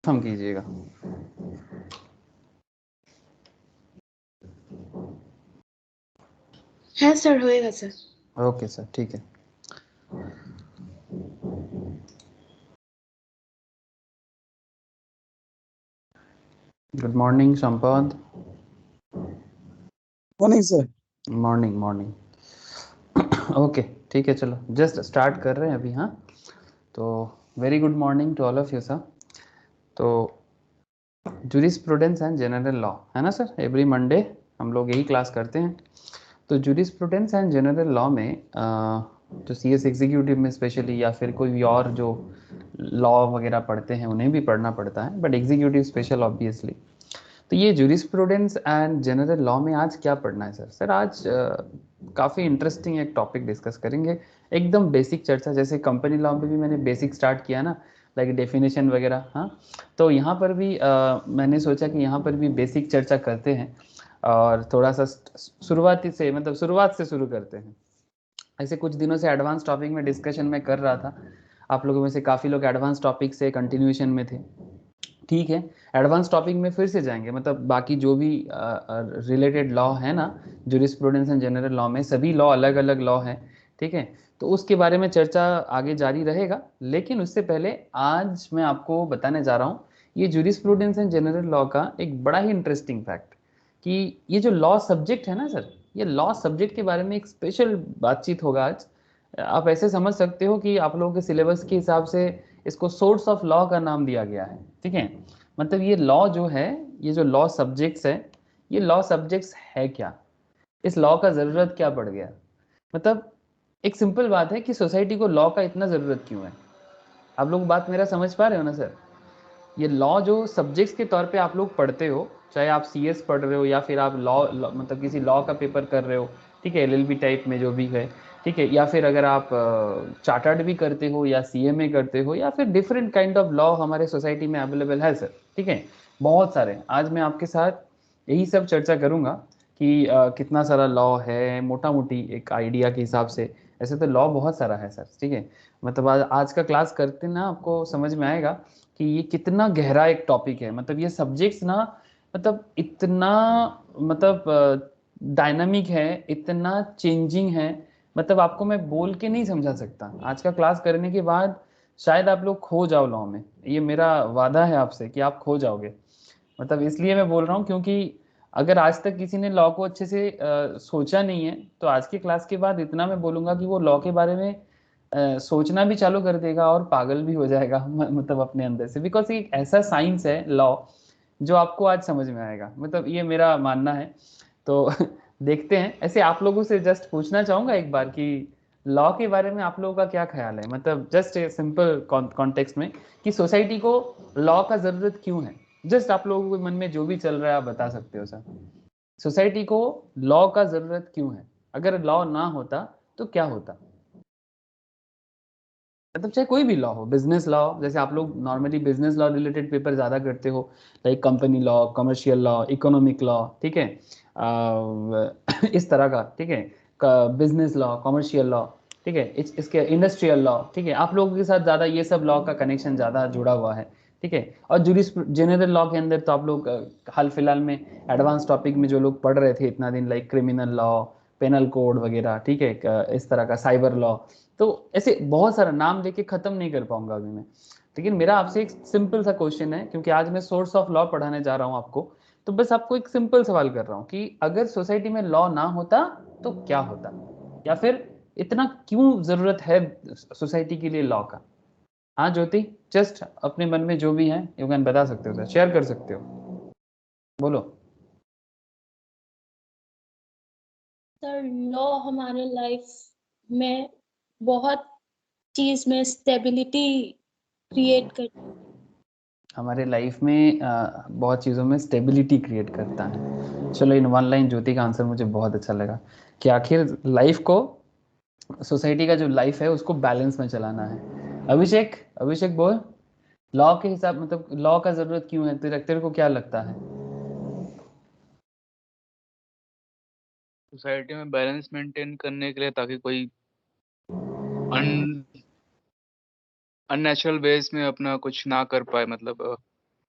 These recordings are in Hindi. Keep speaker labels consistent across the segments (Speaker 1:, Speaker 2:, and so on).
Speaker 1: हम कीजिएगा।
Speaker 2: है सर, होएगा सर।
Speaker 1: ओके सर, ठीक है। Good morning Sampad.
Speaker 3: Morning sir.
Speaker 1: Morning morning. Okay ठीक है, चलो जस्ट स्टार्ट कर रहे हैं अभी। हाँ, तो very good morning to all of you sir. तो जूरिस्प्रूडेंस एंड जनरल लॉ है ना सर, एवरी मंडे हम लोग यही क्लास करते हैं। तो जूरिस्प्रूडेंस एंड जनरल लॉ में जो सीएस एग्जीक्यूटिव में स्पेशली या फिर कोई भी और जो लॉ वगैरह पढ़ते हैं उन्हें भी पढ़ना पड़ता है, बट एग्जीक्यूटिव स्पेशल ऑब्वियसली। तो ये जूरिस्प्रूडेंस एंड जनरल लॉ में आज क्या पढ़ना है सर? सर आज काफ़ी इंटरेस्टिंग एक टॉपिक डिस्कस करेंगे, एकदम बेसिक चर्चा, जैसे कंपनी लॉ में भी मैंने बेसिक स्टार्ट किया ना, लाइक डेफिनेशन वगैरह। हाँ, तो यहाँ पर भी मैंने सोचा कि यहाँ पर भी बेसिक चर्चा करते हैं और थोड़ा सा शुरुआती से, मतलब शुरुआत से शुरू करते हैं। ऐसे कुछ दिनों से एडवांस टॉपिक में डिस्कशन में कर रहा था, आप लोगों में से काफ़ी लोग एडवांस टॉपिक से कंटिन्यूएशन में थे। ठीक है, एडवांस टॉपिक में फिर से जाएंगे, मतलब बाकी जो भी रिलेटेड लॉ है ना, जूरिस्प्रूडेंस एंड जनरल लॉ में सभी लॉ अलग अलग लॉ हैं। ठीक है, तो उसके बारे में चर्चा आगे जारी रहेगा, लेकिन उससे पहले आज मैं आपको बताने जा रहा हूँ ये जूरिस्प्रूडेंस एंड जनरल लॉ का एक बड़ा ही इंटरेस्टिंग फैक्ट, कि ये जो लॉ सब्जेक्ट है ना सर, ये लॉ सब्जेक्ट के बारे में एक स्पेशल बातचीत होगा आज। आप ऐसे समझ सकते हो कि आप लोगों के सिलेबस के हिसाब से इसको सोर्स ऑफ लॉ का नाम दिया गया है। ठीक है, मतलब ये लॉ जो है, ये जो लॉ सब्जेक्ट्स है, ये लॉ सब्जेक्ट्स है क्या, इस लॉ का ज़रूरत क्या पड़ गया। मतलब एक सिंपल बात है कि सोसाइटी को लॉ का इतना ज़रूरत क्यों है। आप लोग बात मेरा समझ पा रहे हो ना सर? ये लॉ जो सब्जेक्ट्स के तौर पे आप लोग पढ़ते हो, चाहे आप सीएस पढ़ रहे हो या फिर आप लॉ मतलब किसी लॉ का पेपर कर रहे हो, ठीक है, एलएलबी टाइप में जो भी है, ठीक है, या फिर अगर आप चार्टर्ड भी करते हो या सीएमए करते हो या फिर डिफरेंट काइंड ऑफ लॉ हमारे सोसाइटी में अवेलेबल है सर। ठीक है, बहुत सारे। आज मैं आपके साथ यही सब चर्चा करूंगा कि कितना सारा लॉ है, मोटा मोटी एक आइडिया के हिसाब से। ऐसे तो लॉ बहुत सारा है सर। ठीक है, मतलब आज का क्लास करते ना आपको समझ में आएगा कि ये कितना गहरा एक टॉपिक है। मतलब ये सब्जेक्ट्स ना, मतलब इतना, मतलब डायनामिक है, इतना चेंजिंग है, मतलब आपको मैं बोल के नहीं समझा सकता। आज का क्लास करने के बाद शायद आप लोग खो जाओ लॉ में, ये मेरा वादा है आपसे कि आप खो जाओगे। मतलब इसलिए मैं बोल रहा हूँ क्योंकि अगर आज तक किसी ने लॉ को अच्छे से सोचा नहीं है, तो आज के क्लास के बाद इतना मैं बोलूँगा कि वो लॉ के बारे में सोचना भी चालू कर देगा और पागल भी हो जाएगा मतलब अपने अंदर से, बिकॉज एक ऐसा साइंस है लॉ जो आपको आज समझ में आएगा। मतलब ये मेरा मानना है। तो देखते हैं। ऐसे आप लोगों से जस्ट पूछना चाहूंगा एक बार कि लॉ के बारे में आप लोगों का क्या ख्याल है, मतलब जस्ट सिंपल कॉन्टेक्स्ट में, कि सोसाइटी को लॉ का जरूरत क्यों है। जस्ट आप लोगों के मन में जो भी चल रहा है आप बता सकते हो सर। सोसाइटी को लॉ का जरूरत क्यों है, अगर लॉ ना होता तो क्या होता। मतलब चाहे कोई भी लॉ हो, बिजनेस लॉ, जैसे आप लोग normally business law related paper ज़्यादा करते हो, like company law, commercial law, economic law, ठीक है, इस तरह का। ठीक है, बिजनेस लॉ, कमर्शियल लॉ, ठीक है, इसके इंडस्ट्रियल लॉ, ठीक है, आप लोगों के साथ ज़्यादा ये सब लॉ का कनेक्शन ज़्यादा जुड़ा हुआ है। ठीक है, और जूरिस जनरल लॉ के अंदर तो आप लोग हाल फिलहाल में एडवांस टॉपिक में जो लोग पढ़ रहे थे इतना दिन, like criminal law, penal code वगैरह, ठीक है, इस तरह का साइबर लॉ। तो ऐसे बहुत सारा नाम लेके खत्म नहीं कर पाऊंगा अभी मैं। लेकिन मेरा आपसे एक सिंपल सा क्वेश्चन है, क्योंकि आज मैं सोर्स ऑफ लॉ पढ़ाने जा रहा हूँ आपको, तो बस आपको एक सिंपल सवाल कर रहा हूँ कि अगर सोसाइटी में लॉ ना होता तो क्या होता, या फिर इतना क्यों जरूरत है सोसाइटी के लिए लॉ का। हाँ ज्योति, जस्ट अपने मन में जो भी है यू कैन बता सकते हो सर, शेयर कर सकते हो, बोलो।
Speaker 2: सर, लॉ हमारे लाइफ में बहुत चीज में स्टेबिलिटी क्रिएट कर,
Speaker 1: हमारे लाइफ में बहुत चीज़ों में स्टेबिलिटी क्रिएट करता है। चलो, इन वन लाइन ज्योति का आंसर मुझे बहुत अच्छा लगा कि आखिर लाइफ को, सोसाइटी का जो लाइफ है उसको बैलेंस में चलाना है। अभिषेक, अभिषेक बोल, लॉ के हिसाब, मतलब लॉ का जरूरत क्यों है, तेरे को क्या लगता है।
Speaker 4: सोसाइटी में बैलेंस मेंटेन करने के लिए, ताकि कोई अननेचुरल वेज में अपना कुछ ना कर पाए, मतलब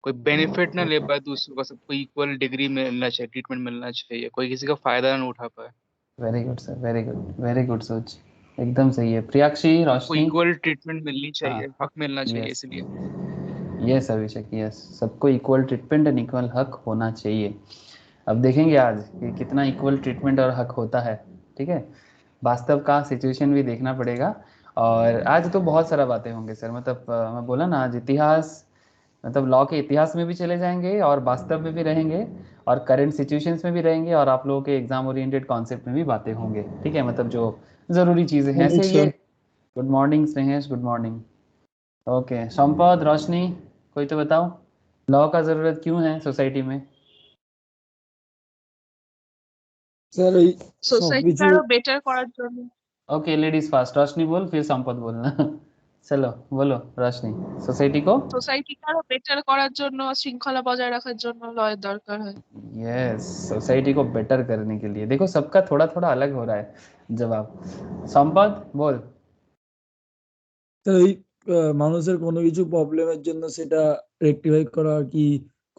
Speaker 4: कोई बेनिफिट ना ले पाए, दूसरों को सबको इक्वल डिग्री मिलना चाहिए, ट्रीटमेंट मिलना चाहिए, कोई किसी का फायदा ना उठा पाए।
Speaker 1: Very good sir, very good सोच, एकदम सही है। प्रियाक्षी,
Speaker 4: सबको
Speaker 1: रोशनी।
Speaker 4: इक्वल ट्रीटमेंट मिलनी
Speaker 1: हाँ,
Speaker 4: चाहिए, हक मिलना चाहिए,
Speaker 1: यस,
Speaker 4: इसलिए।
Speaker 1: यस अभिषेक, यस, सबको इक्वल ट्रीटमेंट एंड इक्वल हक होना चाहिए। अब देखेंगे आज कि कितना इक्वल ट्रीटमेंट और हक होता है। ठीक है, वास्तव का सिचुएशन भी देखना पड़ेगा। और आज तो बहुत सारा बातें होंगे सर, मतलब मैं बोला ना, आज इतिहास, मतलब लॉ के इतिहास में भी चले जाएंगे और वास्तव में भी रहेंगे और करंट सिचुएशंस में भी रहेंगे और आप लोगों के एग्जाम ओरिएंटेड कॉन्सेप्ट में भी बातें होंगे। ठीक है, मतलब जो ज़रूरी चीज़ें हैं
Speaker 3: मॉर्निंग
Speaker 1: ऐसे ये।
Speaker 3: Sir.
Speaker 1: Good morning Snehesh, good morning. Okay, Sampad, Roshni, कोई तो बताओ, लॉ का ज़रूरत क्यों है सोसाइटी में?
Speaker 3: স্যার এই
Speaker 2: সোসাইটিকে
Speaker 3: সবকিছু
Speaker 2: আরো বেটার করার জন্য।
Speaker 1: ओके, लेडीज फास्ट, रोशनी बोल फिर संपद बोलना। चलो बोलो रोशनी, सोसाइटी को।
Speaker 2: সোসাইটিকে আরো বেটার করার জন্য, শৃঙ্খলা বজায় রাখার জন্য লয়ের দরকার হয়।
Speaker 1: यस, सोसाइटी को बेटर करने के लिए। देखो सबका थोड़ा थोड़ा अलग हो रहा है जवाब। संपद बोल।
Speaker 3: স্যার এই মানুষের কোনো কিছু প্রবলেমের জন্য সেটা রেকটিফাই করা কি,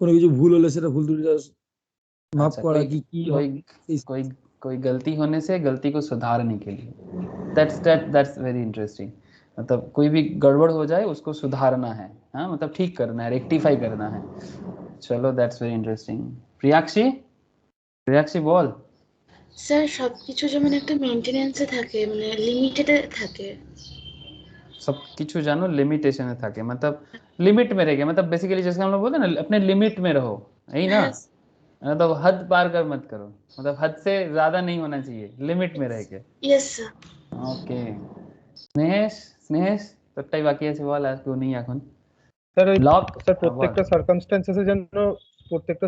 Speaker 3: কোনো কিছু ভুল হলে সেটা ভুল ত্রুটিটা মাফ
Speaker 1: अच्छा,
Speaker 3: করা
Speaker 1: कोई
Speaker 3: কি কি
Speaker 1: कोई
Speaker 3: হয় এই-
Speaker 1: कोई कोई गलती होने से गलती को सुधारने के लिए, दैट्स वेरी इंटरेस्टिंग। मतलब कोई भी गड़बड़ हो जाए उसको सुधारना है, हाँ, मतलब ठीक करना है, रेक्टिफाई करना है। चलो, that's very interesting. Priyakshi, Priyakshi बोल।
Speaker 5: স্যার সবকিছু যেমন একটা মেইনটেনেন্সে থাকে, মানে লিমিটেডে থাকে।
Speaker 1: सब किछु जानो लिमिटेशन में থাকে, मतलब लिमिट में रह गया, मतलब बेसिकली जैसे हम लोग बोलते हैं ना, अपने लिमिट में रहो, यही ना,
Speaker 5: হ্যাঁ,
Speaker 1: मतलब हद पार कर मत करो, मतलब हद से ज्यादा नहीं होना चाहिए, लिमिट में रह के।
Speaker 5: Yes sir.
Speaker 1: ओके, स्नेहेश, स्नेहेश তোরটাই বাকি আছে, বল আর কেউ নেই এখন।
Speaker 6: স্যার ওই
Speaker 1: লক,
Speaker 6: স্যার
Speaker 1: বল।
Speaker 6: প্রত্যেকটা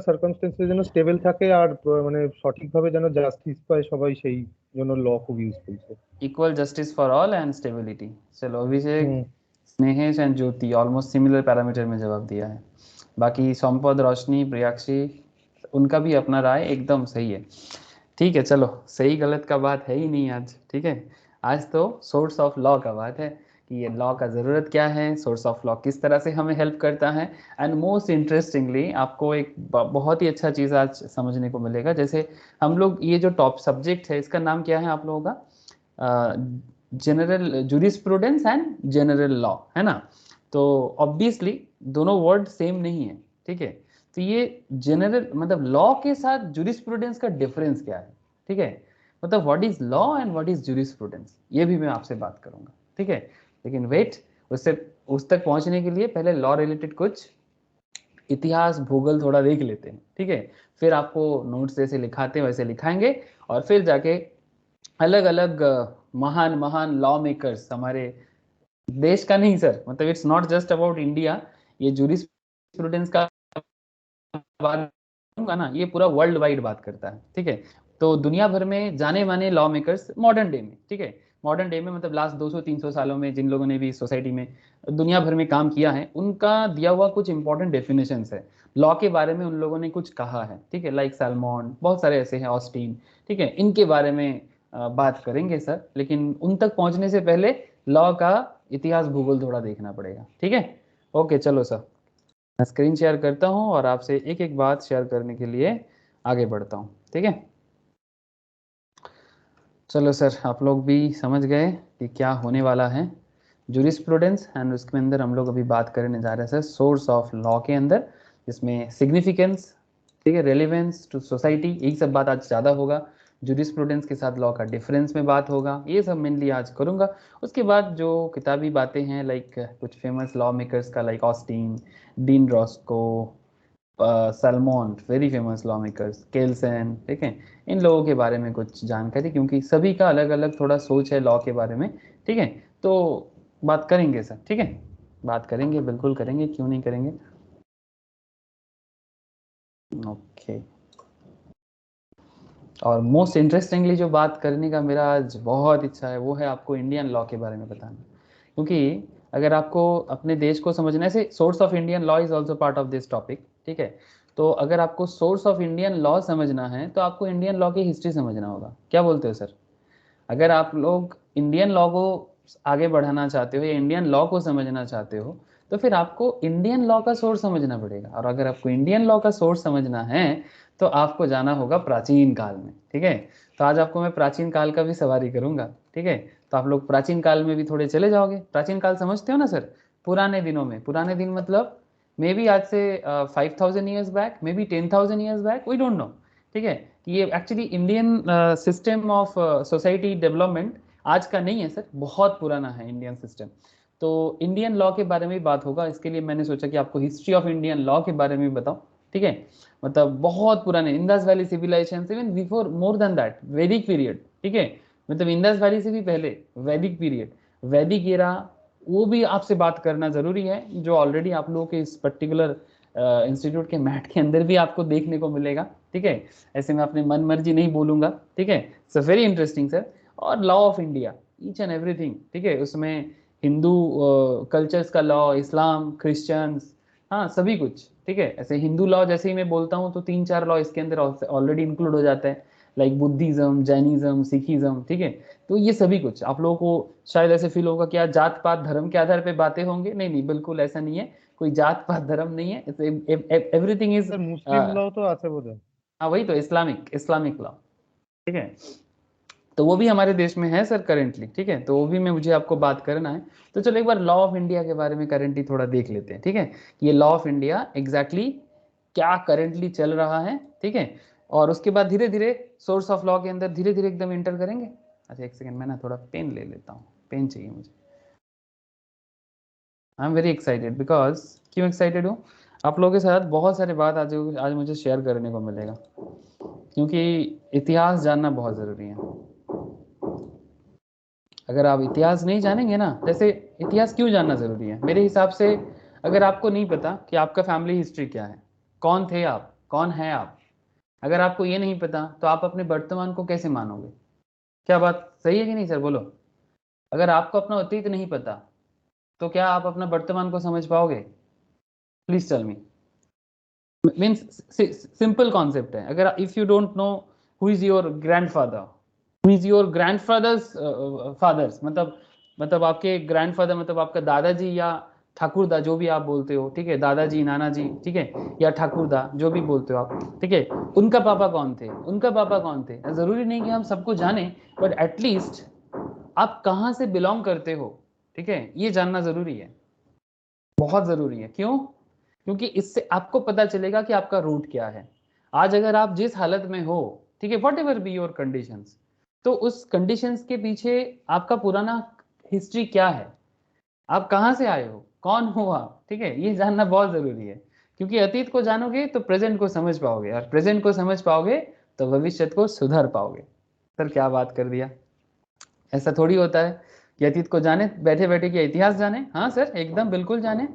Speaker 6: সার্কামস্টেন্সের জন্য স্টেবল থাকে আর মানে সঠিকভাবে যেন জাস্টিস পায় সবাই, সেই জন্য ল খুব useful sir.
Speaker 1: Equal justice for all and stability. चलो अभिषेक,
Speaker 6: হুম।
Speaker 1: Snehesh and Jyoti almost similar parameter में जवाब दिया है। बाकी संपद, रोशनी, प्रियाक्षी, उनका भी अपना राय एकदम सही है। ठीक है, चलो, सही गलत का बात है ही नहीं आज। ठीक है, आज तो सोर्स ऑफ लॉ का बात है कि ये लॉ का ज़रूरत क्या है, सोर्स ऑफ लॉ किस तरह से हमें हेल्प करता है। एंड मोस्ट इंटरेस्टिंगली आपको एक बहुत ही अच्छा चीज़ आज समझने को मिलेगा। जैसे हम लोग, ये जो टॉप सब्जेक्ट है इसका नाम क्या है आप लोगों का? General jurisprudence and general law, है ना। तो ऑब्वियसली दोनों वर्ड सेम नहीं है। ठीक है, तो ये जनरल मतलब लॉ के साथ जूरिस्प्रूडेंस का डिफरेंस क्या है। ठीक है, मतलब what is law and what is jurisprudence, ये भी मैं आपसे बात करूंगा। ठीक है, लेकिन वेट, उससे उस तक पहुंचने के लिए पहले लॉ रिलेटेड कुछ इतिहास भूगोल थोड़ा देख लेते हैं। ठीक है, फिर आपको नोट्स जैसे लिखाते हैं वैसे लिखाएंगे और फिर जाके अलग अलग महान महान लॉ मेकर्स हमारे देश का नहीं सर, मतलब it's not just about India, ये जूरिस्प्रूडेंस का बात करूंगा ना, ये पूरा वर्ल्ड वाइड बात करता है। ठीक है, तो दुनिया भर में जाने माने लॉ मेकर्स मॉडर्न डे में, ठीक है, मॉडर्न डे में मतलब लास्ट 200-300 सालों में जिन लोगों ने भी सोसाइटी में दुनिया भर में काम किया है, उनका दिया हुआ कुछ इंपॉर्टेंट डेफिनेशंस है लॉ के बारे में, उन लोगों ने कुछ कहा है। ठीक है, लाइक सैलमॉन, बहुत सारे ऐसे हैं, ऑस्टीन। ठीक है, इनके बारे में बात करेंगे सर, लेकिन उन तक पहुंचने से पहले लॉ का इतिहास भूगोल थोड़ा देखना पड़ेगा। ठीक है, ओके, चलो सर, मैं स्क्रीन शेयर करता हूं और आपसे एक एक बात शेयर करने के लिए आगे बढ़ता हूं। ठीक है, चलो सर, आप लोग भी समझ गए कि क्या होने वाला है जूरिस्प्रूडेंस, एंड उसके अंदर हम लोग अभी बात करने जा रहे हैं सर सोर्स ऑफ लॉ के अंदर, जिसमें सिग्निफिकेंस, ठीक है, रेलिवेंस टू सोसाइटी, यही सब बात आज ज़्यादा होगा। जूरिस्प्रूडेंस के साथ लॉ का डिफरेंस में बात होगा, ये सब मेनली आज करूँगा। उसके बाद जो किताबी बातें हैं, लाइक कुछ फेमस लॉ मेकर्स का, like Austin, Dean Roscoe, Salmond, very famous law makers, Kelsen, ठीक है, इन लोगों के बारे में कुछ जानकारी, क्योंकि सभी का अलग अलग थोड़ा सोच है लॉ के बारे में। ठीक है, तो बात करेंगे सर। ठीक है, बात करेंगे, बिल्कुल करेंगे, क्यों नहीं करेंगे। ओके, और मोस्ट इंटरेस्टिंगली जो बात करने का मेरा आज बहुत इच्छा है वो है आपको इंडियन लॉ के बारे में बताना, क्योंकि अगर आपको अपने देश को समझना है, से source of Indian law is also part of this topic. ठीक है, तो अगर आपको सोर्स ऑफ इंडियन लॉ समझना है तो आपको इंडियन लॉ की हिस्ट्री समझना होगा। क्या बोलते हो सर? अगर आप लोग इंडियन लॉ को आगे बढ़ाना चाहते हो या इंडियन लॉ को समझना चाहते हो तो फिर आपको इंडियन लॉ का सोर्स समझना पड़ेगा, और अगर आपको इंडियन लॉ का सोर्स समझना है तो आपको जाना होगा प्राचीन काल में, ठीक है। तो आज आपको मैं प्राचीन काल का भी सवारी करूंगा, ठीक है। तो आप लोग प्राचीन काल में भी थोड़े चले जाओगे। प्राचीन काल समझते हो ना सर? पुराने दिनों में, पुराने दिन मतलब मे बी आज से 5000 years back, maybe 10,000 years back, we don't know, ठीक है। ये actually Indian system of society development आज का नहीं है सर, बहुत पुराना है इंडियन सिस्टम। तो इंडियन लॉ के बारे में भी बात होगा, इसके लिए मैंने सोचा कि आपको हिस्ट्री ऑफ इंडियन लॉ के बारे में भी बताऊं, ठीक है। मतलब बहुत पुराने इंडस वैली सिविलाइजेशन से, even before, more than that, वैदिक पीरियड, ठीक है। मतलब इंडस वैली से भी पहले वैदिक पीरियड, वैदिक एरा, वो भी आपसे बात करना जरूरी है, जो ऑलरेडी आप लोगों के इस पर्टिकुलर इंस्टीट्यूट के मैट के अंदर भी आपको देखने को मिलेगा, ठीक है। ऐसे मैं अपने मन मर्जी नहीं बोलूंगा, ठीक है। So very interesting sir. और law of India, each and everything, ठीक है। उसमें हिंदू कल्चर्स का लॉ, इस्लाम, क्रिश्चियंस, हाँ सभी कुछ, ठीक है। ऐसे हिंदू लॉ जैसे ही मैं बोलता हूँ तो 3-4 लॉ इसके अंदर ऑलरेडी इंक्लूड हो जाते हैं, लाइक बुद्धिज्म, जैनिज्म, सिखिज्म, ठीक है। तो ये सभी कुछ आप लोगों को शायद ऐसे फील होगा कि जात पात धर्म के आधार पे बातें होंगे, नहीं नहीं, बिल्कुल ऐसा नहीं है, कोई जात पात धर्म नहीं है, everything is,
Speaker 6: sir Muslim law तो আছে বোধহয়।
Speaker 1: हाँ वही तो, इस्लामिक लॉ, ठीक है। तो वो भी हमारे देश में है सर करेंटली, ठीक है। तो वो भी मैं मुझे आपको बात करना है। तो चलो एक बार लॉ ऑफ इंडिया के बारे में करेंटली थोड़ा देख लेते हैं, ठीक है। ये लॉ ऑफ इंडिया एग्जैक्टली क्या करेंटली चल रहा है, ठीक है। और उसके बाद धीरे धीरे सोर्स ऑफ लॉ के अंदर धीरे धीरे एकदम इंटर करेंगे। अच्छा एक सेकंड, मैं ना थोड़ा पेन ले लेता हूँ, पेन चाहिए मुझे। I am very excited, because क्यों एक्साइटेड हूँ, आप लोगों के साथ बहुत सारे बात आज मुझे शेयर करने को मिलेगा, क्योंकि इतिहास जानना बहुत ज़रूरी है। अगर आप इतिहास नहीं जानेंगे ना, जैसे इतिहास क्यों जानना ज़रूरी है मेरे हिसाब से, अगर आपको नहीं पता कि आपका फैमिली हिस्ट्री क्या है, कौन थे आप, कौन है आप, अगर आपको ये नहीं पता तो आप अपने वर्तमान को कैसे मानोगे? क्या बात सही है कि नहीं सर, बोलो। अगर आपको अपना अतीत नहीं पता तो क्या आप अपना वर्तमान को समझ पाओगे? Please tell me. Means simple concept है, अगर if you don't know who is your grandfather, who is your grandfather's father's, मतलब आपके ग्रैंडफादर, मतलब आपका दादाजी या ठाकुरदा, जो भी आप बोलते हो, ठीक है, दादाजी, नाना जी, ठीक है, या ठाकुरदा, जो भी बोलते हो आप, ठीक है, उनका पापा कौन थे, उनका पापा कौन थे, जरूरी नहीं कि हम सबको जाने, बट एटलीस्ट आप कहाँ से बिलोंग करते हो, ठीक है, ये जानना जरूरी है, बहुत जरूरी है। क्यों? क्योंकि इससे आपको पता चलेगा कि आपका रूट क्या है। आज अगर आप जिस हालत में हो, ठीक है, what ever be your conditions, तो उस कंडीशंस के पीछे आपका पुराना हिस्ट्री क्या है, आप कहाँ से आए हो, कौन हो आप, ठीक है, ये जानना बहुत जरूरी है। क्योंकि अतीत को जानोगे तो प्रेजेंट को समझ पाओगे, और प्रेजेंट को समझ पाओगे तो भविष्य को सुधार पाओगे। सर क्या बात कर दिया, ऐसा थोड़ी होता है कि अतीत को जाने बैठे बैठे कि इतिहास जाने। हाँ सर एकदम बिल्कुल जाने।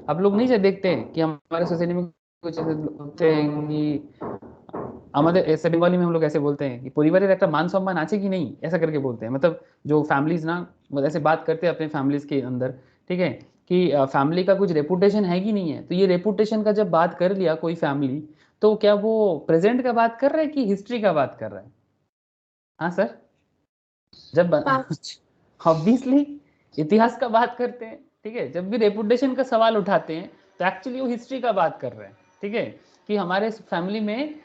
Speaker 1: आप लोग नहीं देखते हैं कि हमारे सोसाइटी में कुछ ऐसे लोग होते हैं कि আমাদের ऐसे बंगाली में हम लोग ऐसे बोलते हैं कि পরিবারের একটা মান সম্মান আছে कि नहीं, ऐसा करके बोलते हैं। मतलब जो फैमिलीज ना मतलब ऐसे बात करते हैं अपने फैमिलीज के अंदर, ठीक है, कि फैमिली का कुछ रेपुटेशन है कि नहीं है। तो ये रेपुटेशन का जब बात कर लिया कोई फैमिली, तो क्या वो प्रेजेंट का बात कर रहा है कि हिस्ट्री का बात कर रहा है? हाँ सर, जब ऑब्वियसली इतिहास का बात करते हैं, ठीक है, जब भी रेपुटेशन का सवाल उठाते हैं तो एक्चुअली वो हिस्ट्री का बात कर रहे हैं, ठीक है, कि हमारे फैमिली में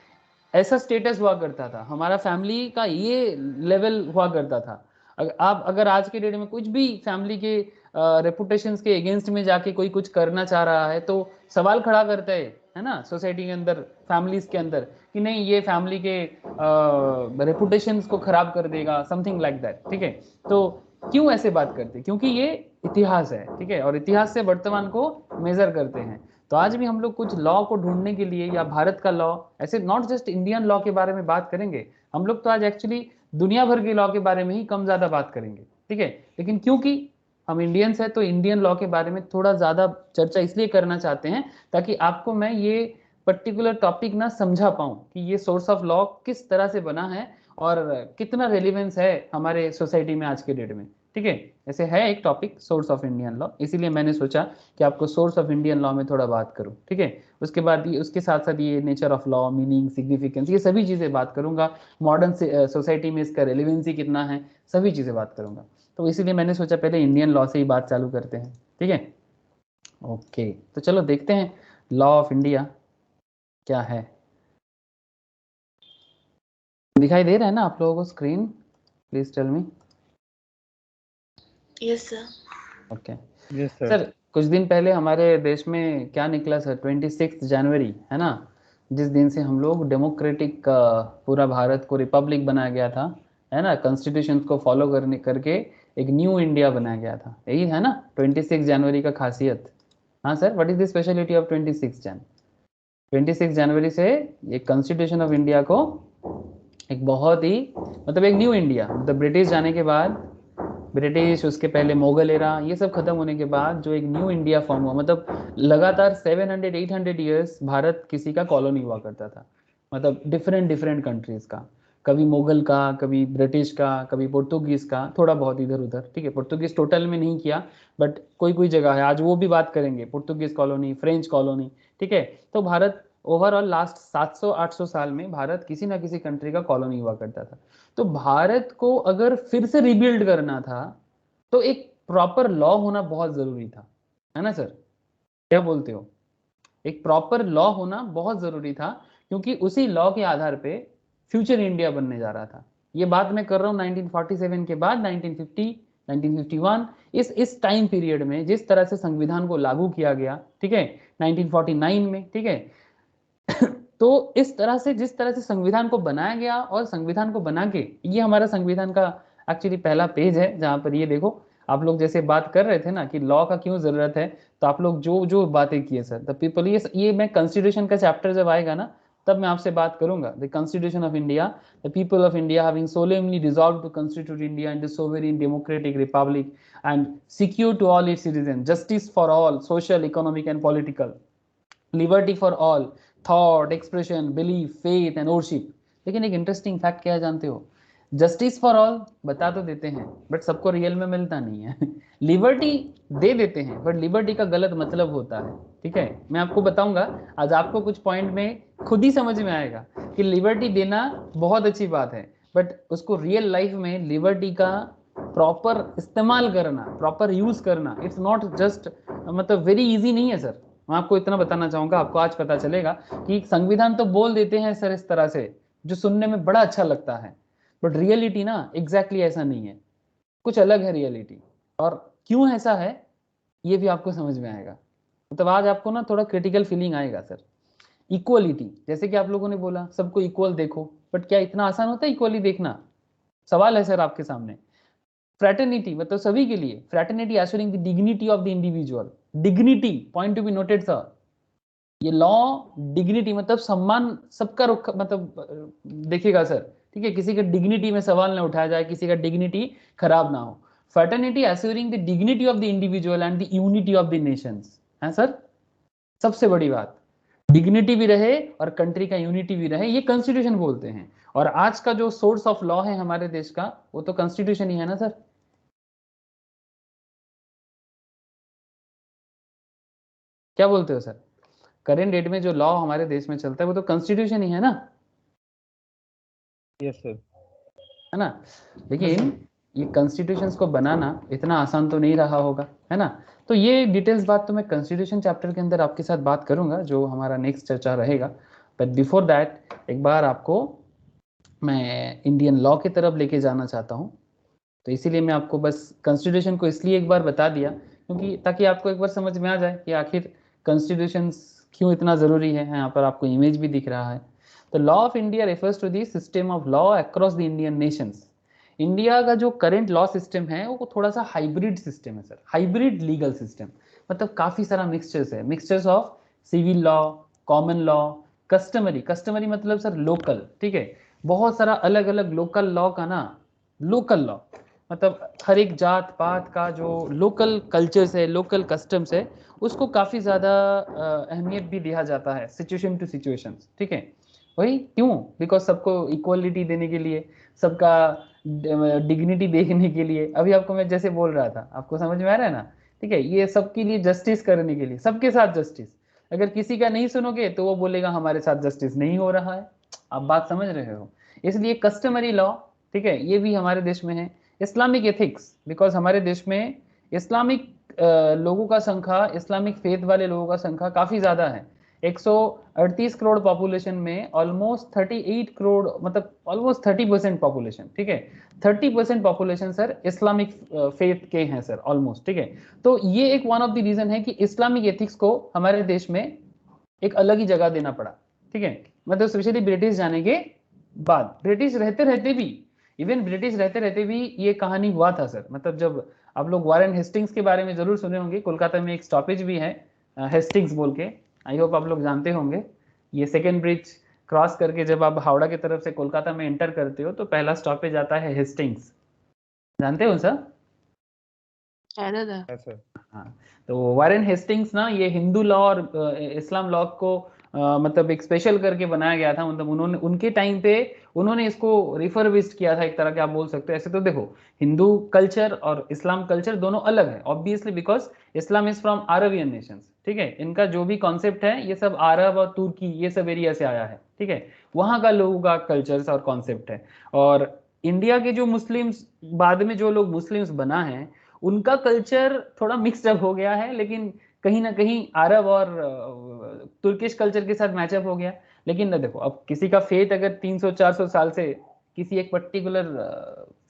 Speaker 1: ऐसा स्टेटस हुआ करता था, हमारा फैमिली का ये लेवल हुआ करता था। आप अगर आज के डेट में कुछ भी फैमिली के रेपुटेशन के अगेंस्ट में जाके कोई कुछ करना चाह रहा है तो सवाल खड़ा करता है ना, सोसाइटी के अंदर, फैमिलीज के अंदर, कि नहीं ये फैमिली के रेपुटेशंस को खराब कर देगा, समथिंग लाइक दैट, ठीक है। तो क्यों ऐसे बात करते? क्योंकि ये इतिहास है, ठीक है, और इतिहास से वर्तमान को मेजर करते हैं। तो आज भी हम लोग कुछ लॉ को ढूंढने के लिए, या भारत का लॉ, ऐसे नॉट जस्ट इंडियन लॉ के बारे में बात करेंगे हम लोग, तो आज एक्चुअली दुनिया भर के लॉ के बारे में ही कम ज्यादा बात करेंगे, ठीक है। लेकिन क्योंकि हम इंडियंस है तो इंडियन लॉ के बारे में थोड़ा ज्यादा चर्चा इसलिए करना चाहते हैं ताकि आपको मैं ये पर्टिकुलर टॉपिक ना समझा पाऊं कि ये सोर्स ऑफ लॉ किस तरह से बना है और कितना रेलिवेंस है हमारे सोसाइटी में आज के डेट में, ठीक है। ऐसे है एक topic source of Indian law, इसीलिए मैंने सोचा कि आपको सोर्स ऑफ इंडियन लॉ में थोड़ा बात करूं, ठीक है। उसके बाद उसके साथ साथ ये nature of law, meaning, significance, ये सभी चीजें बात करूंगा। मॉडर्न सोसाइटी में इसका रेलिवेंसी कितना है, सभी चीजें बात करूंगा। तो इसीलिए मैंने सोचा पहले इंडियन लॉ से ही बात चालू करते हैं, ठीक है। ओके, तो चलो देखते हैं लॉ ऑफ इंडिया क्या है। दिखाई दे रहा है ना आप लोगों को screen? Please tell me.
Speaker 5: Yes sir.
Speaker 1: Okay
Speaker 6: yes sir.
Speaker 1: Sir, कुछ दिन पहले हमारे देश में क्या निकला सर? 26 जनवरी है ना, जिस दिन से हम लोग डेमोक्रेटिक पूरा भारत को रिपब्लिक बनाया गया था, है ना, कॉन्स्टिट्यूशन को फॉलो करने करके एक न्यू इंडिया बनाया गया था, यही है ना 26 जनवरी का खासियत। हाँ sir, what is the speciality of 26 जनवरी से एक कॉन्स्टिट्यूशन ऑफ इंडिया को एक बहुत ही मतलब एक न्यू इंडिया, मतलब ब्रिटिश जाने के बाद, ब्रिटिश उसके पहले मुगल एरा ये सब खत्म होने के बाद जो एक न्यू इंडिया फॉर्म हुआ, मतलब लगातार 700-800 ईयर्स भारत किसी का कॉलोनी हुआ करता था, मतलब डिफरेंट डिफरेंट कंट्रीज का, कभी मुगल का, कभी ब्रिटिश का, कभी पोर्तुगीज का, थोड़ा बहुत इधर उधर, ठीक है, पोर्तुगीज टोटल में नहीं किया बट कोई कोई जगह है, आज वो भी बात करेंगे, पोर्तुगीज कॉलोनी, फ्रेंच कॉलोनी, ठीक है। तो भारत ओवरऑल लास्ट 700-800 साल में भारत किसी ना किसी कंट्री का कॉलोनी हुआ करता था। तो भारत को अगर फिर से रिबिल्ड करना था तो एक प्रॉपर लॉ होना बहुत जरूरी था, है ना सर? क्या बोलते हो? एक प्रॉपर लॉ होना बहुत जरूरी था, क्योंकि उसी लॉ के आधार पे फ्यूचर इंडिया बनने जा रहा था। ये बात मैं कर रहा हूँ 1947 के बाद 1950 1951 इस टाइम पीरियड में जिस तरह से संविधान को लागू किया गया, ठीक है, 1949 में, ठीक है। तो इस तरह से जिस तरह से संविधान को बनाया गया, और संविधान को बना के, ये हमारा संविधान का एक्चुअली पहला पेज है जहां पर ये देखो, आप लोग जैसे बात कर रहे थे ना कि लॉ का क्यों जरूरत है, तो आप लोग जो जो बातें किए सर, द पीपल, ये मैं कॉन्स्टिट्यूशन का चैप्टर जब आएगा ना तब मैं आपसे बात करूंगा। The constitution of India, the people of India having solemnly resolved to constitute India into sovereign democratic republic and secure to all its citizens justice for all, social, economic and political, liberty for all, thought, expression, belief, faith and worship. लेकिन एक इंटरेस्टिंग फैक्ट क्या है जानते हो? जस्टिस फॉर ऑल बता तो देते हैं बट सबको रियल में मिलता नहीं है। लिबर्टी दे देते हैं बट लिबर्टी का गलत मतलब होता है, ठीक है। मैं आपको बताऊंगा आज, आपको कुछ पॉइंट में खुद ही समझ में आएगा कि लिबर्टी देना बहुत अच्छी बात है, बट उसको रियल लाइफ में लिबर्टी का प्रॉपर इस्तेमाल करना, प्रॉपर यूज करना, इट्स नॉट जस्ट मतलब वेरी इजी नहीं है सर। मैं आपको इतना बताना चाहूंगा, आपको आज पता चलेगा कि संविधान तो बोल देते हैं सर इस तरह से जो सुनने में बड़ा अच्छा लगता है, बट रियलिटी ना एग्जैक्टली ऐसा नहीं है, कुछ अलग है रियलिटी। और क्यों ऐसा है ये भी आपको समझ में आएगा, मतलब आज आपको ना थोड़ा क्रिटिकल फीलिंग आएगा सर। इक्वलिटी, जैसे कि आप लोगों ने बोला सबको इक्वल देखो, बट क्या इतना आसान होता है इक्वली देखना? सवाल है सर आपके सामने। फ्रैटर्निटी मतलब सभी के लिए, fraternity assuring the dignity of the individual, dignity point to be noted sir. ये लॉ डिग्निटी मतलब सम्मान सबका मतलब देखिएगा सर, ठीक है, किसी के डिग्निटी में सवाल ना उठाया जाए, किसी का डिग्निटी खराब ना हो। Fraternity assuring the dignity of the individual and the unity of the Nations, है सर, सबसे बड़ी बात, डिग्निटी भी रहे और कंट्री का यूनिटी भी रहे, ये कॉन्स्टिट्यूशन बोलते हैं। और आज का जो सोर्स ऑफ लॉ है हमारे देश का वो तो कॉन्स्टिट्यूशन ही है ना सर। क्या बोलते हो सर? करेंट डेट में जो लॉ हमारे देश में चलता है वो तो कॉन्स्टिट्यूशन ही है ना,
Speaker 6: यस सर।
Speaker 1: है ना। लेकिन ये कॉन्स्टिट्यूशंस को बनाना इतना आसान तो नहीं रहा होगा, है ना। तो ये डिटेल्स बात तो मैं कॉन्स्टिट्यूशन चैप्टर के अंदर आपके साथ बात करूंगा जो हमारा नेक्स्ट चर्चा रहेगा। बट बिफोर दैट एक बार आपको मैं इंडियन लॉ की तरफ लेके जाना चाहता हूँ। तो इसीलिए मैं आपको बस कॉन्स्टिट्यूशन को इसलिए एक बार बता दिया क्योंकि ताकि आपको एक बार समझ में आ जाए कि आखिर कॉन्स्टिट्यूशन क्यों इतना ज़रूरी है। यहाँ पर आपको इमेज भी दिख रहा है। तो law of India refers to the system of law across the Indian nations. India का जो करंट लॉ सिस्टम है वो थोड़ा सा हाइब्रिड सिस्टम है सर, हाइब्रिड लीगल सिस्टम, मतलब काफ़ी सारा मिक्सचर्स है, mixtures of civil law, common law, customary, customary मतलब सर लोकल, ठीक है, बहुत सारा अलग अलग लोकल लॉ का ना, लोकल लॉ मतलब हर एक जात पात का जो लोकल कल्चर्स है, लोकल कस्टम्स है, उसको काफ़ी ज़्यादा अहमियत भी दिया जाता है सिचुएशन टू सिचुएशन, ठीक है। वही क्यों? बिकॉज सबको इक्वलिटी देने के लिए, सबका डिग्निटी देखने के लिए, अभी आपको मैं जैसे बोल रहा था आपको समझ में आ रहा है ना, ठीक है, ये सबके लिए जस्टिस करने के लिए, सबके साथ जस्टिस। अगर किसी का नहीं सुनोगे तो वो बोलेगा हमारे साथ जस्टिस नहीं हो रहा है। आप बात समझ रहे हो? इसलिए कस्टमरी लॉ, ठीक है, ये भी हमारे देश में है। इस्लामिक एथिक्स, बिकॉज हमारे देश में इस्लामिक लोगों का संख्या, इस्लामिक फेथ वाले लोगों का संख्या काफी ज्यादा है। 138 करोड़ पॉपुलेशन में ऑलमोस्ट 38 करोड़, मतलब ऑलमोस्ट 30% पॉपुलेशन, ठीक है, 30% पॉपुलेशन सर इस्लामिक फेथ के हैं सर, ऑलमोस्ट, ठीक है। तो ये एक वन ऑफ द रीजन है कि इस्लामिक एथिक्स को हमारे देश में एक अलग ही जगह देना पड़ा, ठीक है। मतलब स्पेशली ब्रिटिश जाने के बाद, ब्रिटिश रहते रहते भी, इवन ब्रिटिश रहते रहते भी ये कहानी हुआ था सर। मतलब जब आप लोग वारेन हेस्टिंग्स के बारे में जरूर सुने होंगे, कोलकाता में एक स्टॉपेज भी है हेस्टिंग्स बोल के, आई होप आप लोग जानते होंगे। ये सेकेंड ब्रिज क्रॉस करके जब आप हावड़ा की तरफ से कोलकाता में एंटर करते हो तो पहला स्टॉपेज आता है हेस्टिंग्स, जानते हो सर?
Speaker 6: ऐसा
Speaker 1: हाँ, तो वारेन हेस्टिंग्स ना, ये हिंदू लॉ और इस्लाम लॉ को मतलब एक स्पेशल करके बनाया गया था। मतलब उन्होंने उनके टाइम पे उन्होंने इसको रिफर्बिश्ड किया था, एक तरह के आप बोल सकते हो। ऐसे तो देखो, हिंदू कल्चर और इस्लाम कल्चर दोनों अलग है obviously, because Islam is from Arabian Nations, ठीक है। इनका जो भी कॉन्सेप्ट है ये सब अरब और तुर्की ये सब एरिया से आया है, ठीक है। वहां का लोगों का कल्चर्स और कॉन्सेप्ट है। और इंडिया के जो मुस्लिम्स, बाद में जो लोग मुस्लिम्स बना है, उनका कल्चर थोड़ा मिक्सड अप हो गया है, लेकिन कहीं ना कहीं अरब और तुर्किश कल्चर के साथ मैचअप हो गया। लेकिन ना देखो, अब किसी का फेथ अगर 300-400 साल से किसी एक पर्टिकुलर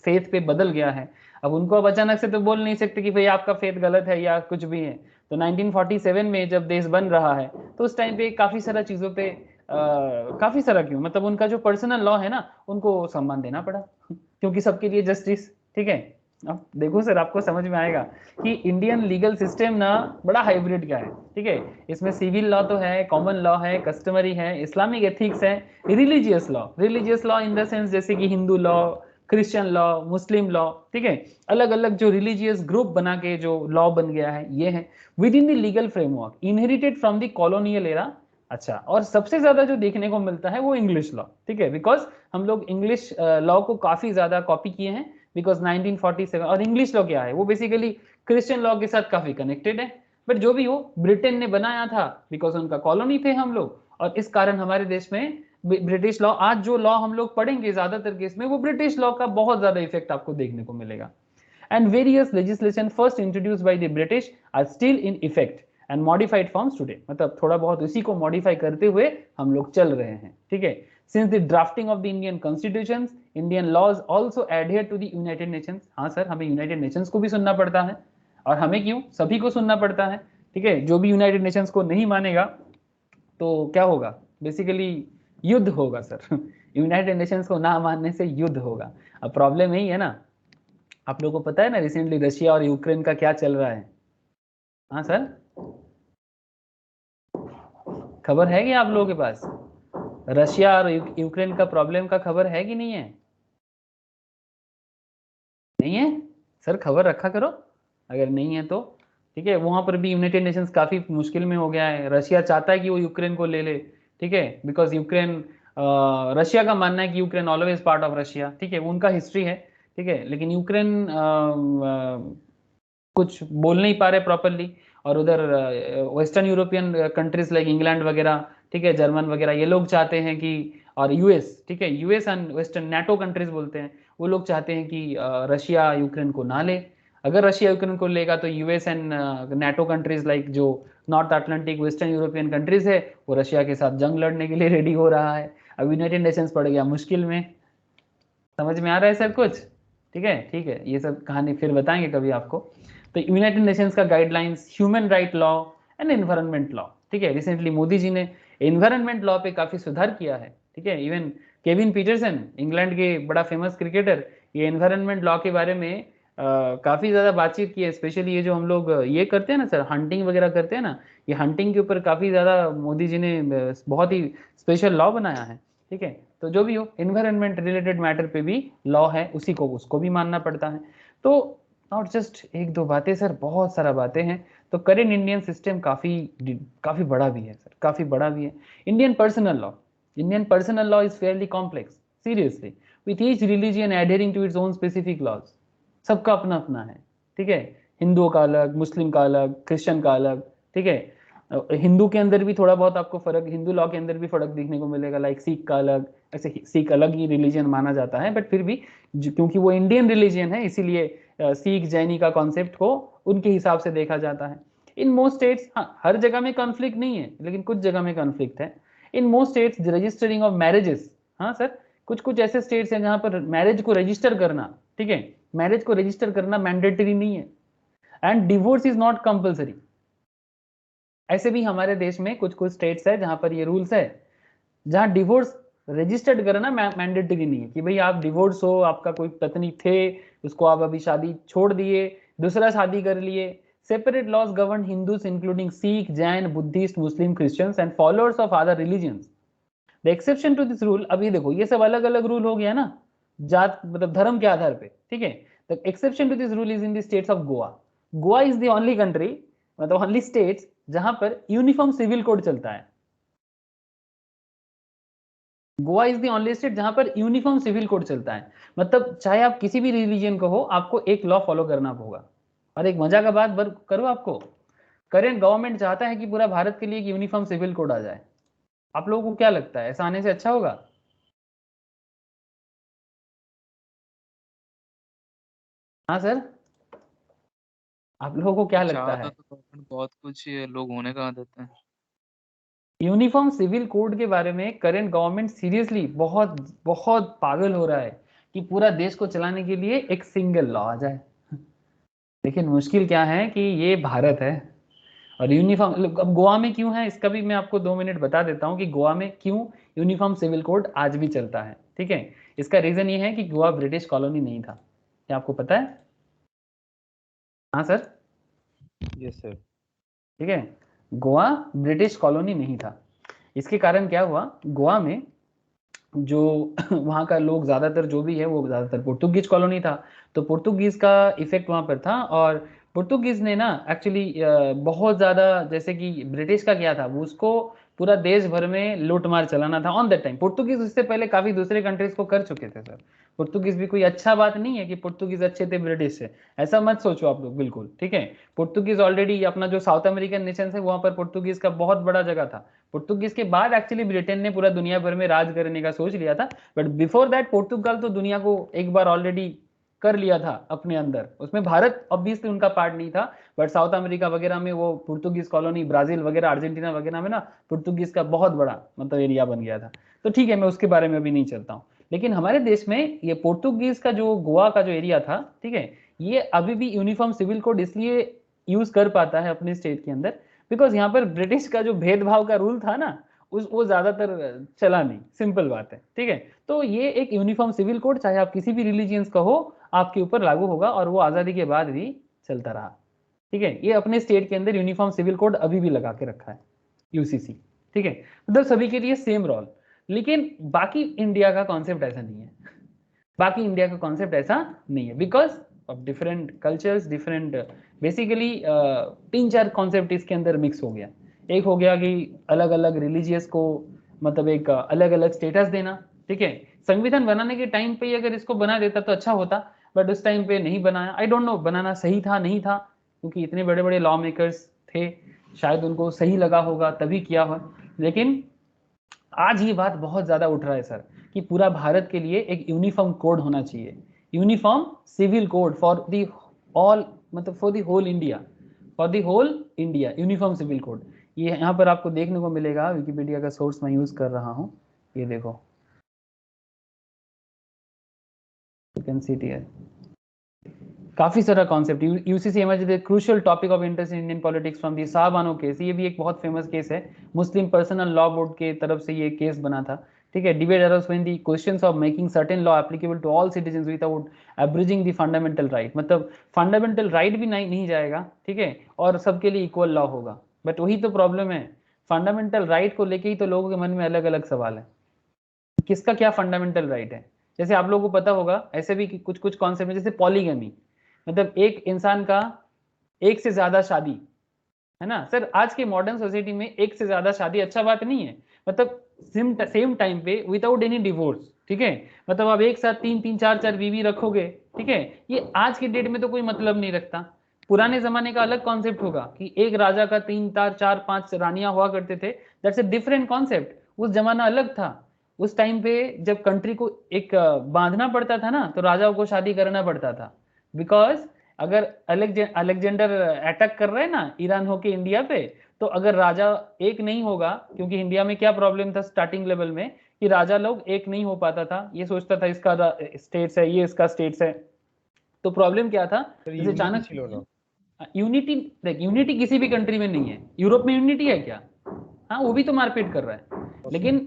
Speaker 1: फेथ पे बदल गया है, अब उनको अब अचानक से तो बोल नहीं सकते कि भाई आपका फेथ गलत है या कुछ भी है। तो 1947 में जब देश बन रहा है तो उस टाइम पे काफी सारा चीजों पे काफी सारा क्यों, मतलब उनका जो पर्सनल लॉ है ना, उनको सम्मान देना पड़ा क्योंकि सबके लिए जस्टिस, ठीक है। अब देखो सर, आपको समझ में आएगा कि इंडियन लीगल सिस्टम ना बड़ा हाइब्रिड का है, ठीक है। इसमें सिविल लॉ तो है, कॉमन लॉ है, कस्टमरी है, इस्लामिक एथिक्स है, religious law in the sense जैसे कि हिंदू लॉ, क्रिश्चियन लॉ, मुस्लिम लॉ, ठीक है। अलग अलग जो रिलीजियस ग्रुप बना के जो लॉ बन गया है ये है with in the legal framework inherited from the colonial era. अच्छा, और सबसे ज्यादा जो देखने को मिलता है वो इंग्लिश लॉ, ठीक है, बिकॉज हम लोग इंग्लिश लॉ को काफी ज्यादा कॉपी किए हैं बिकॉज 1947। और इंग्लिश लॉ क्या है, वो बेसिकली क्रिश्चियन लॉ के साथ काफी कनेक्टेड है। बट जो भी हो, ब्रिटेन ने बनाया था बिकॉज उनका कॉलोनी थे हम लोग, और इस कारण हमारे देश में ब्रिटिश लॉ, आज जो लॉ हम लोग पढ़ेंगे ज्यादातर केस में वो ब्रिटिश लॉ का बहुत ज्यादा इफेक्ट आपको देखने को मिलेगा। And various legislation first introduced by the British are still in effect and modified forms today. मतलब थोड़ा बहुत इसी को मॉडिफाई करते हुए हम लोग चल रहे हैं, ठीक है। Since the drafting of the Indian constitutions, Indian laws also adhere to the United Nations। हाँ सर, हमें यूनाइटेड नेशंस को भी सुनना पड़ता है, और हमें क्यों, सभी को सुनना पड़ता है, ठीक है। जो भी यूनाइटेड नेशंस को नहीं मानेगा तो क्या होगा, बेसिकली युद्ध होगा सर। यूनाइटेड नेशंस को ना मानने से युद्ध होगा। अब प्रॉब्लम यही है ना, आप लोगों को पता है ना रिसेंटली रशिया और यूक्रेन का क्या चल रहा है? हाँ सर, खबर है कि आप लोगों के पास रशिया और यूक्रेन का प्रॉब्लम का खबर है कि नहीं है? नहीं है सर, खबर रखा करो अगर नहीं है तो, ठीक है। वहां पर भी यूनाइटेड नेशंस काफी मुश्किल में हो गया है। रशिया चाहता है कि वो यूक्रेन को ले ले, ठीक है, बिकॉज यूक्रेन, रशिया का मानना है कि Ukraine always part of Russia, ठीक है, वो उनका हिस्ट्री है, ठीक है। लेकिन यूक्रेन कुछ बोल नहीं पा रहे प्रॉपरली, और उधर western European countries like England वगैरह, ठीक है, जर्मन वगैरह, ये लोग चाहते हैं कि, और यूएस, ठीक है, US and western NATO countries बोलते हैं, वो लोग चाहते हैं कि रशिया यूक्रेन को ना ले। अगर रशिया यूक्रेन को लेगा तो US and NATO countries like जो North Atlantic western European countries है वो रशिया के साथ जंग लड़ने के लिए रेडी हो रहा है। अब यूनाइटेड नेशंस पड़ गया मुश्किल में। समझ में आ रहा है सर कुछ? ठीक है, ठीक है, ये सब कहानी फिर बताएंगे कभी आपको। तो यूनाइटेड नेशंस का guidelines, human right law and environment law, ठीक है। रिसेंटली मोदी जी ने एनवायरनमेंट लॉ पे काफी सुधार किया है, ठीक है। इवन केविन पीटरसन, इंग्लैंड के बड़ा फेमस क्रिकेटर, ये एनवायरनमेंट लॉ के बारे में काफी ज्यादा बातचीत की है। स्पेशली ये जो हम लोग ये करते हैं ना सर, हंटिंग वगैरह करते हैं ना, ये हंटिंग के ऊपर काफी ज्यादा मोदी जी ने बहुत ही स्पेशल लॉ बनाया है, ठीक है। तो जो भी हो, एनवायरनमेंट रिलेटेड मैटर पे भी लॉ है, उसी को उसको भी मानना पड़ता है। तो नॉट जस्ट एक दो बातें सर, बहुत सारा बातें हैं। तो करेंट इंडियन सिस्टम काफी काफी बड़ा भी है सर, काफी बड़ा भी है। Indian personal law is fairly complex, seriously, with each religion adhering to its own specific laws. सबका अपना अपना है, ठीक है। हिंदुओं का अलग, मुस्लिम का अलग, क्रिश्चियन का अलग, ठीक है। हिंदू के अंदर भी थोड़ा बहुत आपको फर्क, हिंदू लॉ के अंदर भी फर्क देखने को मिलेगा, लाइक सिख का अलग, ऐसे सिख अलग ही रिलीजन माना जाता है, बट फिर भी क्योंकि वो इंडियन रिलीजन है इसीलिए सिख जैनी का कॉन्सेप्ट को उनके हिसाब से देखा जाता है। इन मोस्ट स्टेट्स, हाँ हर जगह में कॉन्फ्लिक्ट नहीं है लेकिन कुछ जगह में कॉन्फ्लिक्ट है। In most states registering of marriages, हाँ सर, कुछ कुछ ऐसे स्टेट्स हैं जहां पर मैरिज को रजिस्टर करना, ठीक है, मैरिज को रजिस्टर करना मैंडेटरी नहीं है, and divorce is not compulsory. ऐसे भी हमारे देश में कुछ कुछ स्टेट्स है जहां पर ये रूल्स है, जहां डिवोर्स रजिस्टर्ड करना मैंडेटरी नहीं है कि भाई आप डिवोर्स हो, आपका कोई पत्नी थे, उसको आप अभी शादी छोड़ दिए, दूसरा शादी कर लिए। Separate laws govern Hindus including Sikh, Jain, Buddhist, Muslim, Christians and followers of other religions. The exception to this rule, अभी देखो ये सब अलग अलग रूल हो गया ना, जात मतलब धर्म के आधार पे, ठीक है। The exception to this rule is in the states of Goa. Goa is the only country, मतलब ओनली स्टेट्स जहां पर यूनिफॉर्म सिविल कोड चलता है। Goa is the only state जहां पर यूनिफॉर्म सिविल कोड चलता है, मतलब चाहे आप किसी भी रिलीजन को हो, आपको एक लॉ फॉलो करना होगा। और एक मजा का बात करो आपको, करेंट गवर्नमेंट चाहता है कि पूरा भारत के लिए एक यूनिफॉर्म सिविल कोड आ जाए। आप लोगों को क्या लगता है, ऐसा आने से अच्छा होगा? हाँ सर, आप लोगों को क्या लगता
Speaker 4: चाहता
Speaker 1: है?
Speaker 4: तो गवर्नमेंट बहुत कुछ, ये लोग होने कहाँ देते हैं।
Speaker 1: यूनिफॉर्म सिविल कोड के बारे में करंट गवर्नमेंट सीरियसली बहुत बहुत पागल हो रहा है कि पूरा देश को चलाने के लिए एक सिंगल लॉ आ जाए। लेकिन मुश्किल क्या है कि ये भारत है और यूनिफॉर्म, अब गोवा में क्यों है इसका भी मैं आपको 2 मिनट बता देता हूँ कि गोवा में क्यों यूनिफॉर्म सिविल कोड आज भी चलता है, ठीक है। इसका रीजन ये है कि गोवा ब्रिटिश कॉलोनी नहीं था। क्या आपको पता है? हाँ सर,
Speaker 6: यस सर।
Speaker 1: ठीक है, गोवा ब्रिटिश कॉलोनी नहीं था। इसके कारण क्या हुआ, गोवा में जो वहाँ का लोग ज़्यादातर जो भी है वो ज़्यादातर पुर्तगीज कॉलोनी था, तो पुर्तगीज का इफेक्ट वहाँ पर था। और पुर्तगीज ने ना एक्चुअली बहुत ज़्यादा, जैसे कि ब्रिटिश का क्या था, वो उसको पूरा देश भर में लूटमार चलाना था ऑन दैट टाइम। पुर्तगीज उससे पहले काफ़ी दूसरे कंट्रीज को कर चुके थे सर। पुर्तगीज भी कोई अच्छा बात नहीं है कि पुर्तगीज अच्छे थे ब्रिटिश से, ऐसा मत सोचो आप लोग, बिल्कुल ठीक है। पुर्तगीज ऑलरेडी अपना जो साउथ अमेरिकन नेशन है वहाँ पर पुर्तगीज का बहुत बड़ा जगह था। पुर्तगीज के बाद एक्चुअली ब्रिटेन ने पूरा दुनिया भर में राज करने का सोच लिया था, बट बिफोर दैट पुर्तगाल तो दुनिया को एक बार ऑलरेडी कर लिया था अपने अंदर। उसमें भारत ऑब्वियसली उनका पार्ट नहीं था, बट साउथ अमेरिका वगैरह में वो पुर्तगीज कॉलोनी, ब्राजील वगैरह, अर्जेंटीना वगैरह में ना पुर्तगीज का बहुत बड़ा मतलब एरिया बन गया था। तो ठीक है, मैं उसके बारे में अभी नहीं चलता हूँ। लेकिन हमारे देश में ये पोर्तुगीज का जो गोवा का जो एरिया था, ठीक है, ये अभी भी यूनिफॉर्म सिविल कोड इसलिए यूज कर पाता है अपने स्टेट के अंदर बिकॉज यहाँ पर ब्रिटिश का जो भेदभाव का रूल था ना, वो ज्यादातर चला नहीं, सिंपल बात है, ठीक है। तो ये एक यूनिफॉर्म सिविल कोड चाहे आप किसी भी रिलीजियंस का हो, आपके ऊपर लागू होगा और वो आजादी के बाद भी चलता रहा, ठीक है। ये अपने स्टेट के अंदर यूनिफॉर्म सिविल कोड अभी भी लगा के रखा है यूसीसी, ठीक है, मतलब सभी के लिए सेम रोल। लेकिन बाकी इंडिया का कॉन्सेप्ट ऐसा नहीं है, बाकी इंडिया का कॉन्सेप्ट ऐसा नहीं है because of different cultures, different basically 3-4 concept इसके अंदर मिक्स हो गया। एक हो गया कि अलग अलग रिलीजियस को मतलब एक अलग अलग स्टेटस देना, ठीक है। संविधान बनाने के टाइम पे अगर इसको बना देता तो अच्छा होता, बट उस टाइम पे नहीं बनाया। आई डोंट नो बनाना सही था नहीं था, क्योंकि इतने बड़े बड़े लॉ मेकर्स थे, शायद उनको सही लगा होगा तभी किया हो। लेकिन आज ये बात बहुत ज्यादा उठ रहा है सर कि पूरा भारत के लिए एक यूनिफॉर्म कोड होना चाहिए, uniform civil code for the all, मतलब for the whole India, for the whole India uniform civil code. ये यहाँ पर आपको देखने को मिलेगा, विकिपीडिया का सोर्स मैं यूज कर रहा हूँ, ये देखो, you can see it here. काफी सारा concept, UCC image the crucial topic of interest in Indian politics from the Shah Bano case. ये भी एक बहुत फेमस केस है, मुस्लिम पर्सनल लॉ बोर्ड के तरफ से ये केस बना था, ठीक है। Debate arouse when the questions of making certain law applicable to all citizens without abridging the fundamental right, मतलब फंडामेंटल राइट भी नहीं जाएगा, ठीक है, और सबके लिए इक्वल लॉ होगा। बट वही तो प्रॉब्लम है, फंडामेंटल राइट को लेके ही तो लोगों के मन में अलग अलग सवाल है, किसका क्या फंडामेंटल राइट है। जैसे आप लोगों को पता होगा ऐसे भी कुछ कुछ कॉन्सेप्ट, जैसे पॉलीगमी, मतलब एक इंसान का एक से ज्यादा शादी, है ना सर। आज के मॉडर्न सोसाइटी में एक से ज्यादा शादी अच्छा बात नहीं है, मतलब सेम टाइम पे विदाउट एनी डिवोर्स, ठीक है, मतलब आप एक साथ 3-3 4-4 बीवी रखोगे, ठीक है, ये आज के डेट में तो कोई मतलब नहीं रखता। पुराने जमाने का अलग कॉन्सेप्ट होगा कि एक राजा का 3-4-5 रानियां हुआ करते थे, दैट्स ए डिफरेंट कॉन्सेप्ट, उस जमाना अलग था। उस टाइम पे जब कंट्री को एक बांधना पड़ता था ना, तो राजाओं को शादी करना पड़ता था, बिकॉज अगर अलेक्जेंडर अटैक कर रहे हैं ना ईरान होके इंडिया पे, तो अगर राजा एक नहीं होगा, क्योंकि इंडिया में क्या प्रॉब्लम था स्टार्टिंग लेवल में कि राजा लोग एक नहीं हो पाता था, ये सोचता था इसका स्टेट्स है, ये इसका स्टेट्स है। तो प्रॉब्लम क्या था, जैसे चाणक्य यूनिटी, देख यूनिटी किसी भी कंट्री में नहीं है। यूरोप में यूनिटी है क्या? हाँ, वो भी तो मारपीट कर रहा है, लेकिन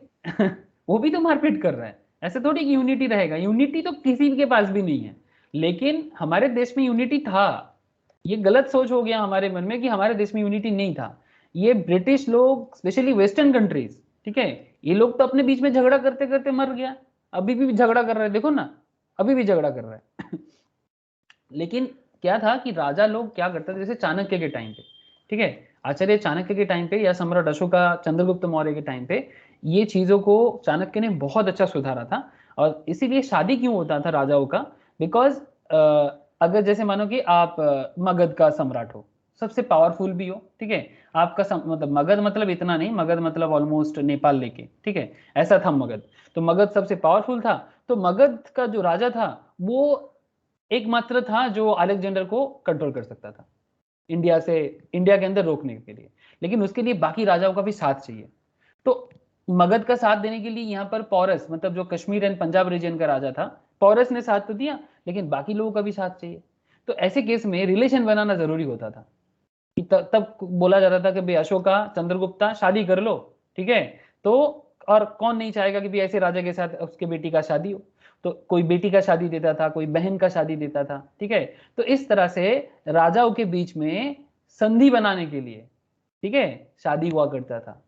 Speaker 1: वो भी तो मारपीट कर रहा है। ऐसे थोड़ी कि यूनिटी रहेगा, यूनिटी तो किसी के पास भी नहीं है। लेकिन हमारे देश में यूनिटी था। ये गलत सोच हो गया हमारे मन में कि हमारे देश में यूनिटी नहीं था। ये ब्रिटिश लोग, स्पेशली वेस्टर्न कंट्रीज, ठीक है, ये लोग तो अपने बीच में झगड़ा करते करते मर गया, अभी भी झगड़ा कर रहे हैं, देखो ना अभी भी झगड़ा कर रहा है। लेकिन क्या था कि राजा लोग क्या करते थे, जैसे चाणक्य के टाइम पे, ठीक है, आचार्य चाणक्य के टाइम पे या सम्राट अशोका चंद्रगुप्त मौर्य के टाइम पे ये चीजों को चाणक्य ने बहुत अच्छा सुधारा था। और इसीलिए शादी क्यों होता था राजाओं का, बिकॉज अगर जैसे मानो कि आप मगध का सम्राट हो, सबसे पावरफुल भी हो, ठीक है, आपका मतलब मगध मतलब इतना नहीं, मगध मतलब ऑलमोस्ट नेपाल लेके, ठीक है, ऐसा था मगध। तो मगध सबसे पावरफुल था, तो मगध का जो राजा था वो एकमात्र था जो अलेक्जेंडर को कंट्रोल कर सकता था इंडिया के अंदर रोकने के लिए। लेकिन उसके लिए बाकी राजाओं का भी साथ चाहिए। तो मगध का साथ देने के लिए यहाँ पर पौरस, मतलब जो कश्मीर एंड पंजाब रीजन का राजा था, पौरस ने साथ तो दिया, लेकिन बाकी लोगों का भी साथ चाहिए। तो ऐसे केस में रिलेशन बनाना जरूरी होता था कि तब बोला जाता था कि भाई अशोका चंद्रगुप्ता शादी कर लो, ठीक है। तो और कौन नहीं चाहेगा कि भाई ऐसे राजा के साथ उसके बेटी का शादी हो। तो कोई बेटी का शादी देता था, कोई बहन का शादी देता था, ठीक है। तो इस तरह से राजाओं के बीच में संधि बनाने के लिए, ठीक है, शादी हुआ करता था।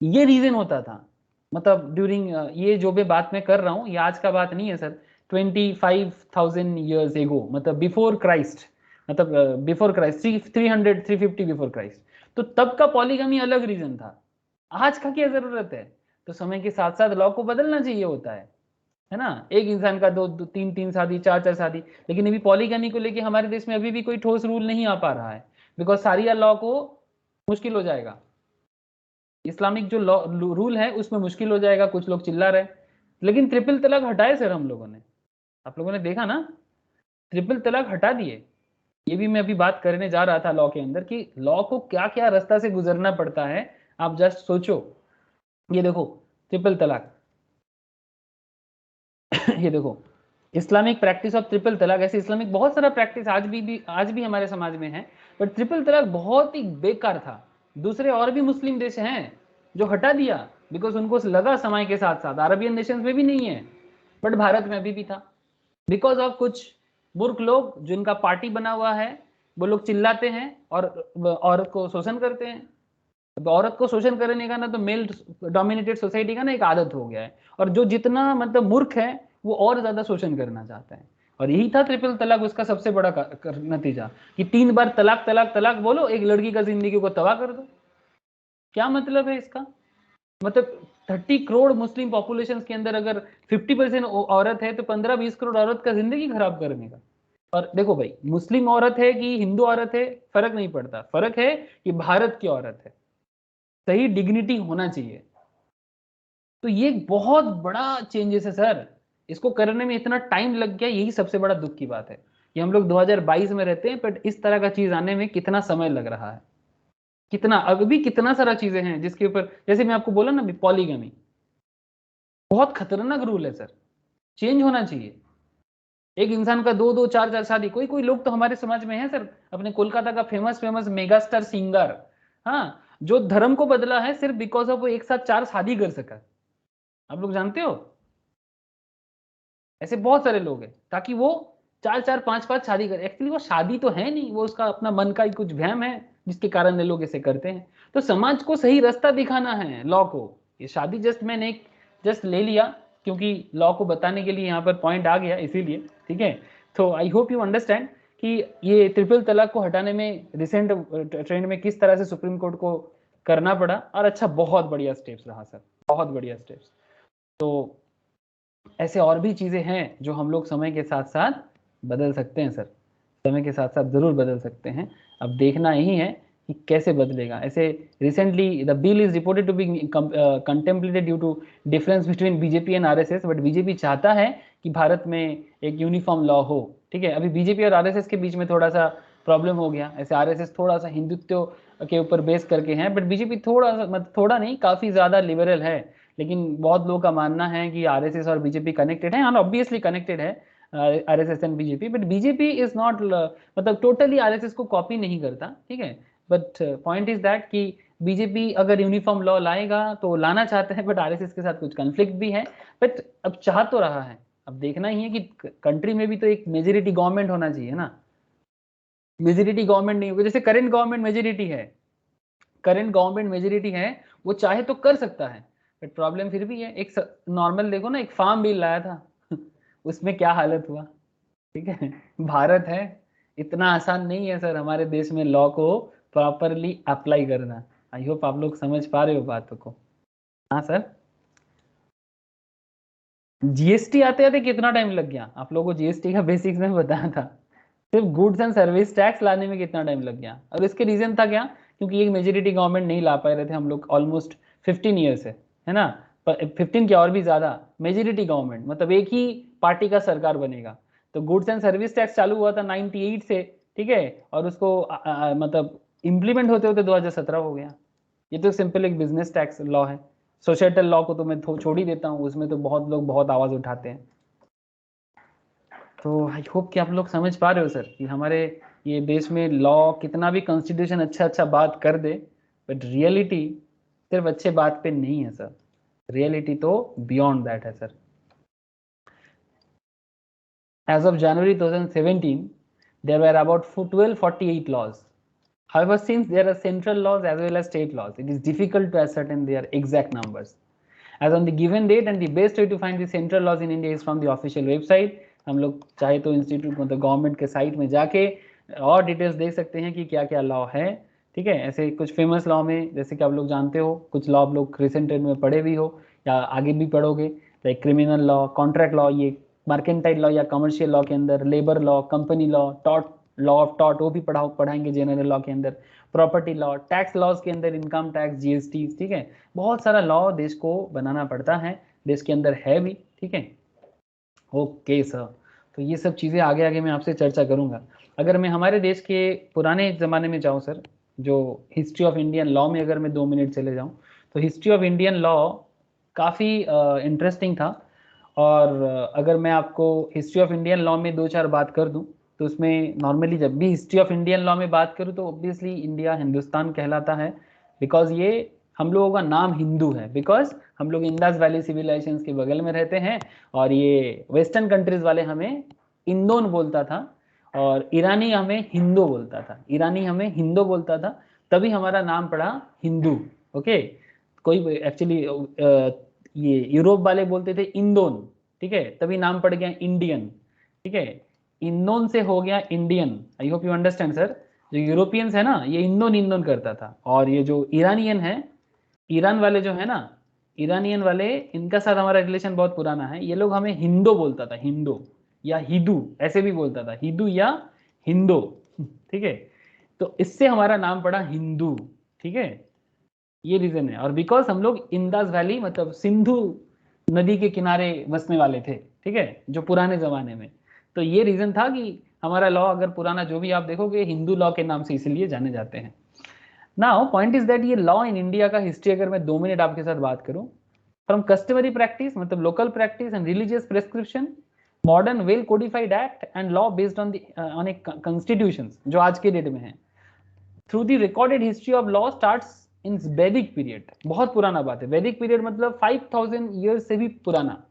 Speaker 1: ये रीजन होता था, मतलब ड्यूरिंग ये जो भी बात मैं कर रहा हूँ ये आज का बात नहीं है सर, 25,000 ईयर्स एगो, मतलब बिफोर क्राइस्ट, मतलब बिफोर क्राइस्ट 300 350 बिफोर क्राइस्ट। तो तब का पॉलीगमी अलग रीजन था, आज का क्या जरूरत है। तो समय के साथ साथ लॉ को बदलना चाहिए होता है ना। एक इंसान का दो तीन तीन शादी, चार चार शादी, लेकिन अभी पॉलीगमी को लेके हमारे देश में अभी भी कोई ठोस रूल नहीं आ पा रहा है, बिकॉज सारिया लॉ को मुश्किल हो जाएगा। इस्लामिक जो लॉ रूल है उसमें मुश्किल हो जाएगा, कुछ लोग चिल्ला रहे। लेकिन ट्रिपल तलाक हटाए सर हम लोगों ने, आप लोगों ने देखा ना, ट्रिपल तलाक हटा दिए। ये भी मैं अभी बात करने जा रहा था लॉ के अंदर कि लॉ को क्या क्या रास्ता से गुजरना पड़ता है। आप जस्ट सोचो, ये देखो ट्रिपल तलाक, ये देखो इस्लामिक प्रैक्टिस ऑफ ट्रिपल तलाक। ऐसे इस्लामिक बहुत सारा प्रैक्टिस आज भी हमारे समाज में है, बट ट्रिपल तलाक बहुत ही बेकार था। दूसरे और भी मुस्लिम देश हैं जो हटा दिया, बिकॉज उनको लगा समय के साथ साथ, अरबियन नेशंस में भी नहीं है बट भारत में अभी भी था, बिकॉज ऑफ कुछ मूर्ख लोग जिनका पार्टी बना हुआ है, वो लोग चिल्लाते हैं और औरत को शोषण करते हैं। अब औरत को शोषण करने का ना तो मेल डोमिनेटेड सोसाइटी का ना एक आदत हो गया है, और जो जितना मतलब मूर्ख है वो और ज्यादा शोषण करना चाहता है। और यही था ट्रिपल तलाक, उसका सबसे बड़ा नतीजा कि 3 बार तलाक तलाक तलाक बोलो, एक लड़की का जिंदगी को तबाह कर दो। क्या मतलब है इसका? मतलब 30 करोड़ मुस्लिम पॉपुलेशन के अंदर अगर 50% औरत है तो 15-20 करोड़ औरत का जिंदगी खराब करने का। और देखो भाई, मुस्लिम औरत है कि हिंदू औरत है फर्क नहीं पड़ता, फर्क है कि भारत की औरत है, सही डिग्निटी होना चाहिए। तो ये बहुत बड़ा चेंजेस है सर, इसको करने में इतना टाइम लग गया, यही सबसे बड़ा दुख की बात है कि हम लोग 2022 में रहते हैं, बट इस तरह का चीज आने में कितना समय लग रहा है, कितना अभी कितना सारा चीजें हैं जिसके ऊपर, जैसे मैं आपको बोला ना पॉलीगमी बहुत खतरनाक रूल है सर, चेंज होना चाहिए। एक इंसान का 2-2 4-4 शादी, कोई कोई लोग तो हमारे समाज में है सर, अपने कोलकाता का फेमस मेगा स्टार सिंगर, हाँ, जो धर्म को बदला है सिर्फ बिकॉज ऑफ वो एक साथ 4 शादी कर सका। आप लोग जानते हो ऐसे बहुत सारे लोग हैं, ताकि वो 4-4 5-5 शादी करे। एक्चुअली वो शादी तो है नहीं, वो उसका अपना मन का ही कुछ वहम है जिसके कारण लोग ऐसे करते हैं। तो समाज को सही रास्ता दिखाना है लॉ को। ये शादी जस्ट मैंने जस्ट ले लिया क्योंकि लॉ को बताने के लिए यहाँ पर पॉइंट आ गया, इसीलिए, ठीक है। तो आई होप यू अंडरस्टैंड कि ये ट्रिपल तलाक को हटाने में रिसेंट ट्रेंड में किस तरह से सुप्रीम कोर्ट को करना पड़ा, और अच्छा बहुत बढ़िया स्टेप्स रहा सर, बहुत बढ़िया स्टेप्स। तो ऐसे और भी चीजें हैं जो हम लोग समय के साथ साथ बदल सकते हैं सर, समय के साथ साथ जरूर बदल सकते हैं। अब देखना यही है कि कैसे बदलेगा। ऐसे recently the bill is reported to be contemplated due to difference between BJP and RSS, but BJP चाहता है कि भारत में एक यूनिफॉर्म लॉ हो, ठीक ठीक है। अभी बीजेपी और आरएसएस के बीच में थोड़ा सा प्रॉब्लम हो गया, ऐसे आरएसएस थोड़ा सा हिंदुत्व के ऊपर बेस करके हैं, बट बीजेपी थोड़ा सा मतलब थोड़ा नहीं काफी ज्यादा लिबरल है। लेकिन बहुत लोगों का मानना है कि आरएसएस और बीजेपी कनेक्टेड है, ऑब्वियसली कनेक्टेड है RSS and BJP, but BJP is not मतलब टोटली आरएसएस को कॉपी नहीं करता, ठीक है। बट पॉइंट इज दैट कि बीजेपी अगर यूनिफॉर्म लॉ लाएगा तो लाना चाहते हैं, बट आरएसएस के साथ कुछ कन्फ्लिक्ट भी है, बट अब चाह तो रहा है। अब देखना ही है कि कंट्री में भी तो एक मेजोरिटी गवर्नमेंट होना चाहिए ना। मेजोरिटी गवर्नमेंट नहीं होगी, जैसे करंट गवर्नमेंट मेजोरिटी है, करंट गवर्नमेंट मेजोरिटी है, वो चाहे तो कर सकता है, बट प्रॉब्लम फिर भी है। एक नॉर्मल देखो ना, एक फार्म बिल लाया था उसमें क्या हालत हुआ, ठीक है। भारत है, इतना आसान नहीं है सर हमारे देश में लॉ को प्रॉपरली अप्लाई करना। आई होप आप लोग समझ पा रहे हो बातों को। हाँ सर, जीएसटी आते आते कितना टाइम लग गया आप लोगों को, जीएसटी का बेसिक्स में बताया था, सिर्फ गुड्स एंड सर्विस टैक्स लाने में कितना टाइम लग गया। और इसके रीजन था क्या, क्योंकि एक मेजोरिटी गवर्नमेंट नहीं ला पा रहे थे हम लोग ऑलमोस्ट 15 ईयर से, है ना। 15 क्या और भी ज्यादा, मेजोरिटी गवर्नमेंट मतलब एक ही पार्टी का सरकार बनेगा। तो गुड्स एंड सर्विस टैक्स चालू हुआ था 98 से, ठीक है, और उसको मतलब इम्प्लीमेंट होते होते 2017 हो गया। ये तो सिंपल एक बिजनेस टैक्स लॉ है। सोसाइटल लॉ को तो मैं छोड़ ही देता हूँ, उसमें तो बहुत लोग बहुत आवाज उठाते हैं। तो आई होप कि आप लोग समझ पा रहे हो सर कि हमारे ये देश में लॉ कितना भी कॉन्स्टिट्यूशन अच्छा बात कर दे, बट रियलिटी सिर्फ अच्छे बात पे नहीं है सर, रियलिटी तो बियॉन्ड दैट है sir. As of January 2017, there were about 1248 laws. However, since there are central laws as well as state laws, it is difficult to ascertain their exact numbers. As on the given date, and the best way to find the central laws in India is from the official website. हम लोग चाहे तो इंस्टीट्यूट मतलब गवर्नमेंट के साइट में जाके और डिटेल्स देख सकते हैं कि क्या क्या लॉ है, ठीक है। ऐसे कुछ फेमस लॉ में जैसे कि आप लोग जानते हो, कुछ लॉ आप लोग रिसेंट में पढ़े भी हो या आगे भी पढ़ोगे, like criminal law, contract law, ये मार्केंटाइल लॉ या कमर्शियल लॉ के अंदर, labour law, company law, taught law of taught वो भी पढ़ाएंगे जनरल लॉ के अंदर, प्रॉपर्टी लॉ, टैक्स लॉज के अंदर इनकम टैक्स, जीएसटी, ठीक है। बहुत सारा लॉ देश को बनाना पड़ता है, देश के अंदर है भी, ठीक है। ओके सर, तो ये सब चीज़ें आगे आगे मैं आपसे चर्चा करूंगा। अगर मैं हमारे देश के पुराने ज़माने में जाऊं सर, जो हिस्ट्री ऑफ इंडियन लॉ में अगर मैं 2 मिनट चले जाऊं, तो हिस्ट्री ऑफ इंडियन लॉ काफ़ी इंटरेस्टिंग था। और अगर मैं आपको हिस्ट्री ऑफ इंडियन लॉ में 2-4 बात कर दूं, तो उसमें नॉर्मली जब भी हिस्ट्री ऑफ इंडियन लॉ में बात करूं तो ऑब्वियसली इंडिया हिंदुस्तान कहलाता है, बिकॉज ये हम लोगों का नाम हिंदू है, बिकॉज हम लोग इंडस वैली सिविलाइजेशन के बगल में रहते हैं, और ये वेस्टर्न कंट्रीज वाले हमें इंदोन बोलता था, और ईरानी हमें हिंदू बोलता था, ईरानी हमें हिंदू बोलता था, तभी हमारा नाम पड़ा हिंदू। ओके, कोई एक्चुअली ये यूरोप वाले बोलते थे इंदोन, ठीक है, तभी नाम पड़ गया इंडियन, ठीक है। इंदोन से हो गया Indian. I hope you understand sir. जो यूरोपियंस है ना, ये इंदोन इंदोन करता था, और ये जो ईरानियन है, ईरान वाले जो है ना, ईरानियन वाले, इनका साथ हमारा रिलेशन बहुत पुराना है। ये लोग हमें हिंदू बोलता था, हिंदू या हिंदू ऐसे भी बोलता था, हिंदू या हिंदू, ठीक है। तो इससे हमारा नाम पड़ा हिंदू, ठीक है, ये रीजन है। और बिकॉज हम लोग इंडस वैली मतलब सिंधु नदी के किनारे बसने वाले थे, ठीक है, जो पुराने जमाने में, तो ये रीजन था कि हमारा लॉ अगर पुराना जो भी आप देखोगे हिंदू लॉ के नाम से इसलिए जाने जाते हैं। नाउ पॉइंट इज दैट ये लॉ इन इंडिया का हिस्ट्री अगर मैं 2 मिनट आपके साथ बात करूं, फ्रॉम कस्टमरी प्रैक्टिस मतलब local practice and religious prescription, modern well codified act and law based on a constitution जो आज के डेट में है, through the recorded history of law starts in वैदिक पीरियड। बहुत पुराना बात है, वैदिक पीरियड मतलब 5000 ईयर्स से भी पुराना,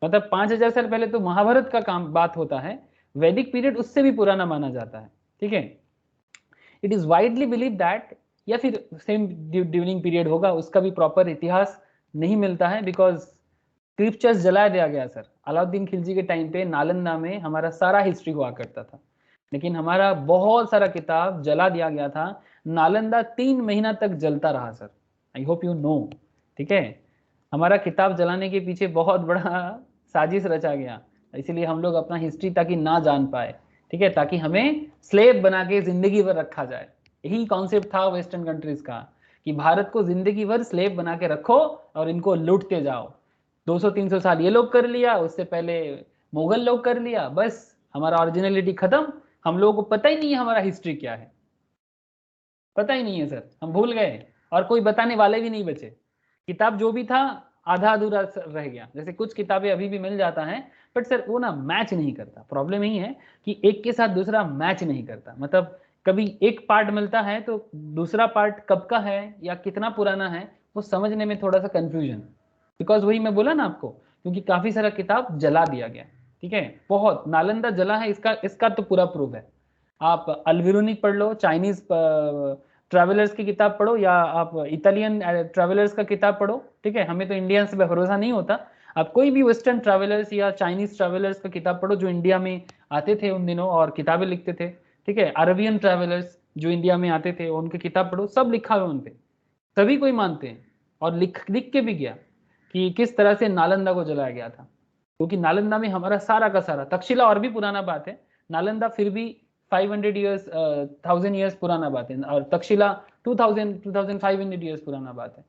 Speaker 1: मतलब 5000 साल पहले तो महाभारत का काम बात होता है, वैदिक पीरियड उससे भी पुराना माना जाता है, ठीक है। It is widely believe that, या फिर सेम ड्यूरिंग पीरियड होगा, उसका भी प्रॉपर इतिहास नहीं मिलता है, बिकॉज स्क्रिप्चर्स जला दिया गया सर। अलाउद्दीन खिलजी के टाइम पे नालंदा में हमारा सारा हिस्ट्री हुआ करता था, लेकिन हमारा बहुत सारा किताब जला दिया गया था। नालंदा 3 महीना तक जलता रहा sir, I hope you know, ठीक है। हमारा किताब जलाने के पीछे बहुत बड़ा साजिश रचा गया, इसीलिए हम लोग अपना हिस्ट्री ताकि ना जान पाए, ठीक है, ताकि हमें स्लेव बना के जिंदगी भर रखा जाए। यही कॉन्सेप्ट था वेस्टर्न कंट्रीज का, कि भारत को जिंदगी भर स्लेव बना के रखो और इनको लूटते जाओ। 200-300 साल ये लोग कर लिया, उससे पहले मुगल लोग कर लिया, बस हमारा ओरिजिनलिटी खत्म, हम लोगों को पता ही नहीं है हमारा हिस्ट्री क्या है, पता ही नहीं है सर, हम भूल गए और कोई बताने वाले भी नहीं बचे। किताब जो भी था आधा अधूरा रह गया। जैसे कुछ किताबें अभी भी मिल जाता है बट सर वो ना मैच नहीं करता। प्रॉब्लम यही है कि एक के साथ दूसरा मैच नहीं करता, मतलब कभी एक पार्ट मिलता है तो दूसरा पार्ट कब का है या कितना पुराना है वो समझने में थोड़ा सा कंफ्यूजन, बिकॉज वही मैं बोला ना आपको, क्योंकि काफी सारा किताब जला दिया गया, ठीक है, बहुत नालंदा जला है, इसका तो पूरा प्रूफ है। आप अल्बिरूनी पढ़ लो, चाइनीज ट्रैवलर्स की किताब पढ़ो, या आप इटालियन ट्रैवलर्स का किताब पढ़ो, ठीक है, हमें तो इंडियंस पे भरोसा नहीं होता। आप कोई भी वेस्टर्न ट्रैवलर्स या चाइनीज ट्रैवलर्स का किताब पढ़ो जो इंडिया में आते थे उन दिनों और किताबें लिखते थे, ठीक है, अरबियन ट्रैवलर्स जो इंडिया में आते थे उनकी किताब पढ़ो, सब लिखा हुआ उन पे, सभी कोई मानते हैं। और लिख के भी गया कि किस तरह से नालंदा को जलाया गया था, क्योंकि नालंदा में हमारा सारा का सारा, तक्षशिला और भी पुराना बात है, नालंदा फिर भी 500 ईयर्स 1000 ईयर्स पुराना बात है, और तक्षशिला 2500 ईयर्स पुराना बात है।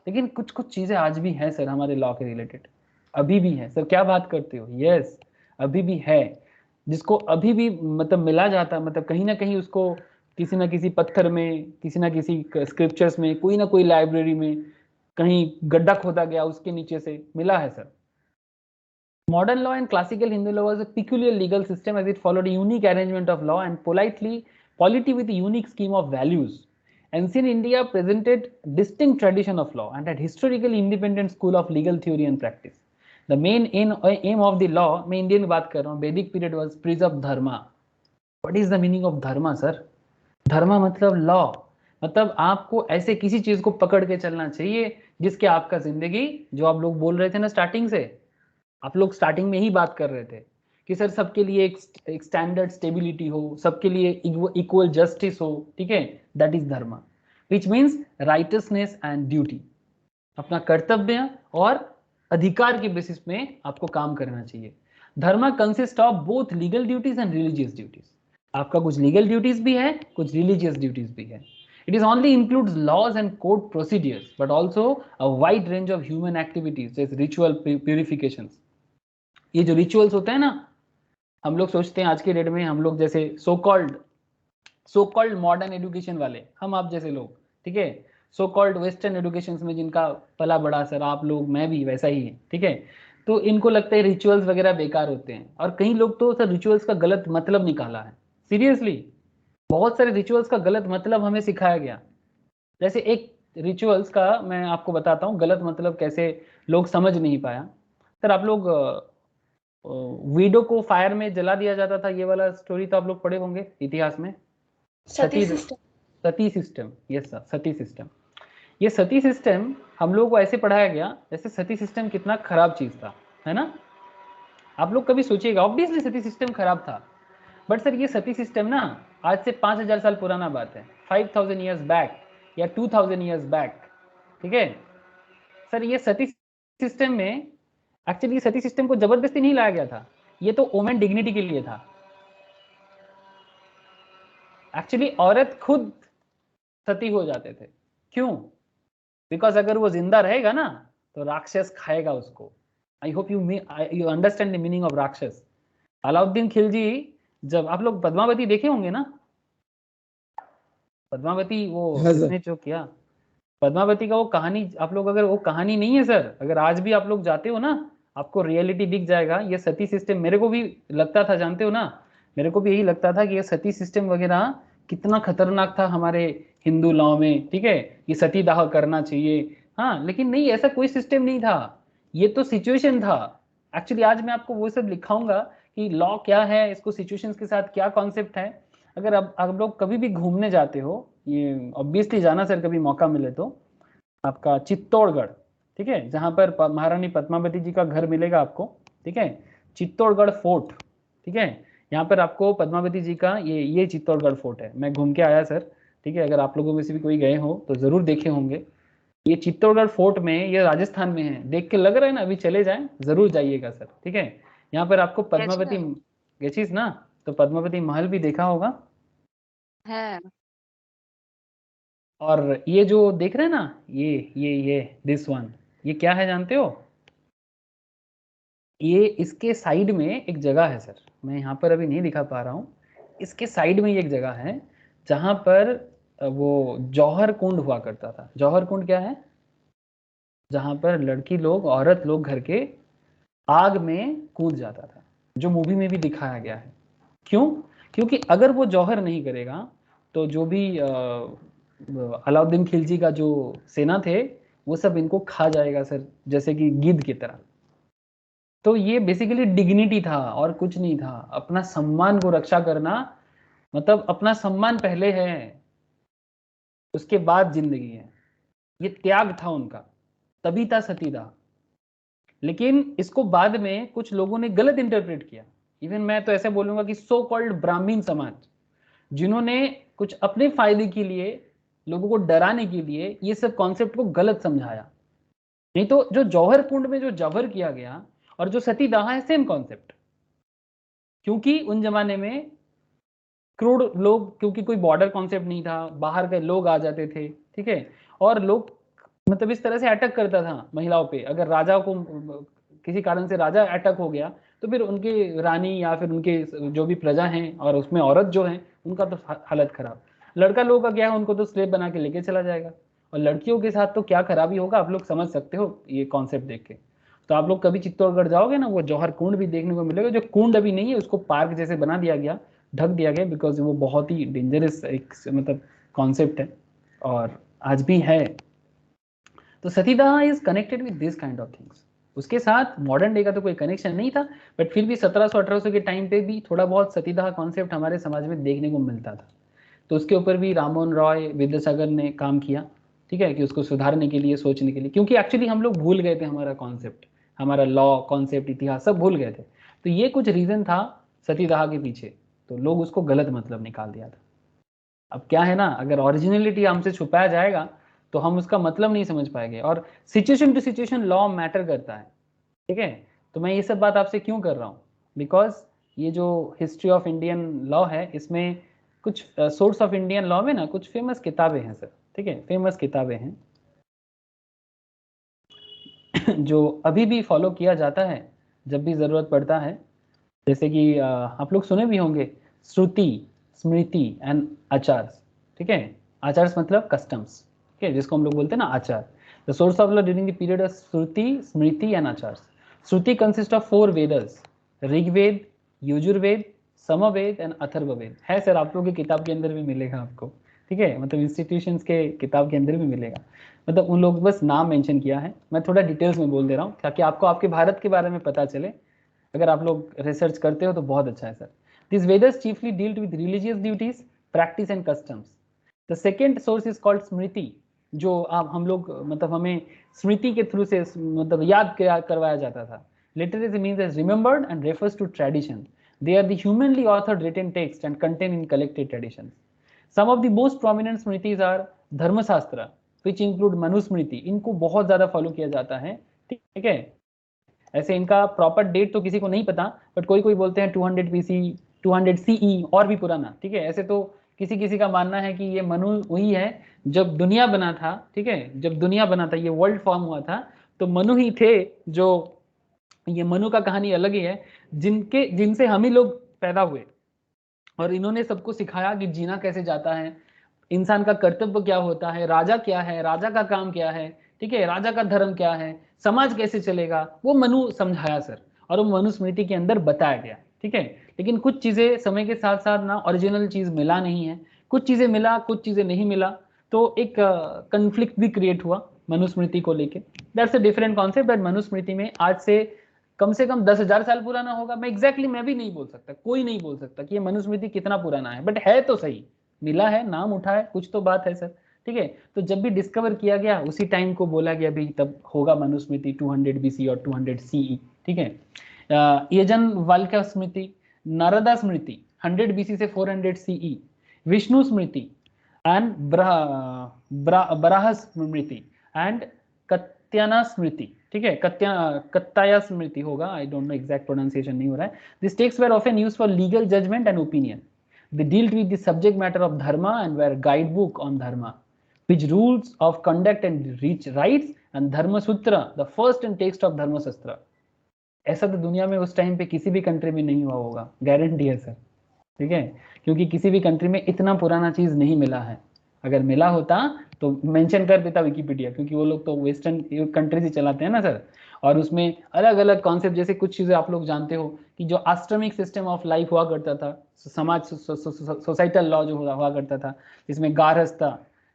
Speaker 1: लेकिन कुछ कुछ चीजें आज भी हैं सर हमारे लॉ के रिलेटेड, अभी भी है सर। क्या बात करते हो? यस, अभी भी है, जिसको अभी भी मतलब मिला जाता, मतलब कहीं ना कहीं उसको किसी ना किसी पत्थर में, किसी ना किसी स्क्रिप्चर्स में, कोई ना कोई लाइब्रेरी में कहीं गड्ढा खोदा गया उसके नीचे से मिला है sir. Modern law and classical Hindu law was a peculiar legal system as it followed a unique arrangement of law and polity with a unique scheme of values. Ancient India presented distinct tradition of law and had historically independent school of legal theory and practice. The main aim of the law, मैं इंडियन बात कर रहा हूँ, Vedic period was preserve dharma. What is the meaning of dharma, sir? धर्मा मतलब लॉ, मतलब आपको ऐसे किसी चीज को पकड़ के चलना चाहिए जिसके आपका जिंदगी, जो आप लोग बोल रहे थे ना स्टार्टिंग से, आप लोग स्टार्टिंग में ही बात कर रहे थे कि सर सबके लिए एक स्टैंडर्ड स्टेबिलिटी हो, सबके लिए इक्वल जस्टिस हो, ठीक है, that is dharma, which means righteousness and duty, अपना कर्तव्य और अधिकार के बेसिस में आपको काम करना चाहिए। Dharma consist of both legal duties and religious duties, आपका कुछ लीगल ड्यूटीज भी है, कुछ रिलीजियस ड्यूटीज भी है। It is only includes laws and court procedures, but also a wide range of human activities, जैसे ritual purifications। ये जो रिचुअल्स होते हैं ना, हम लोग सोचते हैं आज के डेट में हम लोग जैसे सो कॉल्ड मॉडर्न एजुकेशन वाले, हम आप जैसे लोग, ठीक है, सो कॉल्ड वेस्टर्न एजुकेशन में जिनका पला बड़ा सर, आप लोग, मैं भी वैसा ही है, ठीक है, तो इनको लगता है रिचुअल्स वगैरह बेकार होते हैं, और कई लोग तो सर रिचुअल्स का गलत मतलब निकाला है, सीरियसली बहुत सारे रिचुअल्स का गलत मतलब हमें सिखाया गया। जैसे एक रिचुअल्स का मैं आपको बताता हूँ गलत मतलब कैसे लोग समझ नहीं पाया। सर आप लोग वीडो को फायर में जला दिया जाता था, ये वाला स्टोरी तो आप लोग पढ़े होंगे इतिहास में,
Speaker 5: सती सिस्टम।
Speaker 1: सती सिस्टम, यस सर, सती सिस्टम। ये सती सिस्टम हम लोग को ऐसे पढ़ाया गया जैसे सती सिस्टम कितना खराब चीज था, है ना। आप लोग कभी सोचिएगा, ऑब्वियसली सती सिस्टम खराब था, बट सर ये सती सिस्टम ना आज से 5000 साल पुराना बात है, 5000 ईयर्स बैक या 2000 ईयर्स बैक, ठीक है। सर ये सती सिस्टम में एक्चुअली सती सिस्टम को जबरदस्ती नहीं लाया गया था, ये तो वुमेन डिग्निटी के लिए था। एक्चुअली औरत खुद सती हो जाते थे, क्यों? बिकॉज अगर वो जिंदा रहेगा ना तो राक्षस खाएगा उसको। I hope you understand the meaning of राक्षस। अलाउद्दीन खिलजी, जब आप लोग पद्मावती देखे होंगे ना, पद्मावती वो इसने जो किया, पद्मावती का वो कहानी, आप लोग अगर वो कहानी नहीं है सर, अगर आज भी आप लोग जाते हो ना आपको रियलिटी दिख जाएगा। ये सती सिस्टम मेरे को भी लगता था, जानते हो ना, मेरे को भी यही लगता था कि ये सती सिस्टम वगैरह कितना खतरनाक था हमारे हिंदू लॉ में, ठीक है, ये सती दाह करना चाहिए, हाँ, लेकिन नहीं, ऐसा कोई सिस्टम नहीं था, ये तो सिचुएशन था। एक्चुअली आज मैं आपको वो सब लिखाऊंगा कि लॉ क्या है, इसको सिचुएशंस के साथ क्या कॉन्सेप्ट है। अगर आप लोग कभी भी घूमने जाते हो, ये ऑब्वियसली जाना सर कभी मौका मिले तो, आपका चित्तौड़गढ़, ठीक है, जहां पर महारानी पद्मावती जी का घर मिलेगा आपको, ठीक है, चित्तौड़गढ़ फोर्ट, ठीक है, यहाँ पर आपको पद्मावती जी का ये चित्तौड़गढ़ फोर्ट है, मैं घूम के आया सर, ठीक है, अगर आप लोगों में से भी कोई गए हो तो जरूर देखे होंगे। ये चित्तौड़गढ़ फोर्ट में, ये राजस्थान में है, देख के लग रहा है ना, अभी चले जाएं, जरूर जाइएगा सर, ठीक है। यहाँ पर आपको पद्मावती ये चीज ना, तो पद्मावती महल भी देखा होगा
Speaker 2: है।
Speaker 1: और ये जो देख रहे हैं ना, ये दिस वन, ये क्या है जानते हो? ये इसके साइड में एक जगह है सर, मैं यहाँ पर अभी नहीं दिखा पा रहा हूँ, इसके साइड में एक जगह है जहाँ पर वो जौहर कुंड हुआ करता था। जौहर कुंड क्या है? जहाँ पर लड़की लोग, औरत लोग घर के आग में कूद जाता था, जो मूवी में भी दिखाया गया है। क्यों? क्योंकि अगर वो जौहर नहीं करेगा तो जो भी अलाउद्दीन खिलजी का जो सेना थे वो सब इनको खा जाएगा सर, जैसे कि गिद्ध की तरह। तो ये बेसिकली डिग्निटी था और कुछ नहीं था। अपना सम्मान को रक्षा करना, मतलब अपना सम्मान पहले है, उसके बाद जिंदगी है। ये त्याग था उनका, तभी था सतीदाह। लेकिन इसको बाद में कुछ लोगों ने गलत इंटरप्रेट किया। इवन मैं तो ऐसे बोलूंगा कि सो कॉल्ड ब्राह्मीण समाज, जिन्होंने कुछ अपने फायदे के लिए, लोगों को डराने के लिए ये सब कॉन्सेप्ट को गलत समझाया। नहीं तो जो जौहर कुंड में जो जबर किया गया और जो सतीदाह है, सेम कॉन्सेप्ट। क्योंकि उन जमाने में क्रूड लोग, क्योंकि कोई बॉर्डर कॉन्सेप्ट नहीं था, बाहर के लोग आ जाते थे, ठीक है, और लोग मतलब इस तरह से अटैक करता था महिलाओं पे। अगर राजा को किसी कारण से राजा अटैक हो गया तो फिर उनके रानी या फिर उनके जो भी प्रजा हैं और उसमें औरत जो है उनका तो हालत खराब। लड़का लोगों का क्या है, उनको तो स्लेव बना के लेके चला जाएगा, और लड़कियों के साथ तो क्या खराबी होगा आप लोग समझ सकते हो ये कॉन्सेप्ट देख के। तो आप लोग कभी चित्तौड़गढ़ जाओगे ना, वो जौहर कुंड भी देखने को मिलेगा। जो कुंड अभी नहीं है, उसको पार्क जैसे बना दिया गया, ढक दिया गया, बिकॉज वो बहुत ही डेंजरस एक मतलब कॉन्सेप्ट है और आज भी है। तो satidah is connected with this kind of things. उसके साथ मॉडर्न डे का तो कोई कनेक्शन नहीं था, बट फिर भी 1700-1800 के टाइम पे भी थोड़ा बहुत सतीदाह कॉन्सेप्ट हमारे समाज में देखने को मिलता था। तो उसके ऊपर भी राममोहन रॉय विद्यासागर ने काम किया, ठीक है, कि उसको सुधारने के लिए, सोचने के लिए, क्योंकि एक्चुअली हम लोग भूल गए थे हमारा कॉन्सेप्ट, हमारा लॉ कॉन्सेप्ट, इतिहास सब भूल गए थे। तो ये कुछ रीजन था सतीदाह के पीछे, तो लोग उसको गलत मतलब निकाल दिया था। अब क्या है ना, अगर ओरिजिनलिटी हमसे छुपाया जाएगा तो हम उसका मतलब नहीं समझ पाएंगे, और situation to situation law matter करता है, ठीक है। तो मैं ये सब बात आपसे क्यों कर रहा हूँ, बिकॉज ये जो हिस्ट्री ऑफ इंडियन लॉ है, इसमें कुछ सोर्स ऑफ इंडियन लॉ में ना कुछ फेमस किताबें हैं सर, ठीक है, फेमस किताबें हैं जो अभी भी फॉलो किया जाता है जब भी जरूरत पड़ता है। जैसे कि आप लोग सुने भी होंगे श्रुति, स्मृति एंड आचार्स, ठीक है। आचार्स मतलब कस्टम्स, ठीक है, जिसको हम लोग बोलते हैं ना आचार। The source of law during the period of Shruti, Smriti and Acharas. Shruti consist of 4 Vedas, Rigveda, Yajurveda, Samaveda and Atharvaveda. है सर, आप लोगों की किताब के अंदर भी मिलेगा आपको, ठीक है, मतलब इंस्टीट्यूशंस के किताब के अंदर भी मिलेगा। मतलब उन लोग बस नाम मेंशन किया है, मैं थोड़ा डिटेल्स में बोल दे रहा हूँ ताकि आपको आपके भारत के बारे में पता चले। अगर आप लोग रिसर्च करते हो तो बहुत अच्छा है sir. This Vedas chiefly dealt with religious duties, practice and customs. The second source is called Smriti, जो आप हम लोग मतलब हमें स्मृति के थ्रू से मतलब याद करवाया जाता था। Literacy means as remembered and refers to tradition. They are the humanly authored written text and contain in collected traditions. Some of the most prominent Smritis are Dharmashastra, which include Manusmriti. इनको बहुत ज्यादा फॉलो किया जाता है, ठीक है। ऐसे इनका प्रॉपर डेट तो किसी को नहीं पता, बट कोई कोई बोलते हैं 200 BC, 200 CE और भी पुराना, ठीक है। ऐसे तो किसी किसी का मानना है कि ये मनु वही है जब दुनिया बना था, ठीक है, जब दुनिया बना था, ये वर्ल्ड फॉर्म हुआ था, तो मनु ही थे। जो ये मनु का कहानी अलग ही है, जिनसे हम ही लोग पैदा हुए, और इन्होंने सबको सिखाया कि जीना कैसे जाता है, इंसान का कर्तव्य क्या होता है, राजा क्या है, राजा का काम क्या है, ठीक है, राजा का धर्म क्या है, समाज कैसे चलेगा, वो मनु समझाया सर, और वो मनुस्मृति के अंदर बताया गया, ठीक है। लेकिन कुछ चीजें समय के साथ साथ ना ओरिजिनल चीज मिला नहीं है, कुछ चीजें मिला, कुछ चीजें नहीं मिला, तो एक कंफ्लिक्ट भी क्रिएट हुआ मनुस्मृति को लेके। That's a different concept. But Manusmriti में आज से कम 10,000 साल पुराना होगा। मैं एग्जैक्टली मैं भी नहीं बोल सकता, कोई नहीं बोल सकता कि ये मनुस्मृति कितना पुराना है, बट है तो सही, मिला है, नाम उठा है, कुछ तो बात है सर, ठीक है। तो जब भी डिस्कवर किया गया उसी टाइम को बोला गया भी तब होगा मनुस्मृति 200 BC और 200 CE, ठीक है। यजन वाल्क्य स्मृति, नारदा स्मृति 100 BC से 400 CE, Vishnu Smriti and Varaha Smriti and Katyayana Smriti, ठीक है, कत्ताया स्मृति होगा, I don't know exact pronunciation नहीं हो रहा है। This text were often used for legal judgement and opinion. They dealt with the subject matter of dharma and were guidebook on dharma, which rules of conduct and rights, and Dharma Sutra, the first and text of Dharma Shastra. ऐसा तो दुनिया में उस टाइम पे किसी भी कंट्री में नहीं हुआ होगा, गारंटी है सर, ठीक है, क्योंकि किसी भी कंट्री में इतना पुराना चीज नहीं मिला है। अगर मिला होता तो मेंशन कर देता विकिपीडिया, क्योंकि वो लोग तो वेस्टर्न कंट्रीज ही चलाते हैं ना सर, और उसमें अलग अलग कॉन्सेप्ट, जैसे कुछ चीजें आप लोग जानते हो कि जो एस्ट्रोनॉमिक सिस्टम ऑफ लाइफ हुआ करता था, समाज सोसाइटल लॉ जो हुआ करता था, जिसमें गारहस्था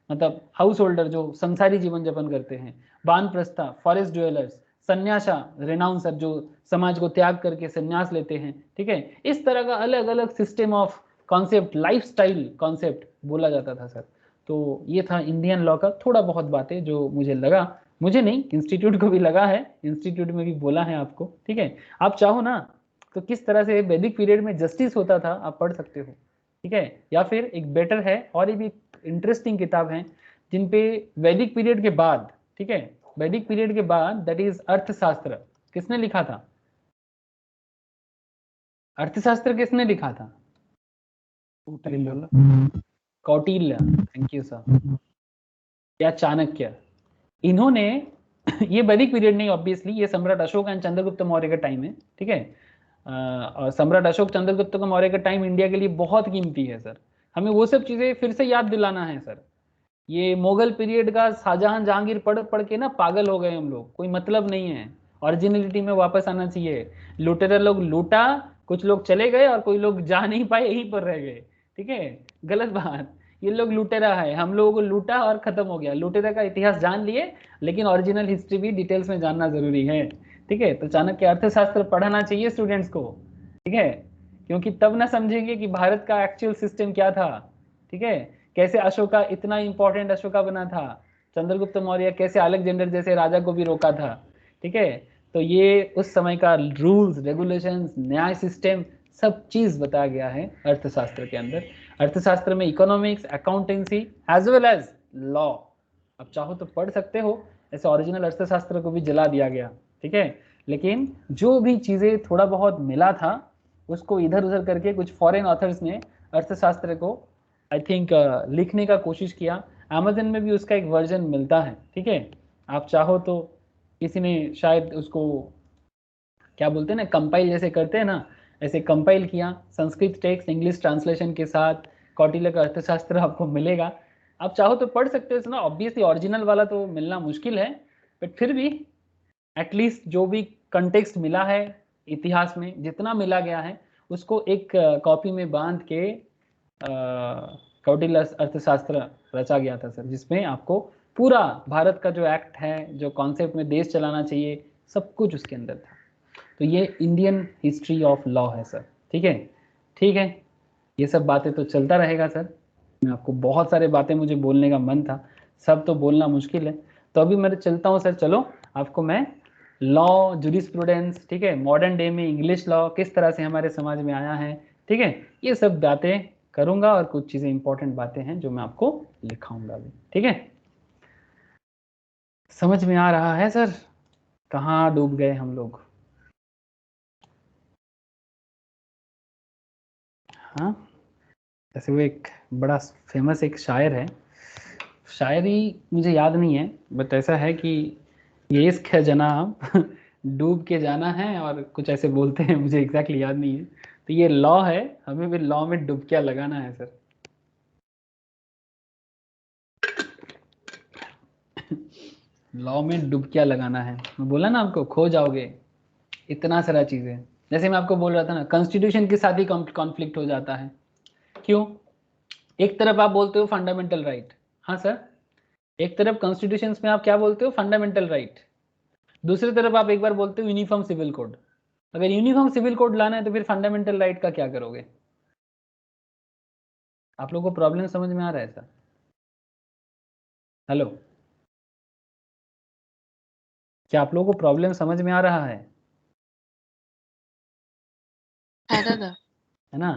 Speaker 1: मतलब हाउस होल्डर जो संसारी जीवन यापन करते हैं, वानप्रस्था फॉरेस्ट ड्वेलर्स, सन्यासा रेनाउंसर जो समाज को त्याग करके संन्यास लेते हैं, ठीक है, इस तरह का अलग अलग system of concept, lifestyle concept बोला जाता था सर। तो ये था इंडियन लॉ का थोड़ा बहुत बातें जो मुझे लगा, मुझे नहीं इंस्टीट्यूट को भी लगा है, इंस्टीट्यूट में भी बोला है आपको, ठीक है। आप चाहो ना तो किस तरह से वैदिक पीरियड में जस्टिस होता था आप पढ़ सकते हो, ठीक है, या फिर एक बेटर है और ये भी इंटरेस्टिंग किताब है जिन पे वैदिक पीरियड के बाद, ठीक है, वैदिक पीरियड के बाद, दैट इज अर्थशास्त्र, किसने लिखा था? अर्थशास्त्र किसने लिखा था? अरे बोलो। कौटिल्य, थैंक यू सर, या चाणक्य, इन्होंने ये वैदिक पीरियड नहीं ऑब्वियसली, ये सम्राट अशोक एंड चंद्रगुप्त मौर्य का टाइम है, ठीक है, और सम्राट अशोक चंद्रगुप्त मौर्य का टाइम इंडिया के लिए बहुत कीमती है सर, हमें वो सब चीजें फिर से याद दिलाना है सर। ये मुगल पीरियड का शाहजहां जहांगीर पढ़ पढ़ के ना पागल हो गए हम लोग, कोई मतलब नहीं है, ओरिजिनलिटी में वापस आना चाहिए। लुटेरा लोग लूटा, कुछ लोग चले गए और कोई लोग जा नहीं पाए, यहीं पर रह गए, ठीक है, गलत बात, ये लोग लुटेरा है, हम लोगों को लूटा और खत्म हो गया, लुटेरा का इतिहास जान लिए, लेकिन ओरिजिनल हिस्ट्री भी डिटेल्स में जानना जरूरी है, ठीक है। तो चाणक्य अर्थशास्त्र पढ़ाना चाहिए स्टूडेंट्स को, ठीक है, क्योंकि तब ना समझेंगे कि भारत का एक्चुअल सिस्टम क्या था, ठीक है, कैसे अशोका इतना इंपॉर्टेंट अशोका बना था, चंद्रगुप्त मौर्य कैसे अलेक्जेंडर जैसे राजा को भी रोका था, ठीक है। तो ये उस समय का रूल्स रेगुलेशंस न्याय सिस्टम सब चीज बताया गया है अर्थशास्त्र के अंदर। अर्थशास्त्र में economics, accountancy as well as law, अब चाहो तो पढ़ सकते हो, ऐसे ओरिजिनल अर्थशास्त्र को भी जला दिया गया, ठीक है, लेकिन जो भी चीजें थोड़ा बहुत मिला था उसको इधर उधर करके कुछ फॉरेन ऑथर्स ने अर्थशास्त्र को आई थिंक लिखने का कोशिश किया। अमेजन में भी उसका एक वर्जन मिलता है, ठीक है, आप चाहो तो, किसी ने शायद उसको क्या बोलते हैं ना, कंपाइल जैसे करते हैं ना, ऐसे कंपाइल किया संस्कृत टेक्स्ट इंग्लिश ट्रांसलेशन के साथ, कौटिल्य का अर्थशास्त्र आपको मिलेगा, आप चाहो तो पढ़ सकते हो ना, ऑब्वियसली ओरिजिनल वाला तो मिलना मुश्किल है, बट फिर भी एटलीस्ट जो भी कंटेक्स्ट मिला है इतिहास में, जितना मिला गया है उसको एक कॉपी में बांध के कौटिल्य अर्थशास्त्र रचा गया था सर, जिसमें आपको पूरा भारत का जो एक्ट है, जो कॉन्सेप्ट में देश चलाना चाहिए, सब कुछ उसके अंदर था। तो ये इंडियन हिस्ट्री ऑफ लॉ है सर, ठीक है, ठीक है, ये सब बातें तो चलता रहेगा सर, मैं आपको बहुत सारे बातें मुझे बोलने का मन था, सब तो बोलना मुश्किल है, तो अभी मैं चलता हूँ सर, चलो आपको मैं लॉ जूरिस्प्रूडेंस, ठीक है, मॉडर्न डे में इंग्लिश लॉ किस तरह से हमारे समाज में आया है, ठीक है, ये सब बातें करूंगा, और कुछ चीजें इंपॉर्टेंट बातें हैं जो मैं आपको लिखाऊंगा अभी, ठीक है। समझ में आ रहा है सर कहाँ डूब गए हम लोग? हाँ, जैसे वो एक बड़ा फेमस एक शायर है, शायरी मुझे याद नहीं है, बट ऐसा है कि ये इश्क है जनाब डूब के जाना है, और कुछ ऐसे बोलते हैं, मुझे एग्जैक्टली याद नहीं है। तो ये लॉ है, हमें भी लॉ में डुबकियां लगाना है सर लॉ में डुबकियां लगाना है, मैं बोला ना आपको खो जाओगे इतना सारा चीजें, जैसे मैं आपको बोल रहा था ना, कॉन्स्टिट्यूशन के साथ ही कॉन्फ्लिक्ट हो जाता है, क्यों? एक तरफ आप बोलते हो फंडामेंटल राइट, हाँ सर, एक तरफ कॉन्स्टिट्यूशन में आप क्या बोलते हो, फंडामेंटल राइट, दूसरी तरफ आप एक बार बोलते हो यूनिफॉर्म सिविल कोड। अगर यूनिफॉर्म सिविल कोड लाना है तो फिर फंडामेंटल राइट का क्या करोगे? आप लोगों को प्रॉब्लम समझ में आ रहा है सर? हेलो, क्या आप लोगों को प्रॉब्लम समझ में आ रहा है?
Speaker 2: दादा
Speaker 1: है ना,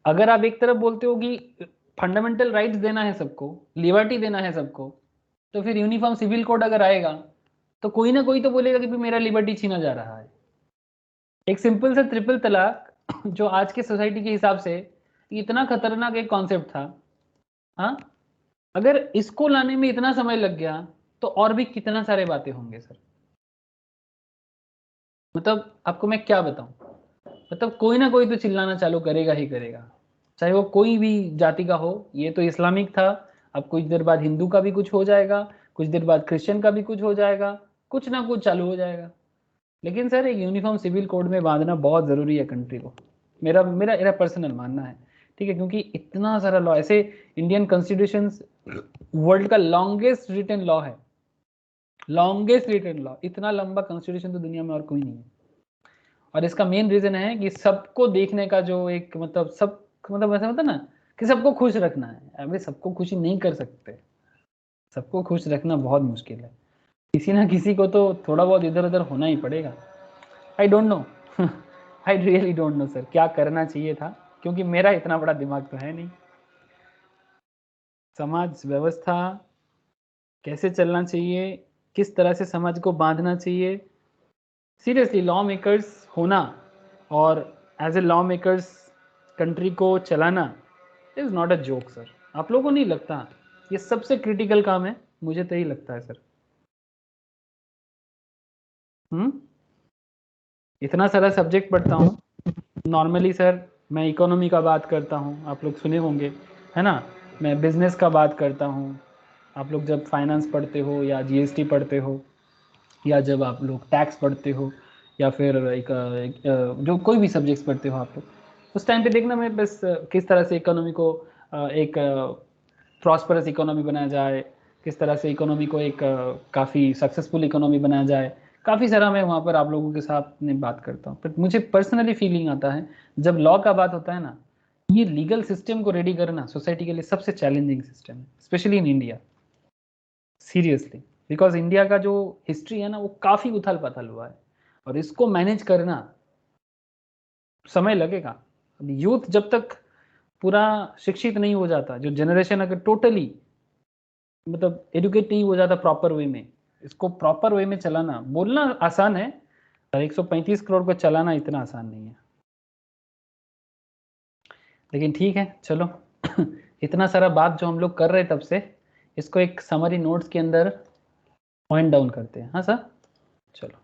Speaker 1: अगर आप एक तरफ बोलते हो कि फंडामेंटल राइट्स देना है सबको, लिबर्टी देना है सबको, तो फिर यूनिफॉर्म सिविल कोड अगर आएगा तो कोई ना कोई तो बोलेगा कि फिर मेरा लिबर्टी छीना जा रहा है। एक सिंपल सा ट्रिपल तलाक जो आज के सोसाइटी के हिसाब से इतना खतरनाक एक कॉन्सेप्ट था, हाँ, अगर इसको लाने में इतना समय लग गया तो और भी कितना सारे बातें होंगे सर। मतलब आपको मैं क्या बताऊं, मतलब कोई ना कोई तो चिल्लाना चालू करेगा ही करेगा, चाहे वो कोई भी जाति का हो। ये तो इस्लामिक था, अब कुछ देर बाद हिंदू का भी कुछ हो जाएगा, कुछ देर बाद क्रिश्चियन का भी कुछ हो जाएगा, कुछ ना कुछ चालू हो जाएगा। लेकिन सर एक यूनिफॉर्म सिविल कोड में बांधना बहुत ज़रूरी है कंट्री को, मेरा मेरा मेरा पर्सनल मानना है, ठीक है। क्योंकि इतना सारा लॉ, ऐसे इंडियन कॉन्स्टिट्यूशन वर्ल्ड का लॉन्गेस्ट रिटन लॉ है, लॉन्गेस्ट रिटन लॉ, इतना लंबा कॉन्स्टिट्यूशन तो दुनिया में और कोई नहीं है। और इसका मेन रीजन है कि सबको देखने का जो एक मतलब सब मतलब ऐसा होता है ना कि सबको खुश रखना है। अभी सबको खुशी नहीं कर सकते, सबको खुश रखना बहुत मुश्किल है, किसी ना किसी को तो थोड़ा बहुत इधर उधर होना ही पड़ेगा। आई don't no, I really don't know sir क्या करना चाहिए था, क्योंकि मेरा इतना बड़ा दिमाग तो है नहीं। समाज व्यवस्था कैसे चलना चाहिए, किस तरह से समाज को बांधना चाहिए, सीरियसली लॉ मेकर्स होना और as a law makers country को चलाना is not a joke sir. आप लोगों को नहीं लगता ये सबसे क्रिटिकल काम है? मुझे तो यही लगता है सर। इतना सारा सब्जेक्ट पढ़ता हूँ नॉर्मली सर, मैं इकोनॉमी का बात करता हूँ, आप लोग सुने होंगे है ना, मैं बिजनेस का बात करता हूँ, आप लोग जब फाइनेंस पढ़ते हो या जीएसटी पढ़ते हो या जब आप लोग टैक्स पढ़ते हो या फिर जो कोई भी सब्जेक्ट्स पढ़ते हो आप लोग, उस टाइम पे देखना मैं बस किस तरह से इकोनॉमी को एक प्रॉस्परस इकोनॉमी बनाया जाए, किस तरह से इकोनॉमी को एक काफ़ी सक्सेसफुल इकोनॉमी बनाया जाए, काफ़ी सारा मैं वहाँ पर आप लोगों के साथ में बात करता हूँ। बट मुझे पर्सनली फीलिंग आता है जब लॉ का बात होता है ना, ये लीगल सिस्टम को रेडी करना सोसाइटी के लिए सबसे चैलेंजिंग सिस्टम है, specially in India, seriously. Because India का जो हिस्ट्री है ना वो काफ़ी उथल पथल हुआ है और इसको मैनेज करना समय लगेगा। अब यूथ जब तक पूरा शिक्षित नहीं हो जाता, जो जनरेशन अगर टोटली मतलब एडुकेट नहीं हो जाता प्रॉपर वे में, इसको प्रॉपर वे में चलाना, बोलना आसान है और 135 करोड़ को चलाना इतना आसान नहीं है। लेकिन ठीक है चलो इतना सारा बात जो हम लोग कर रहे हैं तब से, इसको एक समरी नोट्स के अंदर पॉइंट डाउन करते हैं। हाँ सर चलो,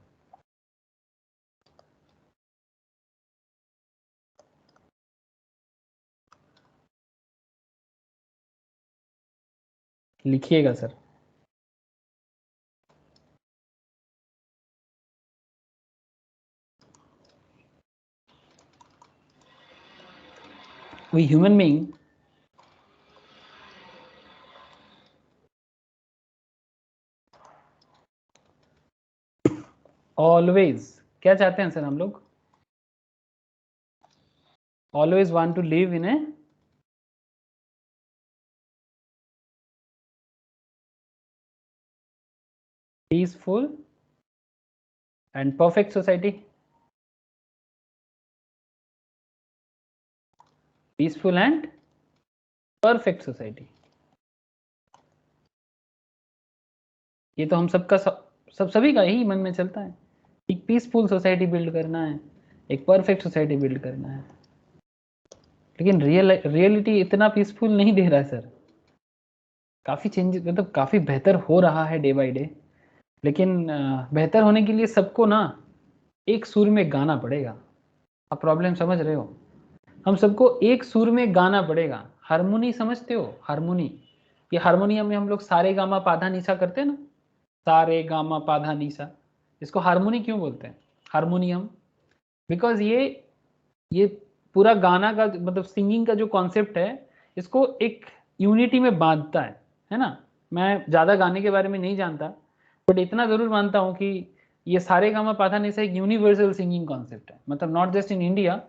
Speaker 1: लिखिएगा sir. We human being always क्या चाहते हैं सर हम लोग? Always want to live in a peaceful and perfect society. Peaceful and perfect society, ये तो हम सबका सभी का यही मन में चलता है, एक पीसफुल सोसाइटी बिल्ड करना है, एक परफेक्ट सोसाइटी बिल्ड करना है। लेकिन रियलिटी इतना पीसफुल नहीं दे रहा है सर, काफ़ी चेंजेस मतलब काफ़ी बेहतर हो रहा है डे बाय डे। लेकिन बेहतर होने के लिए सबको ना एक सुर में गाना पड़ेगा। आप प्रॉब्लम समझ रहे हो? हम सबको एक सुर में गाना पड़ेगा। हारमोनी समझते हो? हारमोनी, ये हारमोनियम में हम लोग सारे गामा पाधा निशा करते हैं ना, सारे गामा पाधा निशा, इसको हारमोनी क्यों बोलते हैं? हारमोनियम, बिकॉज ये पूरा गाना का मतलब सिंगिंग का जो कॉन्सेप्ट है इसको एक यूनिटी में बांधता है ना। मैं ज़्यादा गाने के बारे में नहीं जानता, बट इतना ज़रूर मानता हूँ कि ये सारे गामा पाधा निशा एक यूनिवर्सल सिंगिंग कॉन्सेप्ट है, मतलब not just in India,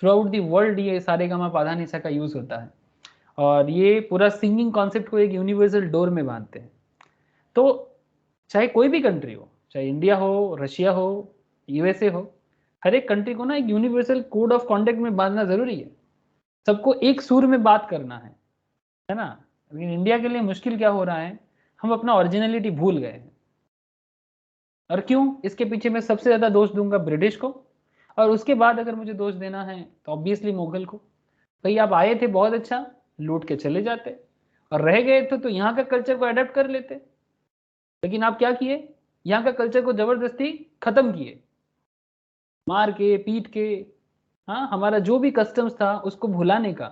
Speaker 1: through out the world ये सारे गामा पाधा निशा का यूज़ होता है और ये पूरा सिंगिंग कॉन्सेप्ट को एक यूनिवर्सल डोर में बांधते हैं। तो चाहे कोई भी कंट्री हो, चाहे इंडिया हो, रशिया हो, यूएसए हो, हर एक कंट्री को ना एक यूनिवर्सल कोड ऑफ कॉन्डक्ट में बांधना जरूरी है, सबको एक सुर में बात करना है ना। लेकिन इंडिया के लिए मुश्किल क्या हो रहा है, हम अपना ओरिजिनलिटी भूल गए हैं। और क्यों? इसके पीछे मैं सबसे ज्यादा दोष दूंगा ब्रिटिश को, और उसके बाद अगर मुझे दोष देना है तो ऑब्वियसली मुगल को। भाई आप आए थे बहुत अच्छा, लूट के चले जाते, और रह गए थे तो यहाँ का कल्चर को अडेप्ट कर लेते। लेकिन आप क्या किए? यहाँ का कल्चर को जबरदस्ती खत्म किए, मार के पीट के, हाँ, हमारा जो भी कस्टम्स था उसको भुलाने का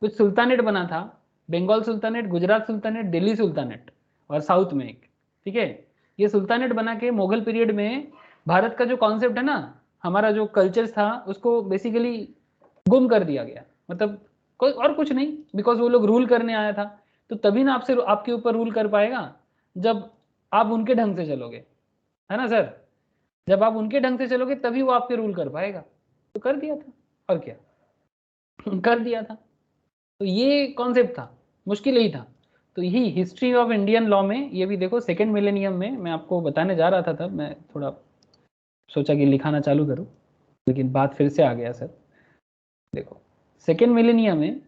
Speaker 1: कुछ सुल्तानेट बना था, Bengal sultanate, Gujarat sultanate, Delhi sultanate और साउथ में एक, ठीक है। ये सुल्तानेट बना के मुगल पीरियड में भारत का जो कॉन्सेप्ट है ना, हमारा जो कल्चर था उसको बेसिकली गुम कर दिया गया, मतलब कोई और कुछ नहीं, बिकॉज वो लोग रूल करने आया था। तो तभी ना आपसे आपके ऊपर रूल कर पाएगा जब आप उनके ढंग से चलोगे, है ना सर। जब आप उनके ढंग से चलोगे तभी वो आप पे रूल कर पाएगा। तो कर दिया था, और क्या कर दिया था। तो ये कॉन्सेप्ट था, मुश्किल यही था। तो यही हिस्ट्री ऑफ इंडियन लॉ में ये भी देखो, सेकेंड मिलेनियम में मैं आपको बताने जा रहा था, तब मैं थोड़ा सोचा कि लिखाना चालू करूं, लेकिन बात फिर से आ गया सर। देखो सेकेंड मिलेनियम में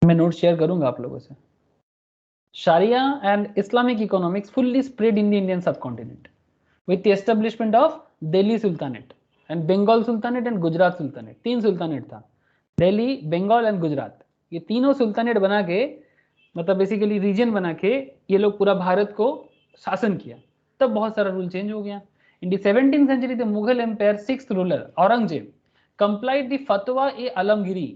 Speaker 1: मैं नोट शेयर करूंगा आप लोगों से। Sharia and Islamic economics fully spread in the Indian subcontinent with the establishment of Delhi Sultanate and Bengal Sultanate and Gujarat Sultanate। तीन सुल्तानेट था, दिल्ली, बंगाल एंड गुजरात। ये तीनों सुल्तानेट बना के, मतलब बेसिकली रीजन बना के ये लोग पूरा भारत को शासन किया। तब बहुत सारा रूल चेंज हो गया। In the 17th century the Mughal empire sixth ruler Aurangzeb complied the Fatawa e Alamgiri.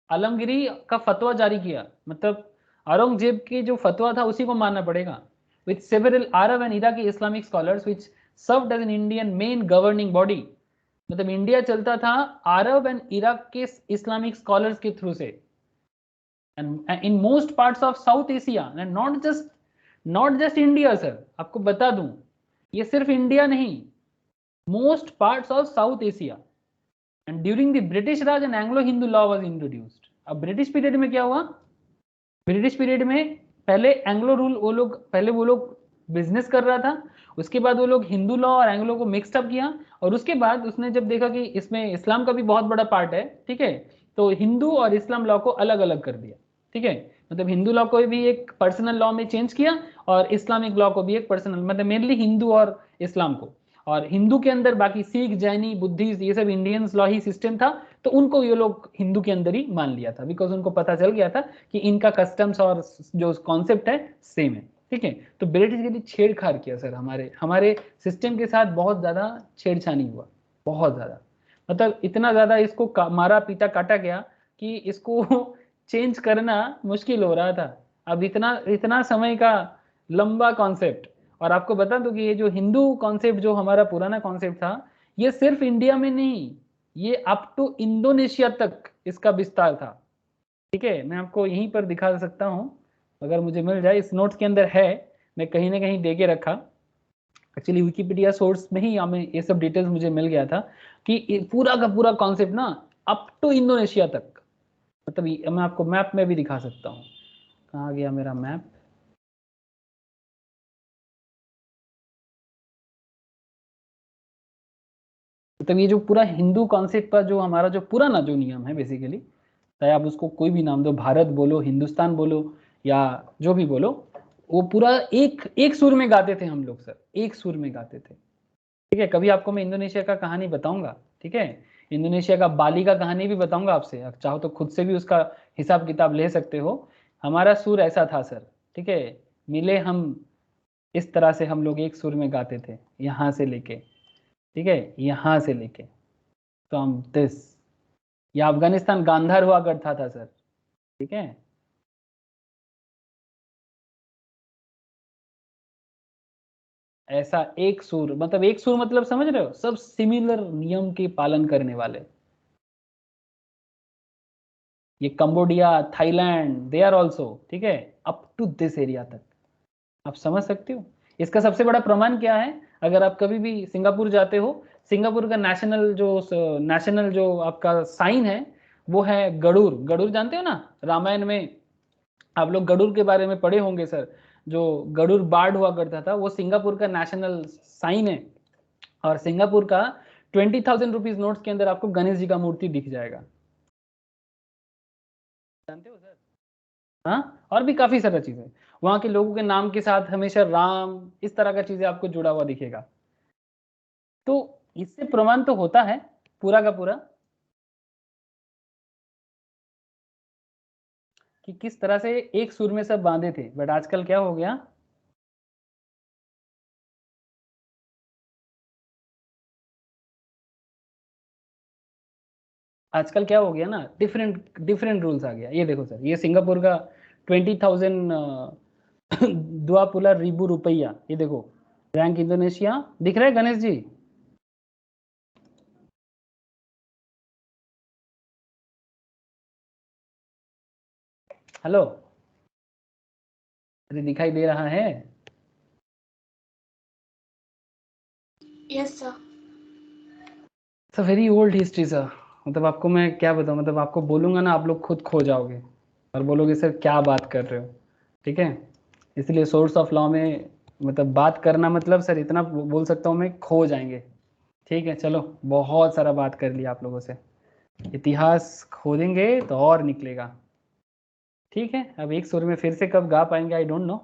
Speaker 1: Alamgiri का फतवा जारी किया, मतलब औरंगजेब की जो फतवा था उसी को मानना पड़ेगा। With several Arab and Iraqi Islamic scholars which served as an Indian main governing body. मतलब इंडिया चलता था अरब एंड इराक के इस्लामिक स्कॉलर्स के थ्रू से, and in most parts of South Asia and not just India sir. आपको बता दूं ये सिर्फ इंडिया नहीं, most parts of South Asia. And during the British Raj and Anglo Hindu law was introduced. अब ब्रिटिश पीरियड में क्या हुआ, ब्रिटिश पीरियड में पहले एंग्लो रूल, वो लोग बिजनेस कर रहा था, उसके बाद वो लोग हिंदू लॉ और एंग्लो को मिक्सड अप किया, और उसके बाद उसने जब देखा कि इसमें इस्लाम का भी बहुत बड़ा पार्ट है, ठीक है, तो हिंदू और इस्लाम लॉ को अलग अलग कर दिया, ठीक है। मतलब हिंदू लॉ को भी एक पर्सनल लॉ में चेंज किया और इस्लामिक लॉ को भी एक पर्सनल, मतलब मेनली हिंदू और इस्लाम को, और हिंदू के अंदर बाकी सिख, जैनी, बुद्धिस्ट, ये सब इंडियंस लॉ ही सिस्टम था, तो उनको ये लोग हिंदू के अंदर ही मान लिया था, बिकॉज उनको पता चल गया था कि इनका कस्टम्स और जो कॉन्सेप्ट है सेम है, ठीक है। तो ब्रिटिश के लिए छेड़छाड़ किया सर, हमारे सिस्टम के साथ बहुत ज्यादा छेड़छानी हुआ, बहुत ज्यादा, मतलब इतना ज्यादा इसको मारा पीटा काटा गया कि इसको चेंज करना मुश्किल हो रहा था। अब इतना इतना समय का लंबा कॉन्सेप्ट। और आपको बता दूं कि ये जो हिंदू कॉन्सेप्ट, जो हमारा पुराना कॉन्सेप्ट था, ये सिर्फ इंडिया में नहीं, ये अप टू इंडोनेशिया तक इसका विस्तार था, ठीक है। मैं आपको यहीं पर दिखा सकता हूं, अगर मुझे मिल जाए, इस नोट्स के अंदर है, मैं कहीं ना कहीं दे के रखा। एक्चुअली विकिपीडिया सोर्स में ही हमें ये सब डिटेल्स मुझे मिल गया था कि पूरा का पूरा कॉन्सेप्ट ना अप टू इंडोनेशिया तक, मतलब मैं आपको मैप में भी दिखा सकता हूँ। कहाँ गया मेरा मैप, मतलब ये जो पूरा हिंदू कॉन्सेप्ट का जो हमारा जो पुराना जो नियम है बेसिकली, चाहे आप उसको कोई भी नाम दो, भारत बोलो, हिंदुस्तान बोलो, या जो भी बोलो, वो पूरा एक एक सुर में गाते थे हम लोग सर, एक सुर में गाते थे, ठीक है। कभी आपको मैं इंडोनेशिया का कहानी बताऊंगा, ठीक है, इंडोनेशिया का बाली का कहानी भी बताऊंगा आपसे, आप चाहो तो खुद से भी उसका हिसाब किताब ले सकते हो। हमारा सुर ऐसा था सर, ठीक है, मिले हम इस तरह से हम लोग एक सुर में गाते थे, यहाँ से लेके, ठीक है, यहाँ से लेके फ्रॉम दिस, या अफगानिस्तान गांधार हुआ करता था सर, ठीक है। ऐसा एक सुर, मतलब एक सुर मतलब समझ रहे हो, सब सिमिलर नियम के पालन करने वाले। ये Cambodia, Thailand, they are also, ठीक है, अप टू दिस एरिया तक। आप समझ सकते हो इसका सबसे बड़ा प्रमाण क्या है। अगर आप कभी भी सिंगापुर जाते हो, सिंगापुर का नेशनल जो आपका साइन है वो है गरुड़। गरुड़ जानते हो ना, रामायण में आप लोग गरुड़ के बारे में पढ़े होंगे सर। जो गरुड़ बार्ड हुआ करता था वो सिंगापुर का नेशनल साइन है। और सिंगापुर का 20,000 रुपीज नोट्स के अंदर आपको गणेश जी का मूर्ति दिख जाएगा, जानते हो सर। हाँ, और भी काफी सारा चीजें, वहां के लोगों के नाम के साथ हमेशा राम, इस तरह का चीजें आपको जुड़ा हुआ दिखेगा। तो इससे प्रमाण तो होता है पूरा का पूरा कि किस तरह से एक सुर में सब बांधे थे। बट आजकल क्या हो गया, आजकल क्या हो गया ना, डिफरेंट डिफरेंट रूल्स आ गया। ये देखो सर, ये सिंगापुर का 20,000 ₹20,000 ये देखो, रैंक इंडोनेशिया दिख रहा है गणेश जी? हेलो, अरे दिखाई दे रहा है?
Speaker 5: Yes sir.
Speaker 1: It's a very old history sir. मतलब आपको मैं क्या बताऊं, मतलब आपको बोलूंगा ना, आप लोग खुद खो जाओगे और बोलोगे सर क्या बात कर रहे हो। ठीक है, इसलिए सोर्स ऑफ लॉ में मतलब बात करना, मतलब सर इतना बोल सकता हूँ मैं, खो जाएंगे। ठीक है, चलो बहुत सारा बात कर लिया आप लोगों से, इतिहास खोदेंगे तो और निकलेगा। ठीक है, अब एक सुर में फिर से कब गा पाएंगे आई डोंट नो,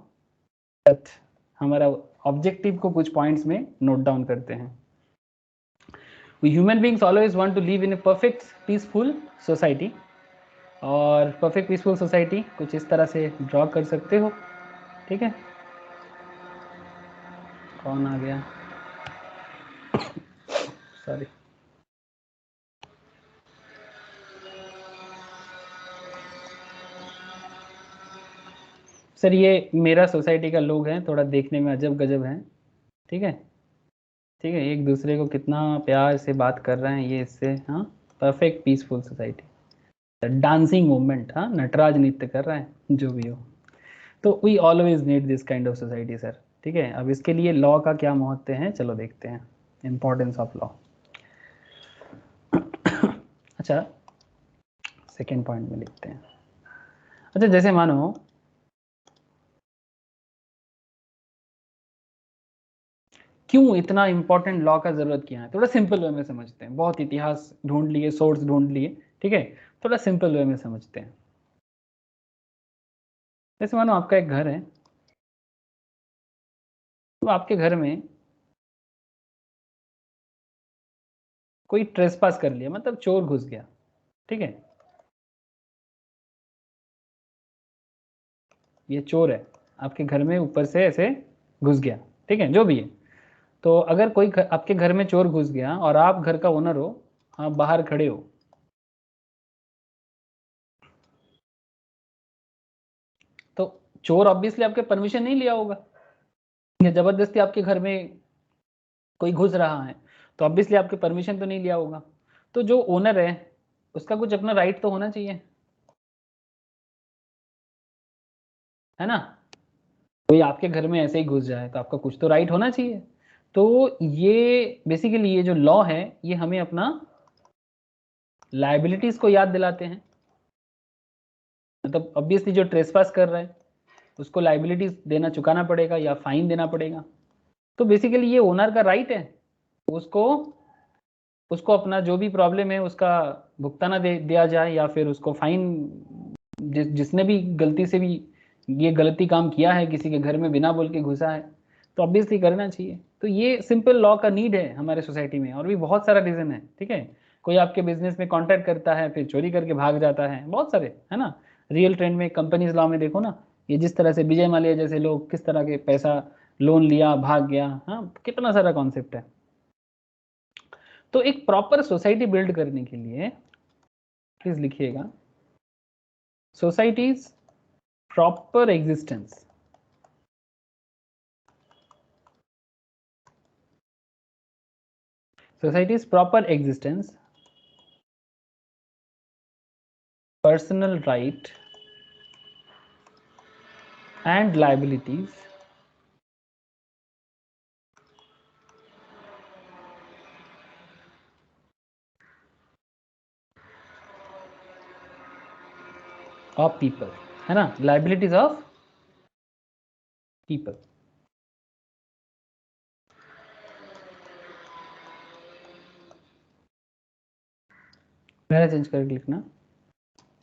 Speaker 1: बट हमारा ऑब्जेक्टिव को कुछ पॉइंट्स में नोट डाउन करते हैं। We human beings always want to live in a perfect peaceful society, और परफेक्ट पीसफुल सोसाइटी कुछ इस तरह से ड्रॉ कर सकते हो। ठीक है, कौन आ गया, सॉरी। सर ये मेरा सोसाइटी का लोग हैं, थोड़ा देखने में अजब गजब हैं। ठीक है, ठीक है, एक दूसरे को कितना प्यार से बात कर रहे हैं, ये इससे, हाँ, perfect peaceful society. Dancing movement, हाँ, नटराज नृत्य कर रहे हैं, जो भी हो। तो we always need this kind of society sir. ठीक है, अब इसके लिए लॉ का क्या महत्व है, चलो देखते हैं, इंपॉर्टेंस ऑफ लॉ। अच्छा, सेकेंड पॉइंट में लिखते हैं। अच्छा, जैसे मानो क्यों इतना इंपॉर्टेंट लॉ का जरूरत क्या है, थोड़ा सिंपल वे में समझते हैं। बहुत इतिहास ढूंढ लिए, सोर्स ढूंढ लिए, ठीक है, थोड़ा सिंपल वे में समझते हैं। जैसे मानो आपका एक घर है, तो आपके घर में कोई ट्रेसपास कर लिया, मतलब चोर घुस गया। ठीक है, ये चोर है, आपके घर में ऊपर से ऐसे घुस गया। ठीक है, जो भी है। तो अगर कोई आपके घर में चोर घुस गया और आप घर का ओनर हो, आप बाहर खड़े हो, तो चोर ऑब्वियसली आपके परमिशन नहीं लिया होगा, या जबरदस्ती आपके घर में कोई घुस रहा है, तो ऑब्वियसली आपके परमिशन तो नहीं लिया होगा। तो जो ओनर है उसका कुछ अपना राइट तो होना चाहिए, है ना? कोई आपके घर में ऐसे ही घुस जाए तो आपका कुछ तो राइट होना चाहिए। तो ये बेसिकली ये जो लॉ है, ये हमें अपना लायबिलिटीज को याद दिलाते हैं। मतलब ऑब्वियसली जो ट्रेसपास कर रहा है उसको लायबिलिटीज देना, चुकाना पड़ेगा या फाइन देना पड़ेगा। तो बेसिकली ये ओनर का राइट है, उसको उसको अपना जो भी प्रॉब्लम है उसका भुगताना दिया जाए, या फिर उसको फाइन, जिसने भी गलती से भी ये गलती काम किया है, किसी के घर में बिना बोल के घुसा है, तो ऑब्वियसली करना चाहिए। तो ये सिंपल लॉ का नीड है हमारे सोसाइटी में, और भी बहुत सारा रीजन है। ठीक है, कोई आपके बिजनेस में कॉन्टैक्ट करता है फिर चोरी करके भाग जाता है, बहुत सारे, है ना? रियल ट्रेंड में कंपनीज लॉ में देखो ना, ये जिस तरह से विजय माल्या जैसे लोग किस तरह के पैसा लोन लिया, भाग गया, हाँ, कितना सारा कॉन्सेप्ट है। तो एक प्रॉपर सोसाइटी बिल्ड करने के लिए प्लीज लिखिएगा, societies proper existence, society's proper existence, personal right and liabilities of people, है ना? liabilities of people। पहले चेंज करके लिखना,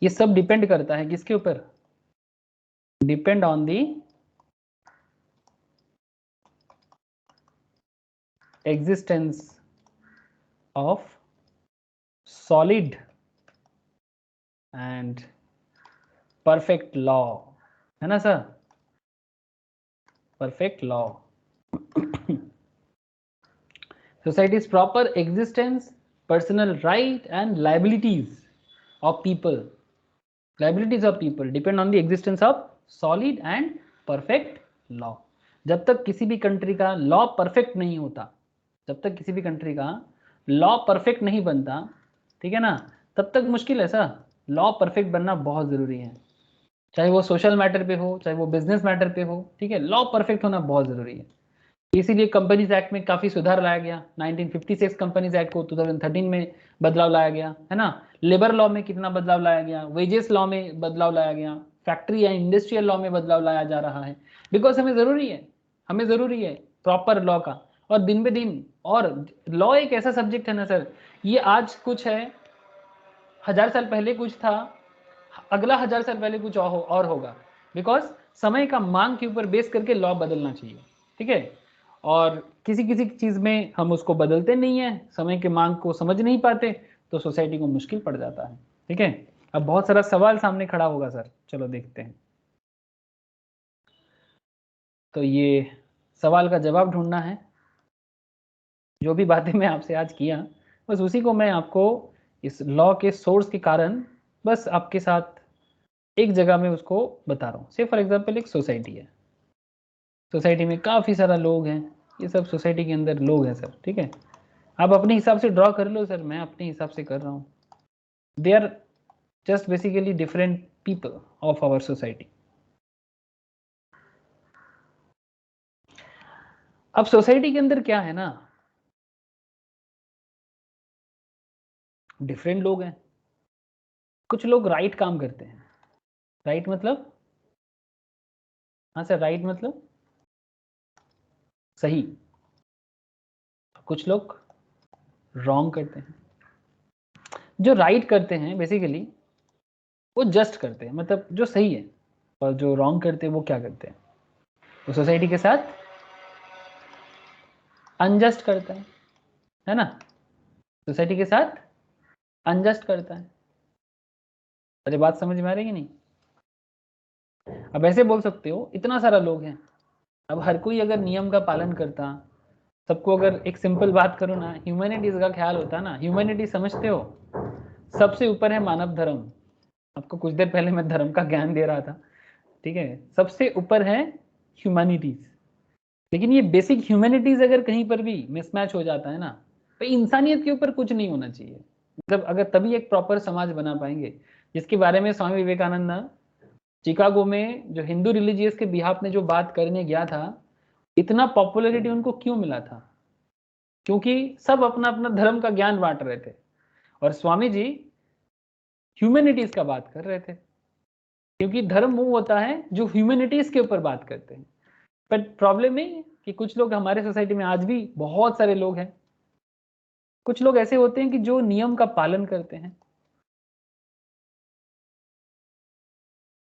Speaker 1: ये सब डिपेंड करता है किसके ऊपर, depend on the existence of solid and perfect law, है ना sir? Perfect law, society's proper existence, personal right and liabilities of people, liabilities of people depend on the existence of solid and perfect law. जब तक किसी भी कंट्री का लॉ परफेक्ट नहीं होता, जब तक किसी भी कंट्री का लॉ परफेक्ट नहीं बनता, ठीक है ना, तब तक मुश्किल है सर। लॉ परफेक्ट बनना बहुत ज़रूरी है, चाहे वो सोशल मैटर पे हो, चाहे वो बिजनेस मैटर पे हो, ठीक है, लॉ परफेक्ट होना बहुत ज़रूरी है। इसीलिए कंपनीज एक्ट में काफ़ी सुधार लाया गया। 1956 कंपनीज एक्ट को 2013 में बदलाव लाया गया, है ना। लेबर लॉ में कितना बदलाव लाया गया, वेजेस लॉ में बदलाव लाया गया, फैक्ट्री या इंडस्ट्रियल लॉ में बदलाव लाया जा रहा है, बिकॉज हमें ज़रूरी है, हमें ज़रूरी है प्रॉपर लॉ का। और दिन ब दिन, और लॉ एक ऐसा सब्जेक्ट है ना सर, ये आज कुछ है, 1000 साल पहले कुछ था, अगला 1000 साल पहले कुछ और होगा, बिकॉज समय का मांग के ऊपर बेस करके लॉ बदलना चाहिए, ठीक है। और किसी किसी चीज़ में हम उसको बदलते नहीं है, समय के मांग को समझ नहीं पाते, तो सोसाइटी को मुश्किल पड़ जाता है, ठीक है। अब बहुत सारा सवाल सामने खड़ा होगा सर, चलो देखते हैं। तो ये सवाल का जवाब ढूंढना है। जो भी बातें मैं आपसे आज किया, बस उसी को मैं आपको इस लॉ के सोर्स के कारण बस आपके साथ एक जगह में उसको बता रहा हूँ। से फॉर एग्जांपल एक सोसाइटी है, सोसाइटी में काफ़ी सारा लोग हैं, ये सब सोसाइटी के अंदर लोग हैं सर, ठीक है। आप अपने हिसाब से ड्रॉ कर लो सर, मैं अपने हिसाब से कर रहा हूँ। They are just basically different people of our society. अब सोसाइटी के अंदर क्या है ना, डिफरेंट लोग हैं। कुछ लोग राइट काम करते हैं, राइट मतलब, हाँ सर, राइट मतलब सही। कुछ लोग रॉन्ग करते हैं। जो राइट करते हैं बेसिकली वो जस्ट करते हैं, मतलब जो सही है, और जो रॉन्ग करते हैं वो क्या करते हैं, वो सोसाइटी के साथ अनजस्ट करता है ना, सोसाइटी के साथ अनजस्ट करता है। अरे बात समझ में आ रही है कि नहीं? अब ऐसे बोल सकते हो, इतना सारा लोग हैं, अब हर कोई अगर नियम का पालन करता, सबको अगर एक सिंपल बात करो ना, ह्यूमैनिटीज का ख्याल होता ना, ह्यूमैनिटी समझते हो, सबसे ऊपर है मानव धर्म। आपको कुछ देर पहले मैं धर्म का ज्ञान दे रहा था, ठीक है, सबसे ऊपर है ह्यूमैनिटीज। लेकिन ये बेसिक ह्यूमैनिटीज अगर कहीं पर भी मिसमैच हो जाता है ना, तो इंसानियत के ऊपर कुछ नहीं होना चाहिए। मतलब अगर तभी एक प्रॉपर समाज बना पाएंगे, जिसके बारे में स्वामी विवेकानंद चिकागो में जो हिंदू रिलीजियस के बिहाफ में जो बात करने गया था, इतना पॉपुलैरिटी उनको क्यों मिला था? क्योंकि सब अपना अपना धर्म का ज्ञान बांट रहे थे, और स्वामी जी ह्यूमैनिटीज का बात कर रहे थे, क्योंकि धर्म वो होता है जो ह्यूमैनिटीज के ऊपर बात करते हैं। बट प्रॉब्लम है कि कुछ लोग हमारे सोसाइटी में आज भी बहुत सारे लोग हैं, कुछ लोग ऐसे होते हैं कि जो नियम का पालन करते हैं,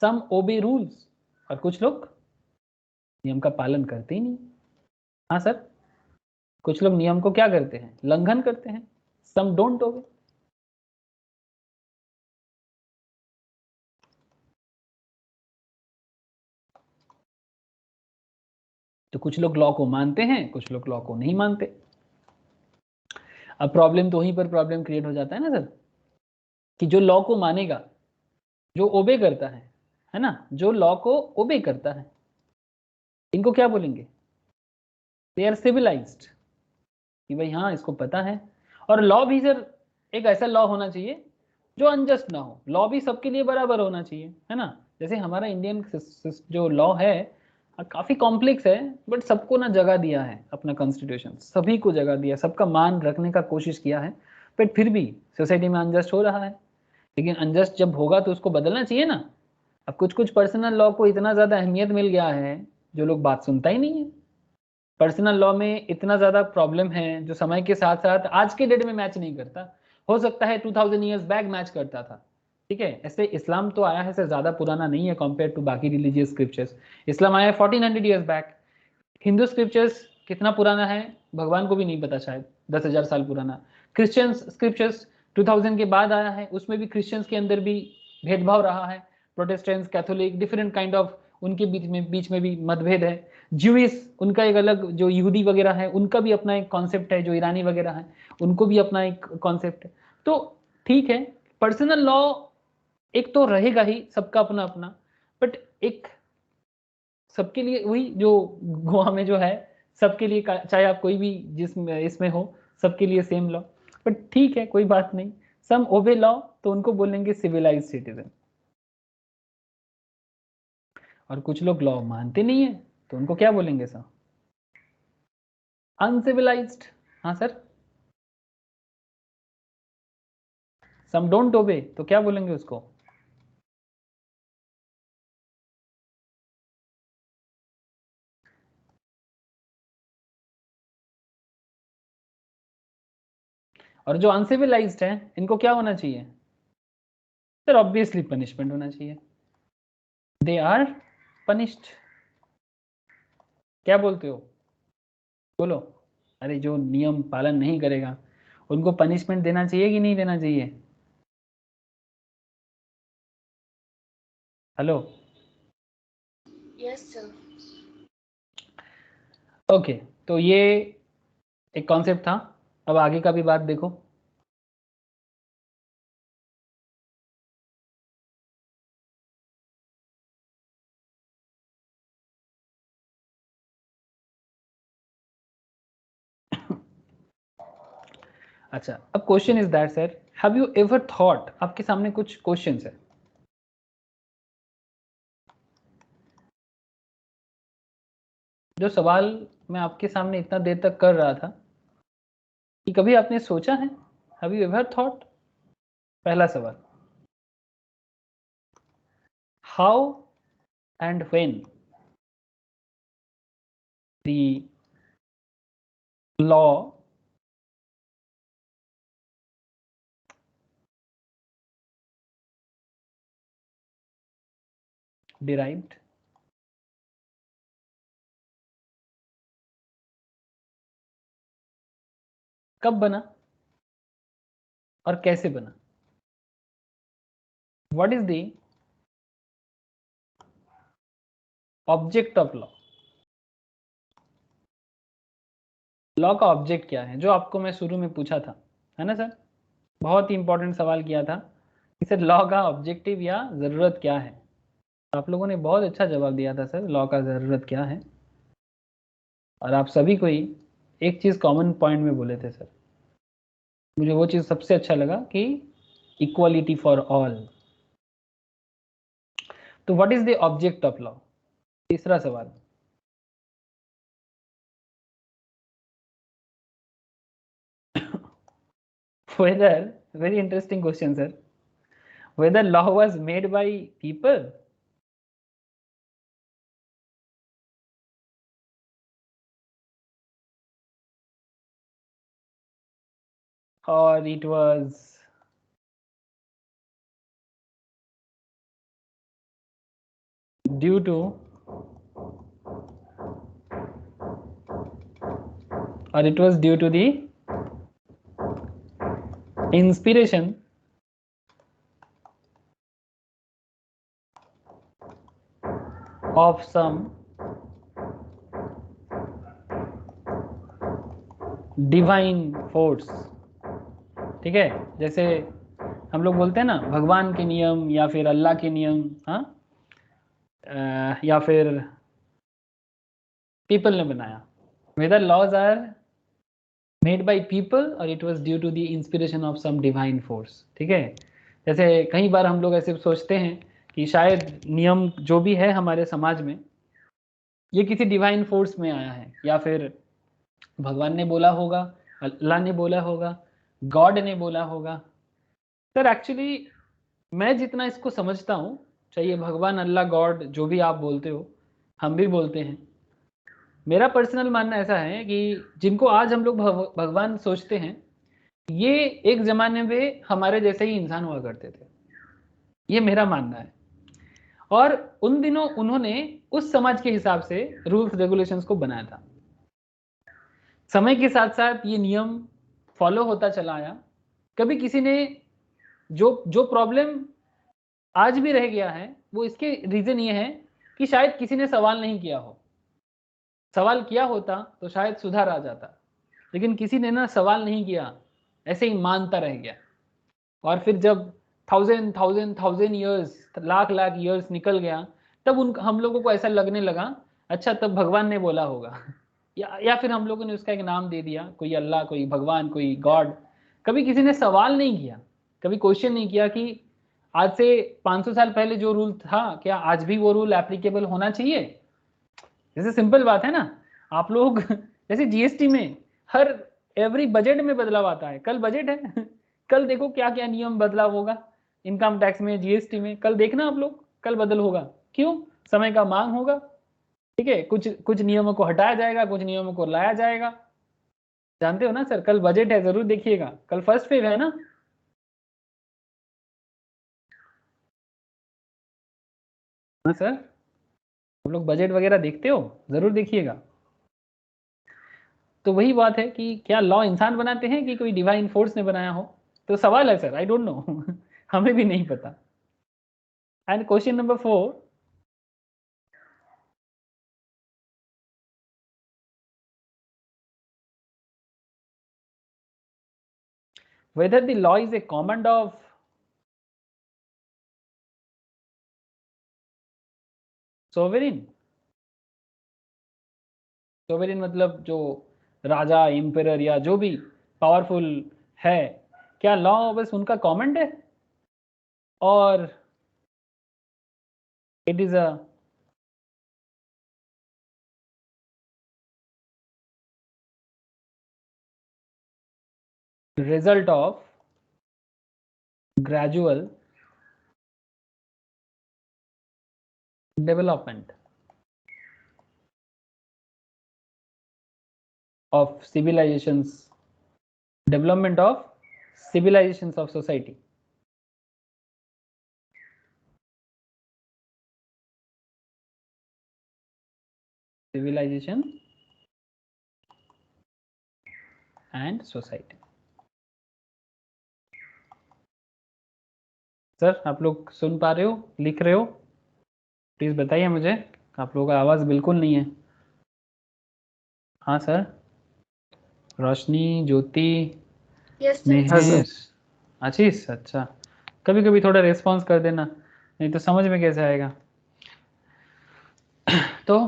Speaker 1: सम ओबे रूल्स, और कुछ लोग नियम का पालन करते ही नहीं। हाँ सर, कुछ लोग नियम को क्या करते हैं, उल्लंघन करते हैं, सम डोंट ओबे। तो कुछ लोग लॉ को मानते हैं, कुछ लोग लॉ को नहीं मानते। अब प्रॉब्लम तो वहीं पर प्रॉब्लम क्रिएट हो जाता है ना सर, कि जो लॉ को मानेगा, जो ओबे करता है ना, जो लॉ को ओबे करता है, इनको क्या बोलेंगे, दे आर सिविलाइज्ड, कि भाई हाँ इसको पता है। और लॉ भी सर एक ऐसा लॉ होना चाहिए जो अनजस्ट ना हो, लॉ भी सबके लिए बराबर होना चाहिए, है ना। जैसे हमारा इंडियन जो लॉ है काफी कॉम्प्लेक्स है, बट सबको ना जगह दिया है, अपना कॉन्स्टिट्यूशन सभी को जगह दिया, सबका मान रखने का कोशिश किया है, बट फिर भी सोसाइटी में अनजस्ट हो रहा है। लेकिन अनजस्ट जब होगा तो उसको बदलना चाहिए ना। अब कुछ कुछ पर्सनल लॉ को इतना ज़्यादा अहमियत मिल गया है, जो लोग बात सुनता ही नहीं है। पर्सनल लॉ में इतना ज़्यादा प्रॉब्लम है जो समय के साथ साथ आज के डेट में मैच नहीं करता। हो सकता है 2000 ईयर्स बैक मैच करता था, ठीक है। ऐसे इस्लाम तो आया है सर, ज़्यादा पुराना नहीं है कंपेयर टू बाकी रिलीजियस स्क्रिप्चर्स। इस्लाम आया 1400 ईयर्स बैक। हिंदू स्क्रिप्चर्स कितना पुराना है भगवान को भी नहीं पता, शायद 10,000 साल पुराना। क्रिश्चियन स्क्रिप्चर्स 2000 के बाद आया है, उसमें भी क्रिश्चियंस के अंदर भी भेदभाव रहा है, Protestants, Catholic, different kind of, उनके बीच में भी मतभेद है। ज्यूइश, उनका एक अलग, जो यहूदी वगैरह है उनका भी अपना एक कॉन्सेप्ट है, जो ईरानी वगैरह है उनको भी अपना एक कॉन्सेप्ट है। तो ठीक है, पर्सनल लॉ एक तो रहेगा ही, सबका अपना अपना, बट एक सबके लिए वही जो गोवा में जो है सबके लिए, चाहे आप कोई भी जिसमें इसमें हो, सबके लिए सेम लॉ। बट ठीक है, कोई बात नहीं, सम ओबे लॉ, तो उनको बोलेंगे सिविलाइज सिटीजन। और कुछ लोग लॉ मानते नहीं है, तो उनको क्या बोलेंगे सर? अनसिविलाइज्ड। हाँ सर, सम डोंट ओबे, तो क्या बोलेंगे उसको? और जो अनसिविलाइज्ड है इनको क्या होना चाहिए सर? ऑब्वियसली पनिशमेंट होना चाहिए, दे आर पनिश्ड। क्या बोलते हो, बोलो। अरे जो नियम पालन नहीं करेगा उनको पनिशमेंट देना चाहिए कि नहीं देना चाहिए? Hello,
Speaker 5: yes sir.
Speaker 1: ओके, तो ये एक कॉन्सेप्ट था। अब आगे का भी बात देखो। अच्छा, अब question is that sir, have you ever thought, आपके सामने कुछ क्वेश्चंस है। जो सवाल मैं आपके सामने इतना देर तक कर रहा था कि कभी आपने सोचा है, हैव यू एवर थॉट? पहला सवाल, how and when the law derived? कब बना और कैसे बना? What is the object of law? Law का ऑब्जेक्ट क्या है, जो आपको मैं शुरू में पूछा था, है ना सर? बहुत ही इंपॉर्टेंट सवाल किया था कि सर लॉ का ऑब्जेक्टिव या ज़रूरत क्या है। आप लोगों ने बहुत अच्छा जवाब दिया था सर, लॉ का ज़रूरत क्या है। और आप सभी को ही एक चीज़ कॉमन पॉइंट में बोले थे सर, मुझे वो चीज़ सबसे अच्छा लगा कि इक्वालिटी फॉर ऑल। तो what is the object of law? तीसरा सवाल, whether, very interesting question sir, whether law was made by people or it was due to the inspiration of some divine force। ठीक है, जैसे हम लोग बोलते हैं ना भगवान के नियम या फिर अल्लाह के नियम, हाँ, या फिर पीपल ने बनाया। whether laws are made by people or it was due to the inspiration of some divine force। ठीक है, जैसे कई बार हम लोग ऐसे सोचते हैं कि शायद नियम जो भी है हमारे समाज में ये किसी डिवाइन फोर्स में आया है, या फिर भगवान ने बोला होगा, अल्लाह ने बोला होगा, गॉड ने बोला होगा। सर एक्चुअली मैं जितना इसको समझता हूँ, चाहिए भगवान, अल्लाह, गॉड, जो भी आप बोलते हो, हम भी बोलते हैं, मेरा पर्सनल मानना ऐसा है कि जिनको आज हम लोग भगवान सोचते हैं, ये एक ज़माने में हमारे जैसे ही इंसान हुआ करते थे, ये मेरा मानना है। और उन दिनों उन्होंने उस समाज के हिसाब से रूल्स रेगुलेशंस को बनाया था। समय के साथ साथ ये नियम फॉलो होता चला आया। कभी किसी ने जो प्रॉब्लम आज भी रह गया है, वो इसके रीज़न ये है कि शायद किसी ने सवाल नहीं किया हो। सवाल किया होता तो शायद सुधार आ जाता, लेकिन किसी ने ना सवाल नहीं किया, ऐसे ही मानता रह गया। और फिर जब थाउजेंड ईयर्स, लाख ईयर्स निकल गया, तब हम लोगों को ऐसा लगने लगा अच्छा तब भगवान ने बोला होगा या फिर हम लोगों ने उसका एक नाम दे दिया, कोई अल्लाह, कोई भगवान, कोई गॉड। कभी किसी ने सवाल नहीं किया, कभी क्वेश्चन नहीं किया कि आज से 500 साल पहले जो रूल था क्या आज भी वो रूल एप्लीकेबल होना चाहिए। जैसे सिंपल बात है ना, आप लोग जैसे जीएसटी में हर एवरी बजट में बदलाव आता है, कल बजट है कल देखो क्या क्या नियम बदलाव होगा, इनकम टैक्स में, जीएसटी में, कल देखना आप लोग, कल बदल होगा। क्यों? समय का मांग होगा, ठीक है, कुछ नियमों को हटाया जाएगा, कुछ नियमों को लाया जाएगा। जानते हो ना सर, कल बजट है, जरूर देखिएगा, कल फर्स्ट फेज है ना। हाँ सर, हम लोग बजट वगैरह देखते हो, जरूर देखिएगा। तो वही बात है कि क्या लॉ इंसान बनाते हैं कि कोई डिवाइन फोर्स ने बनाया हो, तो सवाल है सर, आई डोंट नो हमें भी नहीं पता। And question number 4, whether the law is a command of sovereign। सोवेरिन मतलब जो राजा, एम्परर या जो भी पावरफुल है, क्या लॉ बस उनका कमांड है और it is a result of gradual development of civilizations, development of civilizations of society। civilization and society। Sir आप लोग सुन पा रहे हो, लिख रहे हो? प्लीज बताइए मुझे, आप लोगों का आवाज बिल्कुल नहीं है। हाँ सर, रोशनी, ज्योति,
Speaker 5: यस सर।
Speaker 1: नेहेश, आशीष, अच्छा कभी कभी थोड़ा रिस्पॉन्स कर देना, नहीं तो समझ में कैसे आएगा। तो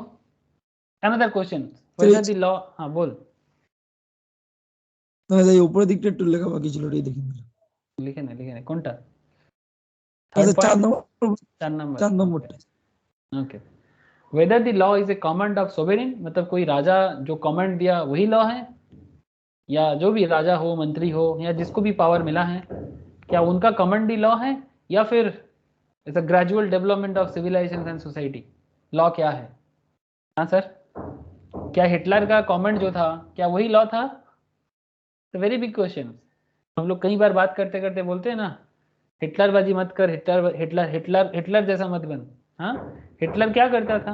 Speaker 1: another question, whether the law, हाँ बोल।
Speaker 3: উপরের দিকটা একটু লেখা বাকি ছিল, ওটাই দেখে নিলাম।
Speaker 1: लिखे ना কোনটা?
Speaker 3: আচ্ছা,
Speaker 1: Third
Speaker 3: 4
Speaker 1: number
Speaker 3: 4 নম্বরটা।
Speaker 1: Okay. whether the law is a command of sovereign, मतलब कोई राजा जो कमांड दिया वही लॉ है, या जो भी राजा हो, मंत्री हो, या जिसको भी पावर मिला है, क्या उनका कमांड ही लॉ है, या फिर it's a gradual development of civilisation and society? Law क्या है? हाँ सर, क्या हिटलर का कमेंट जो था क्या वही लॉ था? तो वेरी बिग क्वेश्चन। हम लोग कई बार बात करते करते बोलते हैं ना, हिटलरबाजी मत कर, हिटलर हिटलर हिटलर हिटलर जैसा मत बन। हाँ, हिटलर क्या करता था?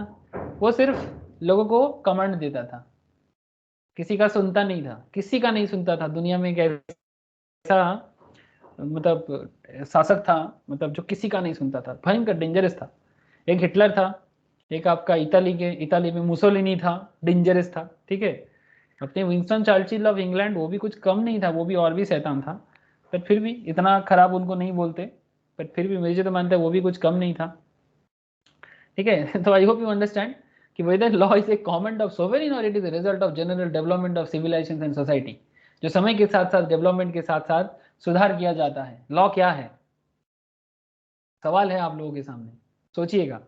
Speaker 1: वो सिर्फ लोगों को कमांड देता था, किसी का सुनता नहीं था, किसी का नहीं सुनता था। दुनिया में एक ऐसा मतलब शासक था, मतलब जो किसी का नहीं सुनता था, भयंकर डेंजरस था। एक हिटलर था, एक आपका इताली में मुसोलिनी था, डेंजरस था, ठीक है। अपने विंस्टन चर्चिल ऑफ इंग्लैंड, वो भी कुछ कम नहीं था, वो भी और भी शैतान था, पर फिर भी इतना खराब उनको नहीं बोलते, पर फिर भी मुझे तो मानते हैं वो भी कुछ कम नहीं था, ठीक है। तो आई होप यू अंडरस्टैंड कि whether law is a command of sovereign or it is a result of general development of civilizations and society, जो समय के साथ साथ, डेवलपमेंट के साथ साथ सुधार किया जाता है। लॉ क्या है? सवाल है आप लोगों के सामने, सोचिएगा।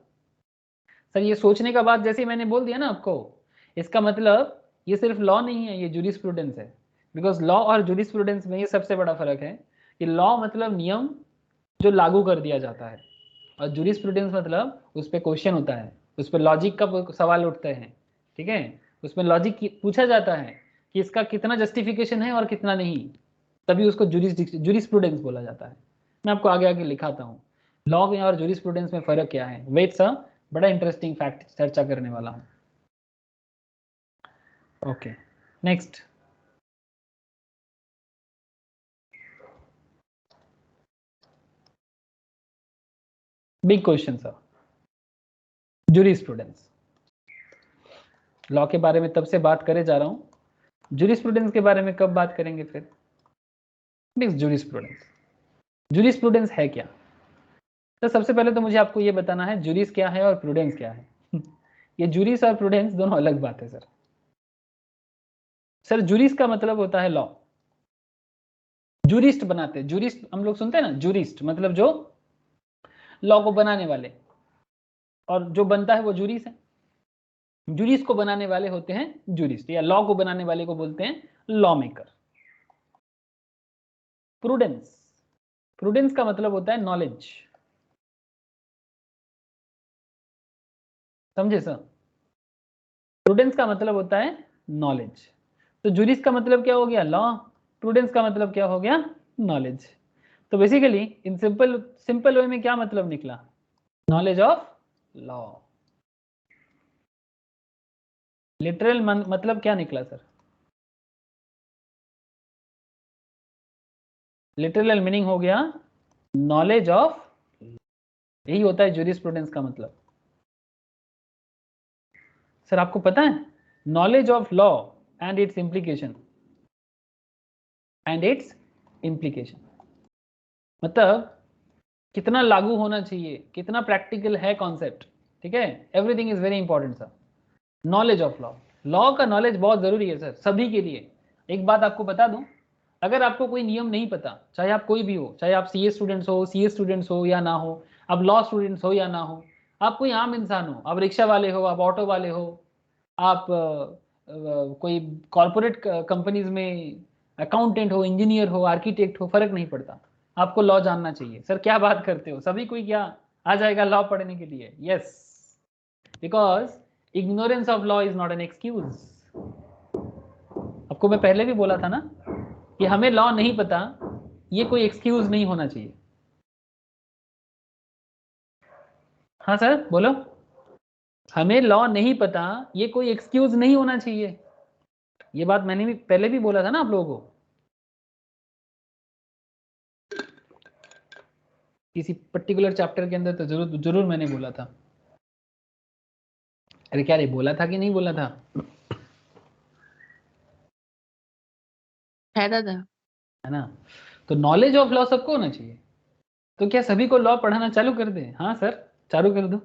Speaker 1: सर ये सोचने का बात जैसे मैंने बोल दिया ना आपको, इसका मतलब ये सिर्फ लॉ नहीं है, ये जूरिस्प्रूडेंस है। बिकॉज लॉ और जूरिस्प्रूडेंस में ये सबसे बड़ा फर्क है कि लॉ मतलब नियम जो लागू कर दिया जाता है, और जूरिस्प्रूडेंस मतलब उस पर क्वेश्चन होता है, उस पर लॉजिक का सवाल उठते हैं, ठीक है। उसमें लॉजिक पूछा जाता है कि इसका कितना जस्टिफिकेशन है और कितना नहीं, तभी उसको जूरिस्प्रूडेंस बोला जाता है। मैं आपको आगे आगे लिखाता हूँ लॉ में और जूरिस्प्रूडेंस में फर्क क्या है। वेट सा बड़ा इंटरेस्टिंग फैक्ट चर्चा करने वाला हूँ। Okay, next. Big question sir, jurisprudence. Law के बारे में तब से बात करे जा रहा हूँ, जूरिस्प्रूडेंस के बारे में कब बात करेंगे फिर? Next, jurisprudence. जूरिस्प्रूडेंस है क्या? तो सबसे पहले तो मुझे आपको ये बताना है जूरिस क्या है और प्रूडेंस क्या है। ये जूरिस और प्रूडेंस दोनों अलग बात है सर। सर जूरिस का मतलब होता है लॉ। जूरिस्ट बनाते हैं, जूरिस्ट हम लोग सुनते हैं ना, जूरिस्ट मतलब जो लॉ को बनाने वाले, और जो बनता है वो जूरिस है। जूरिस को बनाने वाले होते हैं जूरिस्ट, या लॉ को बनाने वाले को बोलते हैं लॉ मेकर। प्रूडेंस, प्रूडेंस का मतलब होता है नॉलेज। समझे सर? प्रूडेंस का मतलब होता है नॉलेज। तो जूरिस का मतलब क्या हो गया? लॉ। प्रूडेंस का मतलब क्या हो गया? नॉलेज। तो बेसिकली इन सिंपल वे में क्या मतलब निकला? Knowledge of law. लिटरल मतलब क्या निकला सर? लिटरल मीनिंग हो गया नॉलेज ऑफ, यही होता है जूरिस्प्रूडेंस का मतलब। सर आपको पता है knowledge of law and it's implication, मतलब कितना लागू होना चाहिए, कितना प्रैक्टिकल है कॉन्सेप्ट, ठीक है? Everything is very important sir. Knowledge of law, law का नॉलेज बहुत जरूरी है सर सभी के लिए। एक बात आपको बता दूं, अगर आपको कोई नियम नहीं पता, चाहे आप कोई भी हो, चाहे आप सीए स्टूडेंट्स हो या ना हो, आप लॉ स्टूडेंट्स हो या ना हो, आप कोई आम इंसान हो, आप रिक्शा वाले हो, आप ऑटो वाले हो, आप कोई कॉरपोरेट कंपनीज में अकाउंटेंट हो, इंजीनियर हो, आर्किटेक्ट हो, फर्क नहीं पड़ता, आपको लॉ जानना चाहिए। सर क्या बात करते हो, सभी कोई क्या आ जाएगा लॉ पढ़ने के लिए? Yes, because ignorance of law is not an excuse. आपको मैं पहले भी बोला था ना कि हमें लॉ नहीं पता, ये कोई एक्सक्यूज नहीं होना चाहिए। हाँ सर बोलो। हमें लॉ नहीं पता, ये कोई एक्सक्यूज नहीं होना चाहिए। ये बात मैंने भी पहले भी बोला था ना आप लोगों को, किसी पर्टिकुलर चैप्टर के अंदर तो जरूर जरूर मैंने बोला था। अरे क्या रे, बोला था कि नहीं बोला था?
Speaker 2: है दादा।
Speaker 1: है ना? तो नॉलेज ऑफ लॉ सबको होना चाहिए। तो क्या सभी को लॉ पढ़ाना चालू कर दें? हाँ सर, चालू कर दो।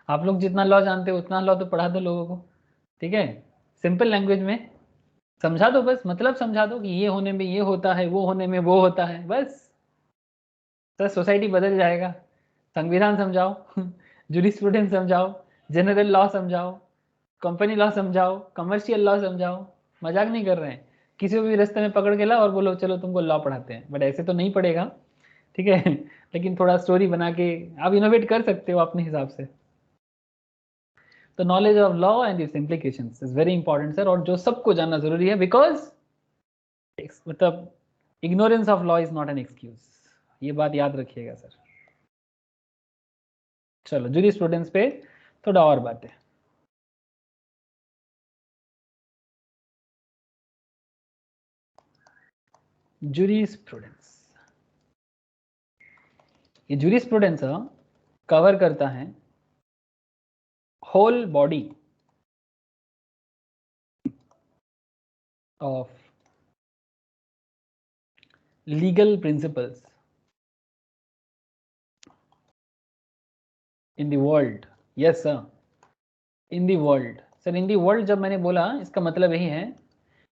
Speaker 1: आप लोग जितना लॉ जानते हो उतना लॉ तो पढ़ा दो लोगों को, ठीक है? सिंपल लैंग्वेज में समझा दो, बस मतलब समझा दो कि ये होने में ये होता है, वो होने में वो होता है, बस सर सोसाइटी बदल जाएगा। संविधान समझाओ, जूरिस्प्रूडेंस समझाओ, जनरल लॉ समझाओ, कंपनी लॉ समझाओ, कमर्शियल लॉ समझाओ, मजाक नहीं कर रहे हैं। किसी को भी रास्ते में पकड़ के लाओ और बोलो चलो तुमको लॉ पढ़ाते हैं, बट ऐसे तो नहीं पड़ेगा, ठीक है? लेकिन थोड़ा स्टोरी बना के आप इनोवेट कर सकते हो अपने हिसाब से। तो knowledge of law and it's implications is very important sir, और जो सबको जानना जरूरी है, बिकॉज मतलब ignorance of law is not an excuse. ये बात याद रखिएगा सर। चलो जूरिस्प्रूडेंस पे थोड़ा और बातें। जूरिस्प्रूडेंस, ये जूरिस्प्रूडेंस कवर करता है whole body of legal principles in the world. Yes sir, in the world. Sir in the world जब मैंने बोला, इसका मतलब यही है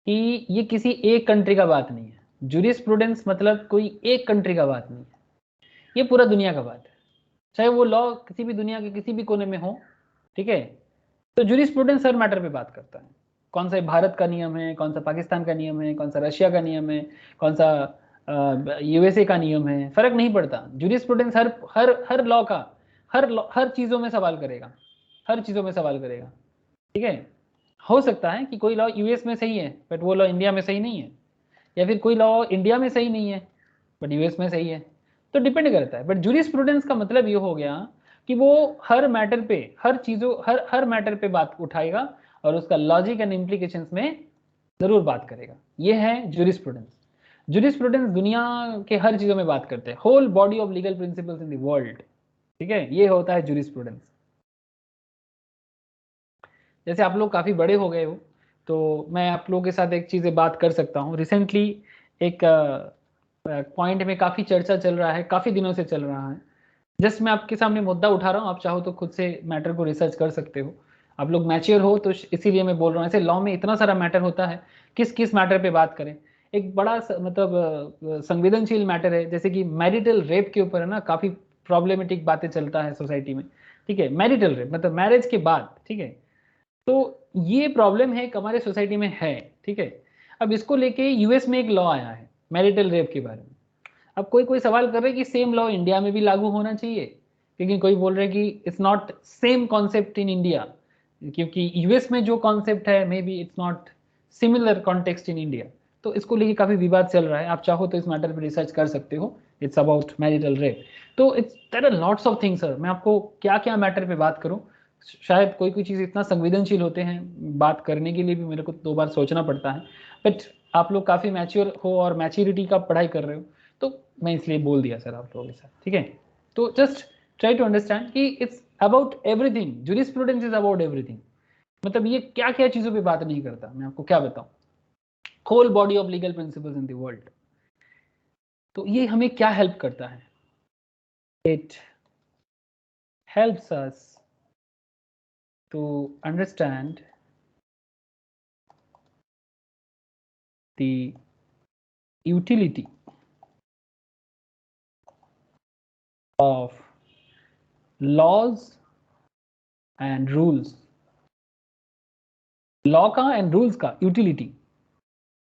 Speaker 1: कि ये किसी एक कंट्री का बात नहीं है। जूरिस्प्रूडेंस मतलब कोई एक कंट्री का बात नहीं है, ये पूरा दुनिया का बात है, चाहे वो लॉ किसी भी दुनिया के किसी भी कोने में हो, ठीक है? तो जूरिस्प्रूडेंस हर मैटर पे बात करता है। कौन सा भारत का नियम है, कौन सा पाकिस्तान का नियम है, कौन सा रशिया का नियम है, कौन सा यूएसए का नियम है, फर्क नहीं पड़ता। जूरिस्प्रूडेंस हर हर हर लॉ का हर चीज़ों में सवाल करेगा, हर चीज़ों में सवाल करेगा, ठीक है? हो सकता है कि कोई लॉ यूएस में सही है बट वो लॉ इंडिया में सही नहीं है, या फिर कोई लॉ इंडिया में सही नहीं है बट यूएस में सही है, तो डिपेंड करता है। बट जूरिस्प्रूडेंस का मतलब ये हो गया कि वो हर मैटर पे, हर चीज़ों हर मैटर पे बात उठाएगा और उसका लॉजिक एंड इम्प्लीकेशंस में जरूर बात करेगा। ये है जूरिस्प्रूडेंस। जूरिस्प्रूडेंस दुनिया के हर चीज़ों में बात करते हैं, whole body of legal principles in the world, ठीक है? ये होता है जूरिस्प्रूडेंस। जैसे आप लोग काफ़ी बड़े हो गए हो, तो मैं आप लोगों के साथ एक चीज़ें बात कर सकता हूँ। रिसेंटली एक पॉइंट में काफी चर्चा चल रहा है, काफी दिनों से चल रहा है। जस्ट मैं आपके सामने मुद्दा उठा रहा हूँ, आप चाहो तो खुद से मैटर को रिसर्च कर सकते हो। आप लोग मैच्योर हो तो इसीलिए मैं बोल रहा हूँ। ऐसे लॉ में इतना सारा मैटर होता है, किस किस मैटर पे बात करें। एक बड़ा मतलब संवेदनशील मैटर है, जैसे कि मैरिटल रेप के ऊपर है ना, काफी प्रॉब्लमेटिक बातें चलता है सोसाइटी में। ठीक है, मैरिटल रेप मतलब मैरिज के बाद। ठीक है, तो ये प्रॉब्लम है हमारे सोसाइटी में है। ठीक है, अब इसको लेके यूएस में एक लॉ आया है मैरिटल रेप के बारे में। अब कोई कोई सवाल कर रहे हैं कि सेम लॉ इंडिया में भी लागू होना चाहिए, लेकिन कोई बोल रहे हैं कि it's not same concept in India, क्योंकि यूएस में जो कॉन्सेप्ट है may be it's not similar context in India. तो इसको लेके काफी विवाद चल रहा है, आप चाहो तो इस मैटर पर रिसर्च कर सकते हो। It's about marital rape. तो it's there are lots of things sir, मैं आपको क्या क्या मैटर पे बात करूं। शायद कोई कोई चीज़ इतना संवेदनशील होते हैं, बात करने के लिए भी मेरे को 2 बार सोचना पड़ता है। बट आप लोग काफ़ी मैच्योर हो और मैच्योरिटी का पढ़ाई कर रहे हो, तो मैं इसलिए बोल दिया सर आप लोगों के साथ। ठीक है, तो जस्ट ट्राई टू अंडरस्टैंड कि it's about everything, jurisprudence is about everything. मतलब ये क्या क्या चीज़ों पे बात नहीं करता, मैं आपको क्या बताऊं। Whole body of legal principles in the world. तो ये हमें क्या हेल्प करता है? It helps us to understand the utility of laws and rules, law का and rules का utility,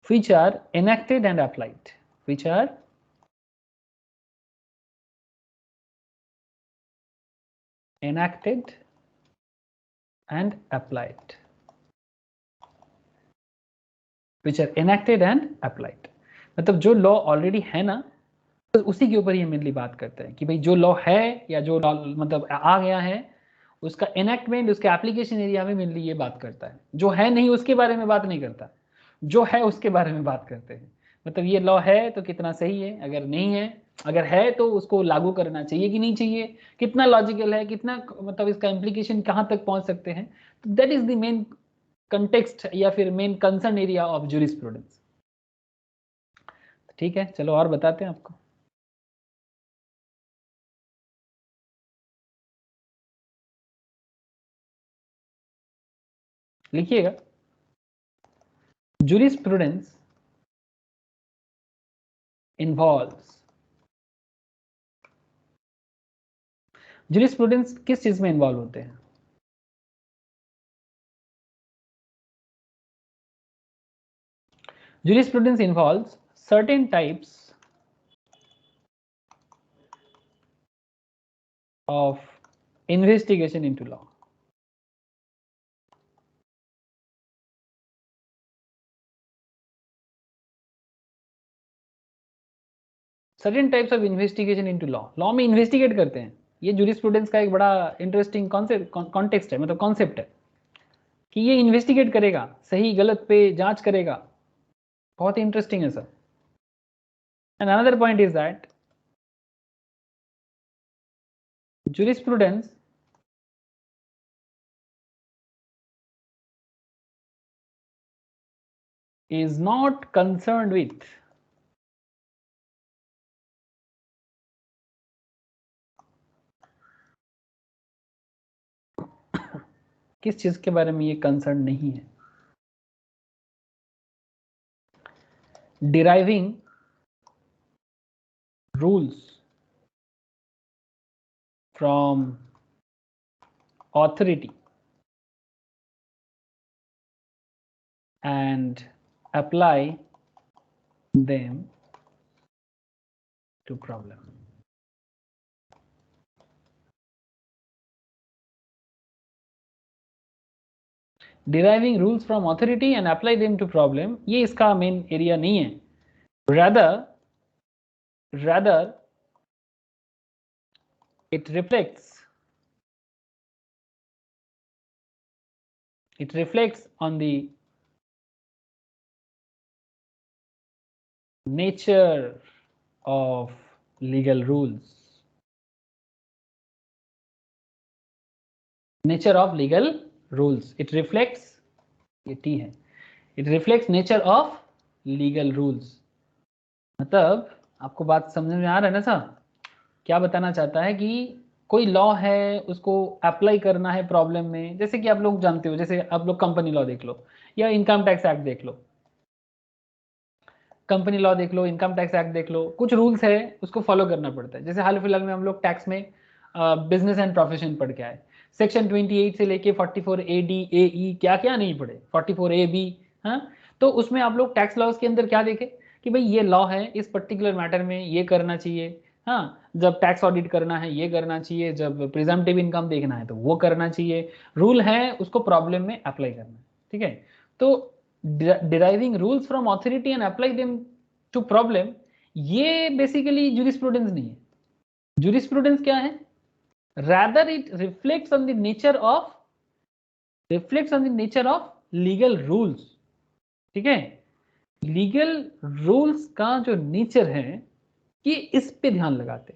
Speaker 1: which are enacted and applied, which are enacted and applied, which are enacted and applied। मतलब जो लॉ ऑलरेडी है ना, तो उसी के ऊपर ये मेनली बात करता है कि भाई जो लॉ है या जो लॉ मतलब आ गया है, उसका एनेक्टमेंट, उसके एप्लीकेशन एरिया में मेनली ये बात करता है। जो है नहीं उसके बारे में बात नहीं करता, जो है उसके बारे में बात करते हैं। मतलब ये लॉ है तो कितना सही है, अगर नहीं है, अगर है तो उसको लागू करना चाहिए कि नहीं चाहिए, कितना लॉजिकल है, कितना मतलब इसका इम्प्लीकेशन कहाँ तक पहुंच सकते हैं। तो that is the main context या फिर main concern area of jurisprudence. ठीक है, चलो और बताते हैं आपको। लिखिएगा, jurisprudence involves, jurisprudence किस चीज में इन्वॉल्व होते हैं? jurisprudence involves certain types of investigation into law। Certain types of investigation into law, law में इन्वेस्टिगेट करते हैं। ये जूरिस्प्रूडेंस का एक बड़ा इंटरेस्टिंग कॉन्टेक्स्ट है, मतलब कॉन्सेप्ट है कि ये इन्वेस्टिगेट करेगा, सही गलत पे जांच करेगा। बहुत इंटरेस्टिंग है sir. And another point is that jurisprudence is not concerned with किस चीज के बारे में ये कंसर्न नहीं है? Deriving rules from authority and apply them to problem। deriving rules from authority and apply them to problem, ये इसका मेन एरिया नहीं है। rather it reflects on the nature of legal rules, nature of legal rules। it reflects, ये T है, it reflects nature of legal rules। मतलब आपको बात समझ में आ रहा है ना सर? क्या बताना चाहता है कि कोई लॉ है, उसको अप्लाई करना है प्रॉब्लम में, जैसे कि आप लोग जानते हो, जैसे आप लोग कंपनी लॉ देख लो या इनकम टैक्स एक्ट देख लो, कंपनी लॉ देख लो, इनकम टैक्स एक्ट देख लो, कुछ रूल्स है उसको फॉलो करना पड़ता है। जैसे हाल फिलहाल में हम लोग टैक्स में बिजनेस एंड प्रोफेशन पढ़ के आए, सेक्शन 28 से लेके 44 ए डी ए ई क्या क्या नहीं पढ़े, 44 ए बी। हाँ, तो उसमें आप लोग टैक्स लॉज के अंदर क्या देखे कि भाई ये लॉ है, इस पर्टिकुलर मैटर में ये करना चाहिए। हाँ, जब टैक्स ऑडिट करना है ये करना चाहिए, जब प्रिजम्पटिव इनकम देखना है तो वो करना चाहिए। रूल है, उसको प्रॉब्लम में अप्लाई करना है। ठीक है, तो deriving rules from authority and apply them to problem, ये बेसिकली jurisprudence नहीं है। jurisprudence क्या है? rather it reflects on the nature of legal rules। ठीक है, लीगल रूल्स का जो नेचर है कि इस पे ध्यान लगाते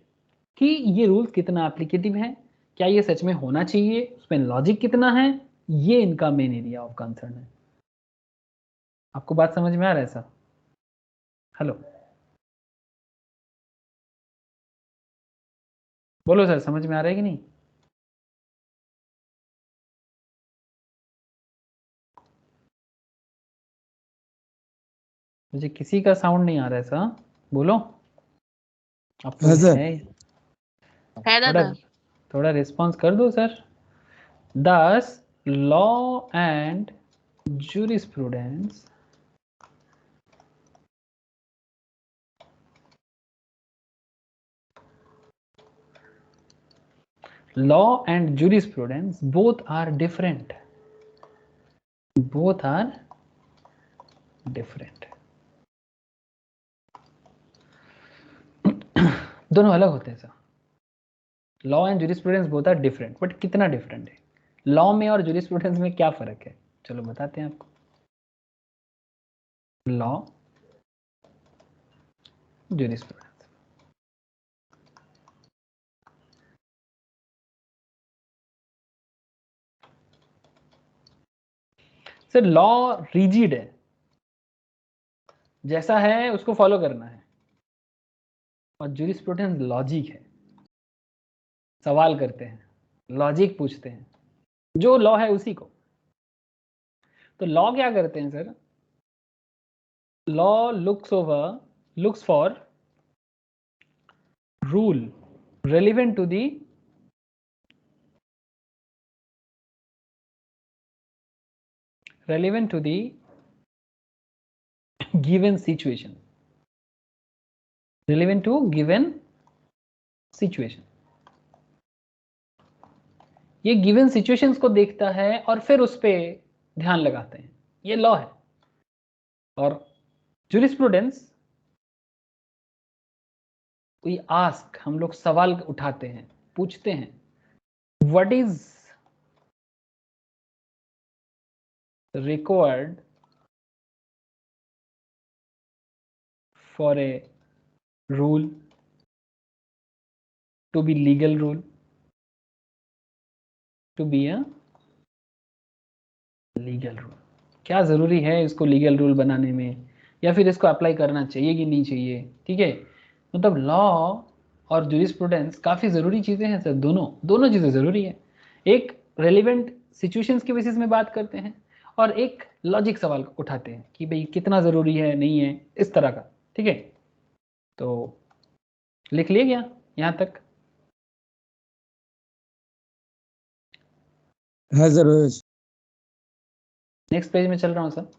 Speaker 1: कि ये रूल्स कितना एप्लीकेटिव है, क्या ये सच में होना चाहिए, उसमें लॉजिक कितना है, ये इनका मेन एरिया ऑफ कंसर्न है। आपको बात समझ में आ रहा है सर? हेलो, बोलो सर, समझ में आ रहा है कि नहीं? मुझे किसी का साउंड नहीं आ रहा है सर, बोलो। आप
Speaker 3: हाँ
Speaker 1: लोग
Speaker 3: सर।
Speaker 1: है,
Speaker 2: है
Speaker 1: थोड़ा
Speaker 2: दादा।
Speaker 1: थोड़ा रिस्पॉन्स कर दो सर। दस law and jurisprudence both are different, both are different। दोनों अलग होते हैं sir. Law and jurisprudence both are different, but कितना डिफरेंट है? लॉ में और jurisprudence में क्या फर्क है, चलो बताते हैं आपको। Law, jurisprudence, sir law rigid है, जैसा है उसको फॉलो करना है, और jurisprudence लॉजिक है, सवाल करते हैं, लॉजिक पूछते हैं, जो लॉ है उसी को। तो लॉ क्या करते हैं sir? Law looks for rule relevant to the given situation, relevant to given situation। ये गिवन सिचुएशंस को देखता है और फिर उस पे ध्यान लगाते हैं, ये लॉ है। और jurisprudence, वी आस्क, हम लोग सवाल उठाते हैं, पूछते हैं, what is required for a rule to be legal rule, to be a legal rule. क्या ज़रूरी है इसको लीगल रूल बनाने में, या फिर इसको अप्लाई करना चाहिए कि नहीं चाहिए? ठीक है, मतलब लॉ और jurisprudence काफ़ी ज़रूरी चीज़ें हैं सर, दोनों चीज़ें ज़रूरी है। एक रेलिवेंट सिचुएशंस के बेसिस में बात करते हैं, और एक लॉजिक सवाल उठाते हैं कि भाई कितना ज़रूरी है, नहीं है, इस तरह का। ठीक है, तो लिख लिया गया यहाँ तक?
Speaker 3: हाँ सर।
Speaker 1: नेक्स्ट पेज में चल रहा हूँ sir.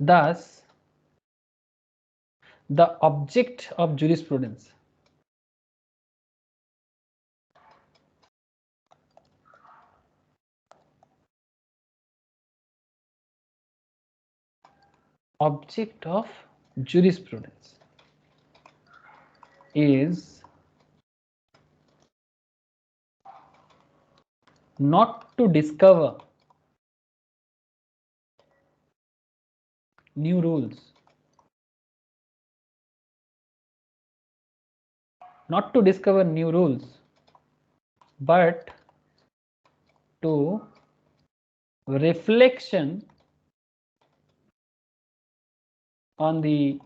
Speaker 1: Thus, the object of jurisprudence is not to discover new rules, but to reflection on the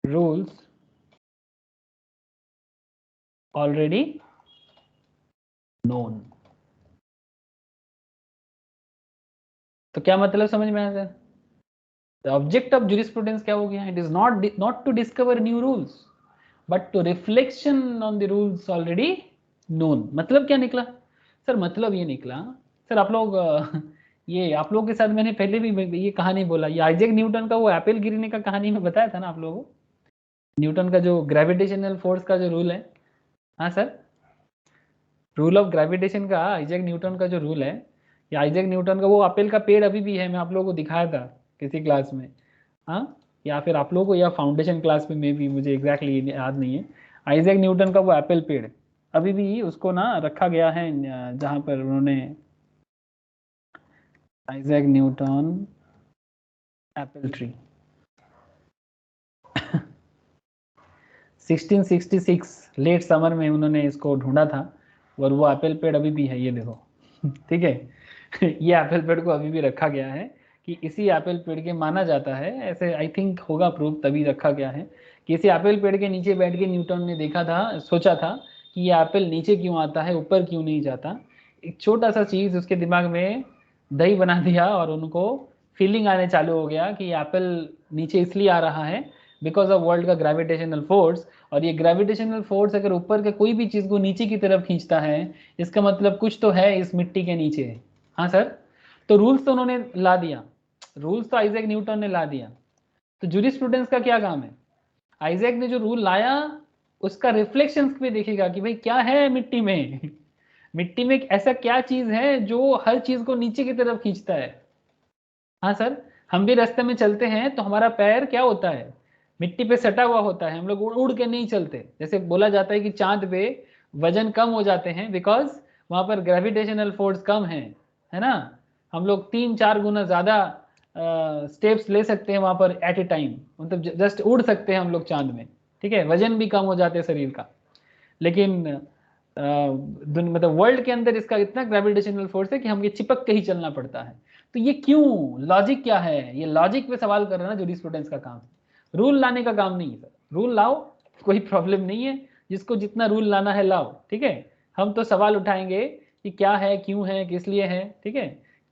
Speaker 1: rules already known. तो क्या मतलब समझ में आया sir? The object of jurisprudence क्या हो गया? It is not to discover new rules, but to reflection on the rules already known. मतलब क्या निकला सर? मतलब ये निकला सर, आप लोग ये आप लोगों के साथ मैंने पहले भी ये कहानी बोला, ये आइजैक न्यूटन का वो एप्पल गिरने का कहानी में बताया था ना आप लोगों को, न्यूटन का जो ग्रेविटेशनल फोर्स का जो रूल है। हाँ सर, रूल ऑफ ग्रेविटेशन का आइजैक न्यूटन का जो रूल है, या आइजैक न्यूटन का वो एप्पल का पेड़ अभी भी है, मैं आप लोगों को दिखाया था किसी क्लास में। हाँ, या फिर आप लोगों को या फाउंडेशन क्लास में भी, मुझे एग्जैक्टली याद नहीं है। आइजैक न्यूटन का वो एप्पल पेड़ अभी भी उसको ना रखा गया है जहाँ पर उन्होंने Isaac Newton apple tree 1666 late summer में उन्होंने इसको ढूंढा था, और वो एप्पल पेड़ अभी भी है, ये देखो। ठीक है, ये एप्पल पेड़ को अभी भी रखा गया है कि इसी एप्पल पेड़ के माना जाता है, ऐसे आई थिंक होगा प्रूफ, तभी रखा गया है कि इसी एप्पल पेड़ के नीचे बैठ के न्यूटन ने देखा था, सोचा था कि ये एप्पल नीचे क्यों आता है, ऊपर क्यों नहीं जाता। एक छोटा सा चीज़ उसके दिमाग में दही बना दिया, और उनको फीलिंग आने चालू हो गया कि एप्पल नीचे इसलिए आ रहा है बिकॉज ऑफ वर्ल्ड का ग्रेविटेशनल फोर्स, और ये ग्रेविटेशनल फोर्स अगर ऊपर के कोई भी चीज़ को नीचे की तरफ खींचता है, इसका मतलब कुछ तो है इस मिट्टी के नीचे। हाँ सर, तो रूल्स तो उन्होंने ला दिया, रूल्स तो आइजैक न्यूटन ने ला दिया। तो जूरिस्प्रूडेंस का क्या काम है? आइजैक ने जो रूल लाया उसका रिफ्लेक्शन पे देखेगा कि भाई क्या है मिट्टी में मिट्टी में एक ऐसा क्या चीज है जो हर चीज को नीचे की तरफ खींचता है। हाँ सर, हम भी रास्ते में चलते हैं तो हमारा पैर क्या होता है, मिट्टी पे सटा हुआ होता है, हम लोग उड़ के नहीं चलते। जैसे बोला जाता है कि चांद पे वजन कम हो जाते हैं बिकॉज वहां पर ग्रेविटेशनल फोर्स कम है ना। हम लोग 3-4 गुना ज्यादा स्टेप्स ले सकते हैं वहां पर एट ए टाइम, मतलब जस्ट उड़ सकते हैं हम लोग चांद में। ठीक है, वजन भी कम हो जाते हैं शरीर का, लेकिन मतलब वर्ल्ड के अंदर इसका इतना ग्रेविटेशनल फोर्स है कि हमें चिपक के ही चलना पड़ता है। तो ये क्यों, लॉजिक क्या है, ये लॉजिक पे सवाल कर रहे हैं ना जूरिस्प्रूडेंस का काम। रूल लाने का काम नहीं है सर, रूल लाओ कोई प्रॉब्लम नहीं है, जिसको जितना रूल लाना है लाओ। ठीक है, हम तो सवाल उठाएंगे कि क्या है, क्यों है, किस लिए है। ठीक है,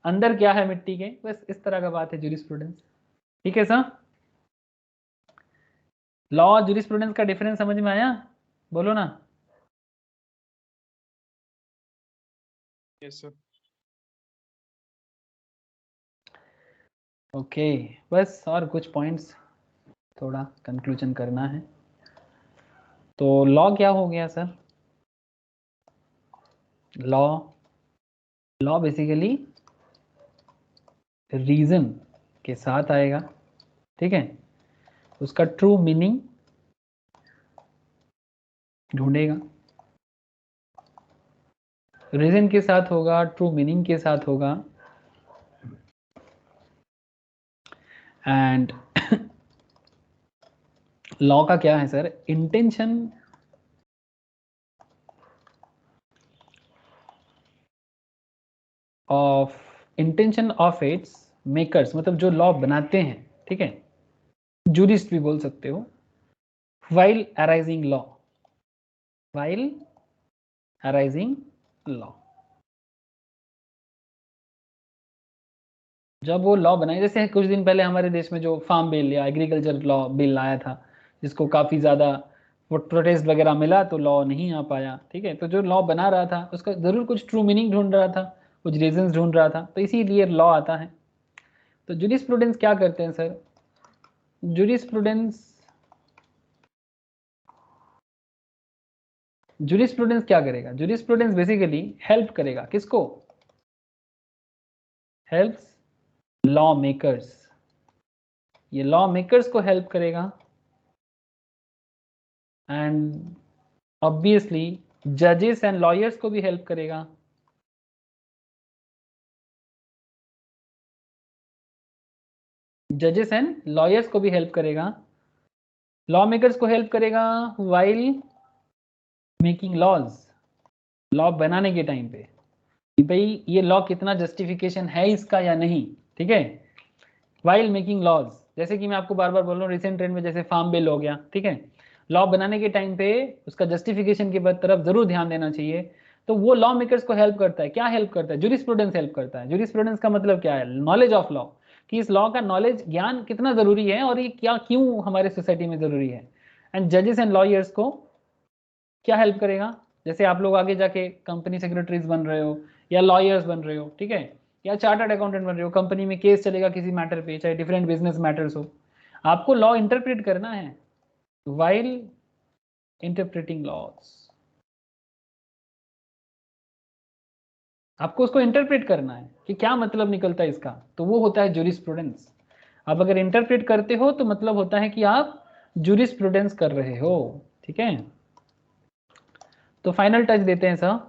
Speaker 1: अंदर क्या है मिट्टी के, बस इस तरह का बात है जूरिस्प्रूडेंस। ठीक है सर, लॉ और जूरिस्प्रूडेंस का डिफरेंस समझ में आया? बोलो ना।
Speaker 4: Yes sir.
Speaker 1: ओके, बस और कुछ पॉइंट्स थोड़ा कंक्लूजन करना है। तो लॉ क्या हो गया सर? लॉ बेसिकली रीजन के साथ आएगा। ठीक है, उसका ट्रू मीनिंग ढूंढेगा, रीजन के साथ होगा, ट्रू मीनिंग के साथ होगा, एंड लॉ का क्या है sir? Intention of its makers, मतलब जो लॉ बनाते हैं, ठीक है, जूरिस्ट भी बोल सकते हो, while arising law, जब वो लॉ बनाए। जैसे कुछ दिन पहले हमारे देश में जो फार्म बिल या एग्रीकल्चर लॉ बिल आया था, जिसको काफ़ी ज़्यादा प्रोटेस्ट वगैरह मिला, तो लॉ नहीं आ पाया। ठीक है, तो जो लॉ बना रहा था उसका ज़रूर कुछ ट्रू मीनिंग ढूंढ रहा था, कुछ रीजंस ढूंढ रहा था, तो इसीलिए लॉ आता है। तो जूरिस्प्रूडेंस क्या करते हैं सर? जूरिस्प्रूडेंस क्या करेगा? जूरिस्प्रूडेंस बेसिकली हेल्प करेगा, किसको? हेल्प्स लॉ मेकर्स, ये लॉ मेकर्स को हेल्प करेगा, एंड ऑब्वियसली जजेस एंड लॉयर्स को भी हेल्प करेगा। जजेस एंड लॉयर्स को भी हेल्प करेगा, लॉ मेकर्स को हेल्प करेगा वाइल मेकिंग लॉज, लॉ बनाने के टाइम पे कि भाई ये लॉ कितना जस्टिफिकेशन है इसका या नहीं। ठीक है, वाइल मेकिंग लॉज, जैसे कि मैं आपको बार बार बोल रहा हूँ रिसेंट ट्रेंड में जैसे फार्म बिल हो गया, ठीक है, लॉ बनाने के टाइम पे उसका जस्टिफिकेशन की तरफ जरूर ध्यान देना चाहिए। तो वो लॉ मेकर्स को हेल्प करता है, क्या हेल्प करता है, जूरिस्प्रूडेंस हेल्प करता है। जूरिस्प्रूडेंस का मतलब क्या है, नॉलेज ऑफ लॉ, कि इस लॉ का नॉलेज ज्ञान कितना जरूरी है और ये क्या क्यों हमारे सोसाइटी में जरूरी है। एंड जजेस एंड लॉयर्स को क्या हेल्प करेगा, जैसे आप लोग आगे जाके कंपनी सेक्रेटरीज बन रहे हो या लॉयर्स बन रहे हो, ठीक है, या चार्टर्ड अकाउंटेंट बन रहे हो, कंपनी में केस चलेगा किसी मैटर पे, चाहे डिफरेंट बिजनेस मैटर्स हो, आपको लॉ इंटरप्रेट करना है वाइल इंटरप्रेटिंग लॉज, आपको उसको इंटरप्रेट करना है कि क्या मतलब निकलता है इसका, तो वो होता है जूरिस्प्रूडेंस। आप अगर इंटरप्रेट करते हो तो मतलब होता है कि आप जूरिस्प्रूडेंस कर रहे हो, ठीक है। तो फाइनल टच देते हैं sir,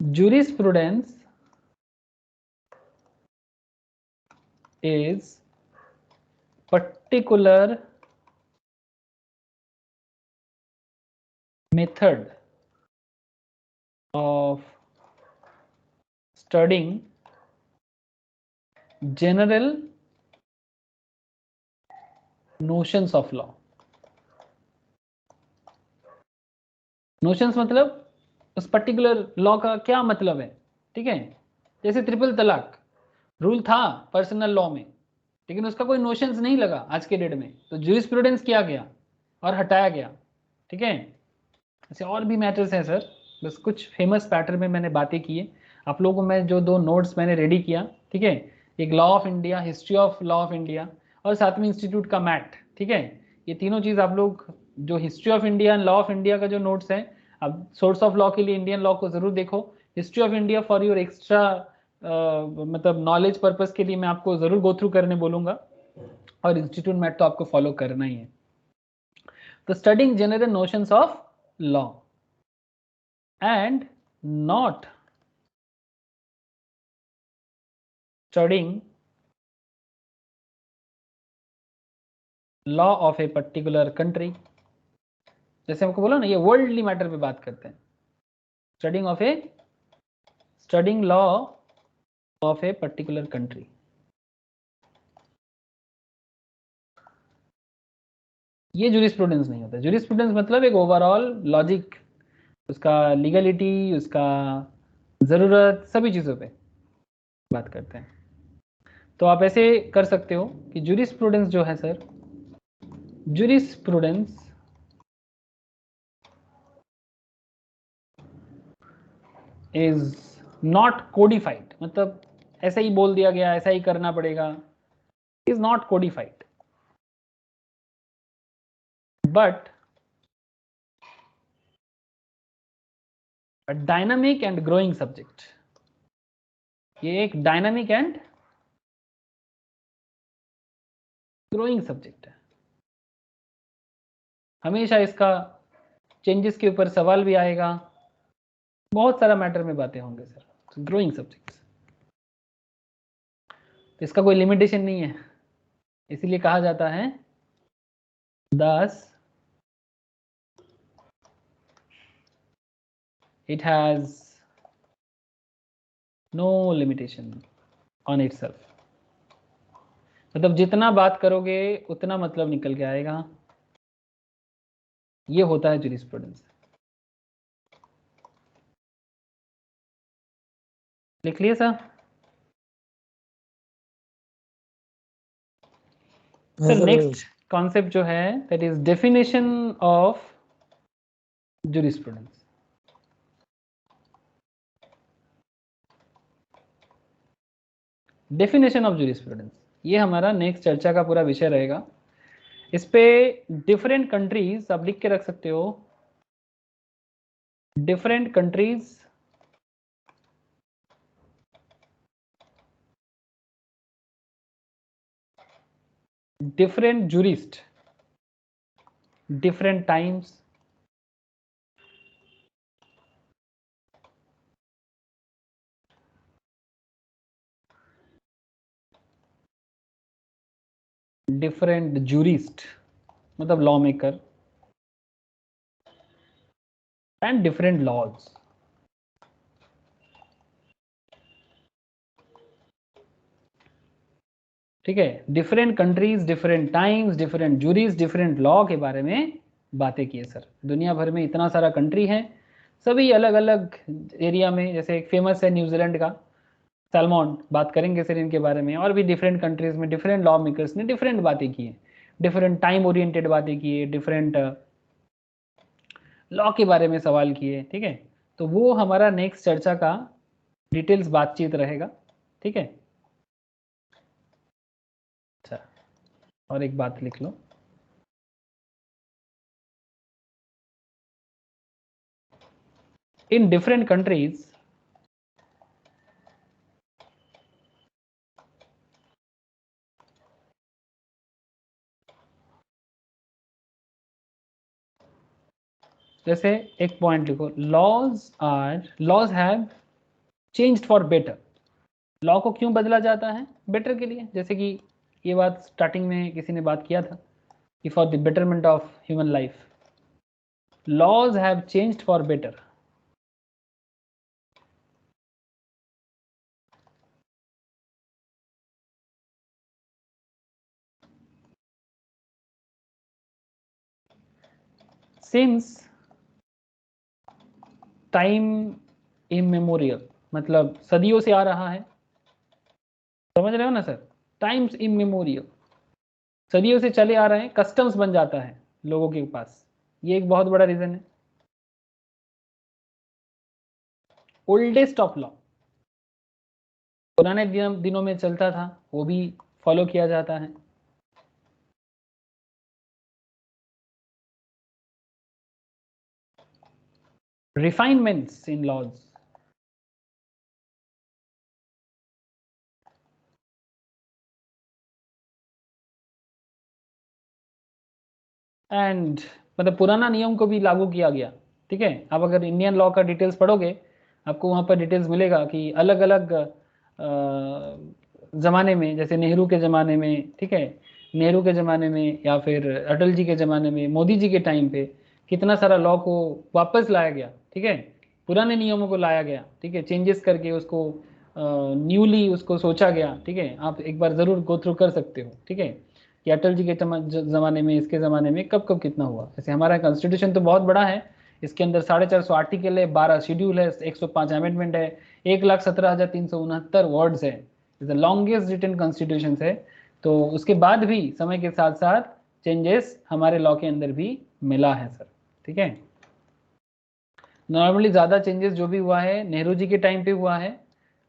Speaker 1: jurisprudence is particular method of studying general notions of law। notions मतलब उस पर्टिकुलर लॉ का क्या मतलब है, ठीक है, जैसे ट्रिपल तलाक रूल था पर्सनल लॉ में, लेकिन उसका कोई नोशंस नहीं लगा आज के डेट में, तो जूरिस्प्रूडेंस किया गया और हटाया गया, ठीक है। ऐसे और भी मैटर्स हैं सर, बस कुछ फेमस पैटर्न में मैंने बातें की है। आप लोगों को मैं जो 2 नोट्स मैंने रेडी किया, ठीक है, एक law of India, history of law of India, और साथ में इंस्टीट्यूट का मैट, ठीक है, ये तीनों चीज़ आप लोग जो history of India and law of India का जो नोट्स है, अब सोर्स ऑफ लॉ के लिए इंडियन लॉ को जरूर देखो, history of India for your extra मतलब नॉलेज पर्पस के लिए मैं आपको जरूर गो थ्रू करने बोलूंगा, और इंस्टीट्यूट मैट तो आपको फॉलो करना ही है। तो studying general notions of law and not studying law of a particular country, जैसे हमको बोला ना ये वर्ल्डली मैटर पे बात करते हैं, studying law of a particular country, ये जूरिस्प्रूडेंस नहीं होता। जूरिस्प्रूडेंस मतलब एक ओवरऑल लॉजिक, उसका लीगलिटी, उसका ज़रूरत, सभी चीज़ों पे बात करते हैं। तो आप ऐसे कर सकते हो कि जूरिस्प्रूडेंस जो है sir, jurisprudence is not codified, मतलब ऐसा ही बोल दिया गया, ऐसा ही करना पड़ेगा, is not codified, but a dynamic and growing subject। ये एक डायनामिक एंड ग्रोइंग सब्जेक्ट है, हमेशा इसका चेंजेस के ऊपर सवाल भी आएगा, बहुत सारा मैटर में बातें होंगे सर, ग्रोइंग सब्जेक्ट, तो इसका कोई लिमिटेशन नहीं है, इसीलिए कहा जाता है thus it has no limitation on itself, मतलब जितना बात करोगे उतना मतलब निकल के आएगा, ये होता है जूरिस्प्रूडेंस। लिख लिए सर? सर नेक्स्ट कॉन्सेप्ट जो है that is definition of jurisprudence. Definition of jurisprudence, ये हमारा नेक्स्ट चर्चा का पूरा विषय रहेगा। इस पे डिफरेंट कंट्रीज आप लिख के रख सकते हो, different countries different jurist, different times, different jurist मतलब law maker, and different laws। ठीक है, different countries, different times, different juries, different law के बारे में बातें की है सर। दुनिया भर में इतना सारा कंट्री है, सभी अलग अलग एरिया में, जैसे एक फेमस है न्यूजीलैंड का सैल्मॉन, बात करेंगे सर इनके बारे में। और भी डिफरेंट कंट्रीज में डिफरेंट लॉ मेकर्स ने डिफरेंट बातें की हैं, डिफरेंट टाइम ओरिएंटेड बातें की है, डिफरेंट लॉ के बारे में सवाल किए। ठीक है, तो वो हमारा नेक्स्ट चर्चा का डिटेल्स बातचीत रहेगा। ठीक है, अच्छा, और एक बात लिख लो, इन डिफरेंट कंट्रीज जैसे एक पॉइंट लिखो, laws have changed for better. Law को क्यों बदला जाता है? बेटर के लिए। जैसे कि ये बात स्टार्टिंग में किसी ने बात किया था कि for the betterment of human life, laws have changed for better. Since time immemorial, मतलब सदियों से आ रहा है, समझ रहे हो ना सर? टाइम्स इमेमोरियल, सदियों से चले आ रहे हैं, कस्टम्स बन जाता है लोगों के पास, ये एक बहुत बड़ा रीजन है। ओल्डेस्ट ऑफ लॉ, पुराने दिनों में चलता था, वो भी फॉलो किया जाता है। रिफाइनमेंट्स इन लॉज, एंड मतलब पुराना नियम को भी लागू किया गया। ठीक है, आप अगर इंडियन लॉ का डिटेल्स पढ़ोगे, आपको वहाँ पर डिटेल्स मिलेगा कि अलग अलग ज़माने में, जैसे नेहरू के ज़माने में, ठीक है, नेहरू के ज़माने में या फिर अटल जी के ज़माने में, मोदी जी के टाइम पे कितना सारा लॉ को वापस लाया गया। ठीक है, पुराने नियमों को लाया गया, ठीक है, चेंजेस करके उसको न्यूली उसको सोचा गया। ठीक है, आप एक बार ज़रूर गो थ्रू कर सकते हो। ठीक है, कि अटल जी के ज़माने में, इसके ज़माने में कब कब कितना हुआ। जैसे हमारा कॉन्स्टिट्यूशन तो बहुत बड़ा है, इसके अंदर 450 आर्टिकल है, 12 शेड्यूल है, 105 अमेंडमेंट है, 1,17,369 वर्ड्स है, द लॉन्गेस्ट रिटन कॉन्स्टिट्यूशन है। तो उसके बाद भी समय के साथ साथ चेंजेस हमारे लॉ के अंदर भी मिला है सर। ठीक है, नॉर्मली ज़्यादा चेंजेस जो भी हुआ है नेहरू जी के टाइम पे हुआ है,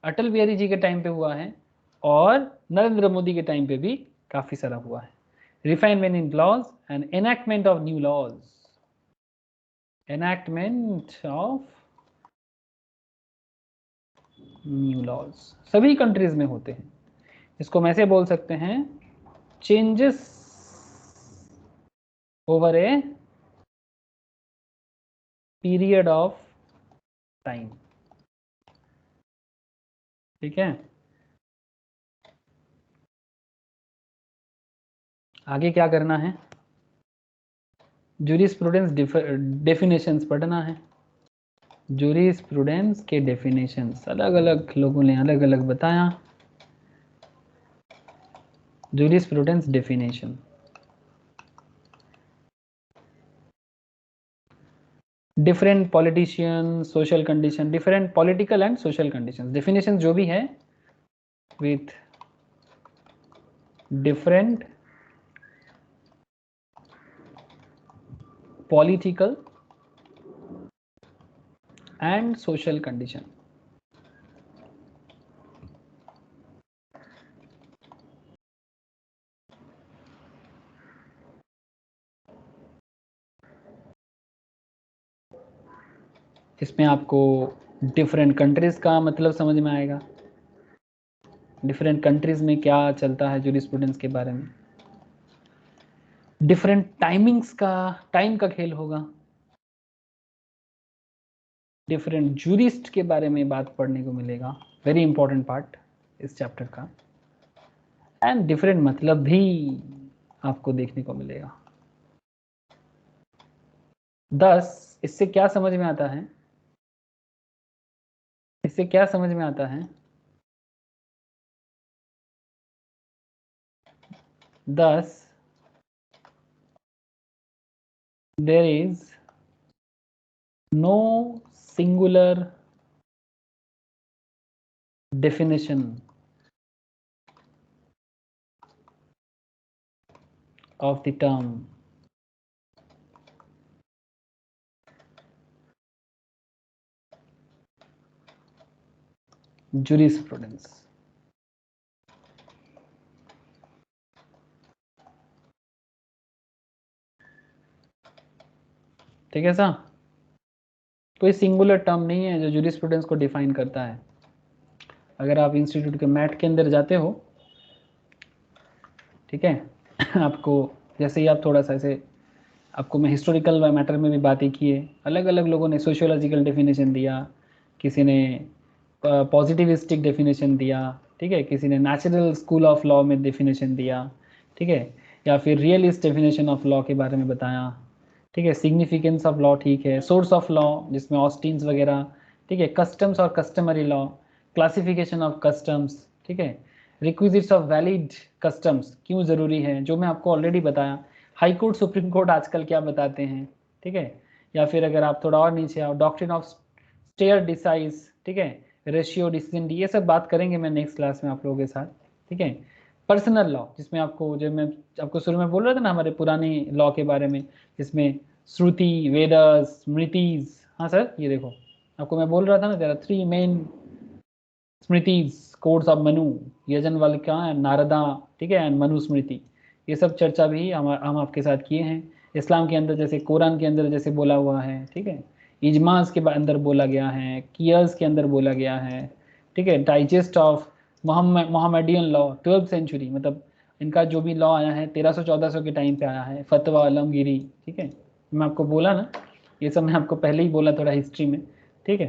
Speaker 1: अटल बिहारी जी के टाइम पे हुआ है, और नरेंद्र मोदी के टाइम पे भी काफ़ी सारा हुआ है। Refinement in laws and enactment of new laws, enactment of new laws सभी कंट्रीज में होते हैं। इसको हम ऐसे बोल सकते हैं, changes over a period of time. ठीक है, आगे क्या करना है? जूरिस्प्रूडेंस डेफिनेशंस पढ़ना है। जूरिस्प्रूडेंस के डेफिनेशंस अलग अलग लोगों ने अलग अलग बताया। Jurisprudence definition, different politician, social condition, different political and social condition, definition जो भी है with different political and social condition. इसमें आपको डिफरेंट कंट्रीज का मतलब समझ में आएगा, डिफरेंट कंट्रीज में क्या चलता है जूरिस्प्रूडेंस के बारे में। डिफरेंट टाइमिंग्स का, टाइम का खेल होगा। डिफरेंट जूरिस्ट के बारे में बात पढ़ने को मिलेगा, वेरी इंपॉर्टेंट पार्ट इस चैप्टर का। एंड डिफरेंट मतलब भी आपको देखने को मिलेगा। 10 इससे क्या समझ में आता है? इससे क्या समझ में आता है? thus there is no singular definition of the term jurisprudence. ठीक है साहब, कोई सिंगुलर टर्म नहीं है जो जूरिस्प्रूडेंस को डिफाइन करता है। अगर आप इंस्टीट्यूट के मैट के अंदर जाते हो, ठीक है, आपको जैसे ही आप थोड़ा सा ऐसे, आपको मैं हिस्टोरिकल मैटर में भी बातें की है, अलग अलग लोगों ने सोशियोलॉजिकल डेफिनेशन दिया, किसी ने पॉजिटिविस्टिक डेफिनेशन दिया, ठीक है, किसी ने नेचुरल स्कूल ऑफ लॉ में डेफिनेशन दिया, ठीक है, या फिर रियलिस्ट डेफिनेशन ऑफ लॉ के बारे में बताया, ठीक है, सिग्निफिकेंस ऑफ लॉ, ठीक है, सोर्स ऑफ लॉ जिसमें ऑस्टिन्स वगैरह, ठीक है, कस्टम्स और customary law, classification of customs, ठीक है, रिक्विजिट्स ऑफ वैलिड कस्टम्स क्यों ज़रूरी है, जो मैं आपको ऑलरेडी बताया, हाई कोर्ट सुप्रीम कोर्ट आजकल क्या बताते हैं, ठीक है, या फिर अगर आप थोड़ा और नीचे आओ, डॉक्ट्रिन ऑफ स्टेयर डिसाइज, ठीक है, रेशियो डिसीजन, ये सब बात करेंगे मैं नेक्स्ट क्लास में आप लोगों के साथ, ठीक है। पर्सनल लॉ, जिसमें आपको, जो मैं आपको शुरू में बोल रहा था ना हमारे पुराने लॉ के बारे में, जिसमें श्रुति, वेदास, स्मृतिज, हाँ सर, ये देखो आपको मैं बोल रहा था ना, तेरा 3 main Smritis, codes of Manu, Yajnavalkya and Narada, ठीक है, एंड मनु स्मृति, ये सब चर्चा भी हम आपके साथ किए हैं। इस्लाम के अंदर जैसे कुरान के अंदर जैसे बोला हुआ है, ठीक है, इजमास के अंदर बोला गया है, कियर्स के अंदर बोला गया है, ठीक है, digest of Mohammedan law 12th century, मतलब इनका जो भी लॉ आया है 1300-1400 के टाइम पे आया है, फतवा आलमगीरी, ठीक है, मैं आपको बोला ना, ये सब मैं आपको पहले ही बोला थोड़ा हिस्ट्री में, ठीक है।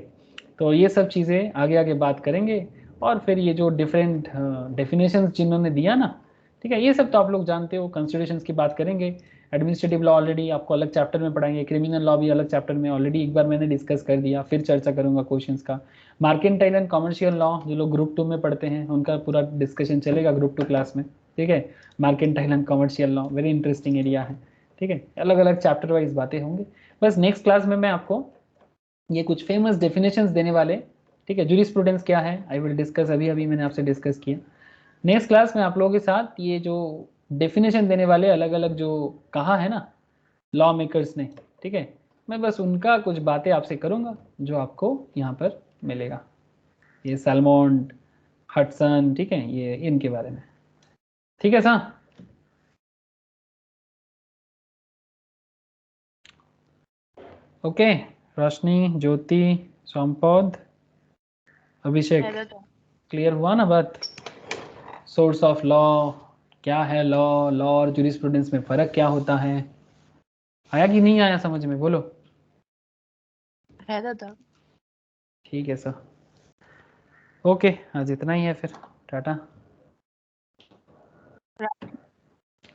Speaker 1: तो ये सब चीज़ें आगे आगे बात करेंगे, और फिर ये जो डिफरेंट डेफिनेशंस जिन्होंने दिया ना, ठीक है, ये सब तो आप लोग जानते हो, कॉन्स्टिट्यूशंस की बात करेंगे, एडमिनिस्ट्रेटिव लॉ ऑलरेडी आपको अलग चैप्टर में पढ़ाएंगे, क्रिमिनल लॉ भी अलग चैप्टर में ऑलरेडी एक बार मैंने डिस्कस कर दिया, फिर चर्चा करूंगा क्वेश्चंस का। मार्केंटाइल एंड कमर्शियल लॉ जो लोग ग्रुप 2 में पढ़ते हैं उनका पूरा डिस्कशन चलेगा ग्रुप 2 क्लास में, ठीक है। Mercantile and commercial law very interesting area है, ठीक है, अलग अलग चैप्टर वाइज बातें होंगी। बस नेक्स्ट क्लास में मैं आपको ये कुछ फेमस डेफिनेशंस देने वाले, ठीक है, जूरिस्प्रूडेंस क्या है आई विल डिस्कस, अभी मैंने आपसे डिस्कस किया। नेक्स्ट क्लास में आप लोगों के साथ ये जो डेफिनेशन देने वाले अलग अलग जो कहा है ना लॉ मेकर्स ने, ठीक है, मैं बस उनका कुछ बातें आपसे करूंगा जो आपको यहाँ पर मिलेगा, ये सैलमोंड, हडसन, ठीक है, ये इनके बारे में, ठीक है साहब। ओके, रोशनी, ज्योति, सोमपौध, अभिषेक, क्लियर हुआ ना बात? सोर्स ऑफ लॉ क्या है, लॉ और जूरिस्प्रूडेंस में फर्क क्या होता है, आया कि नहीं आया समझ में, बोलो।
Speaker 2: है दादा।
Speaker 1: ठीक है सर, ओके, आज इतना ही है, फिर tata.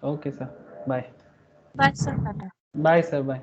Speaker 1: Okay sir, bye.
Speaker 2: Bye sir, tata.
Speaker 1: Bye sir, bye.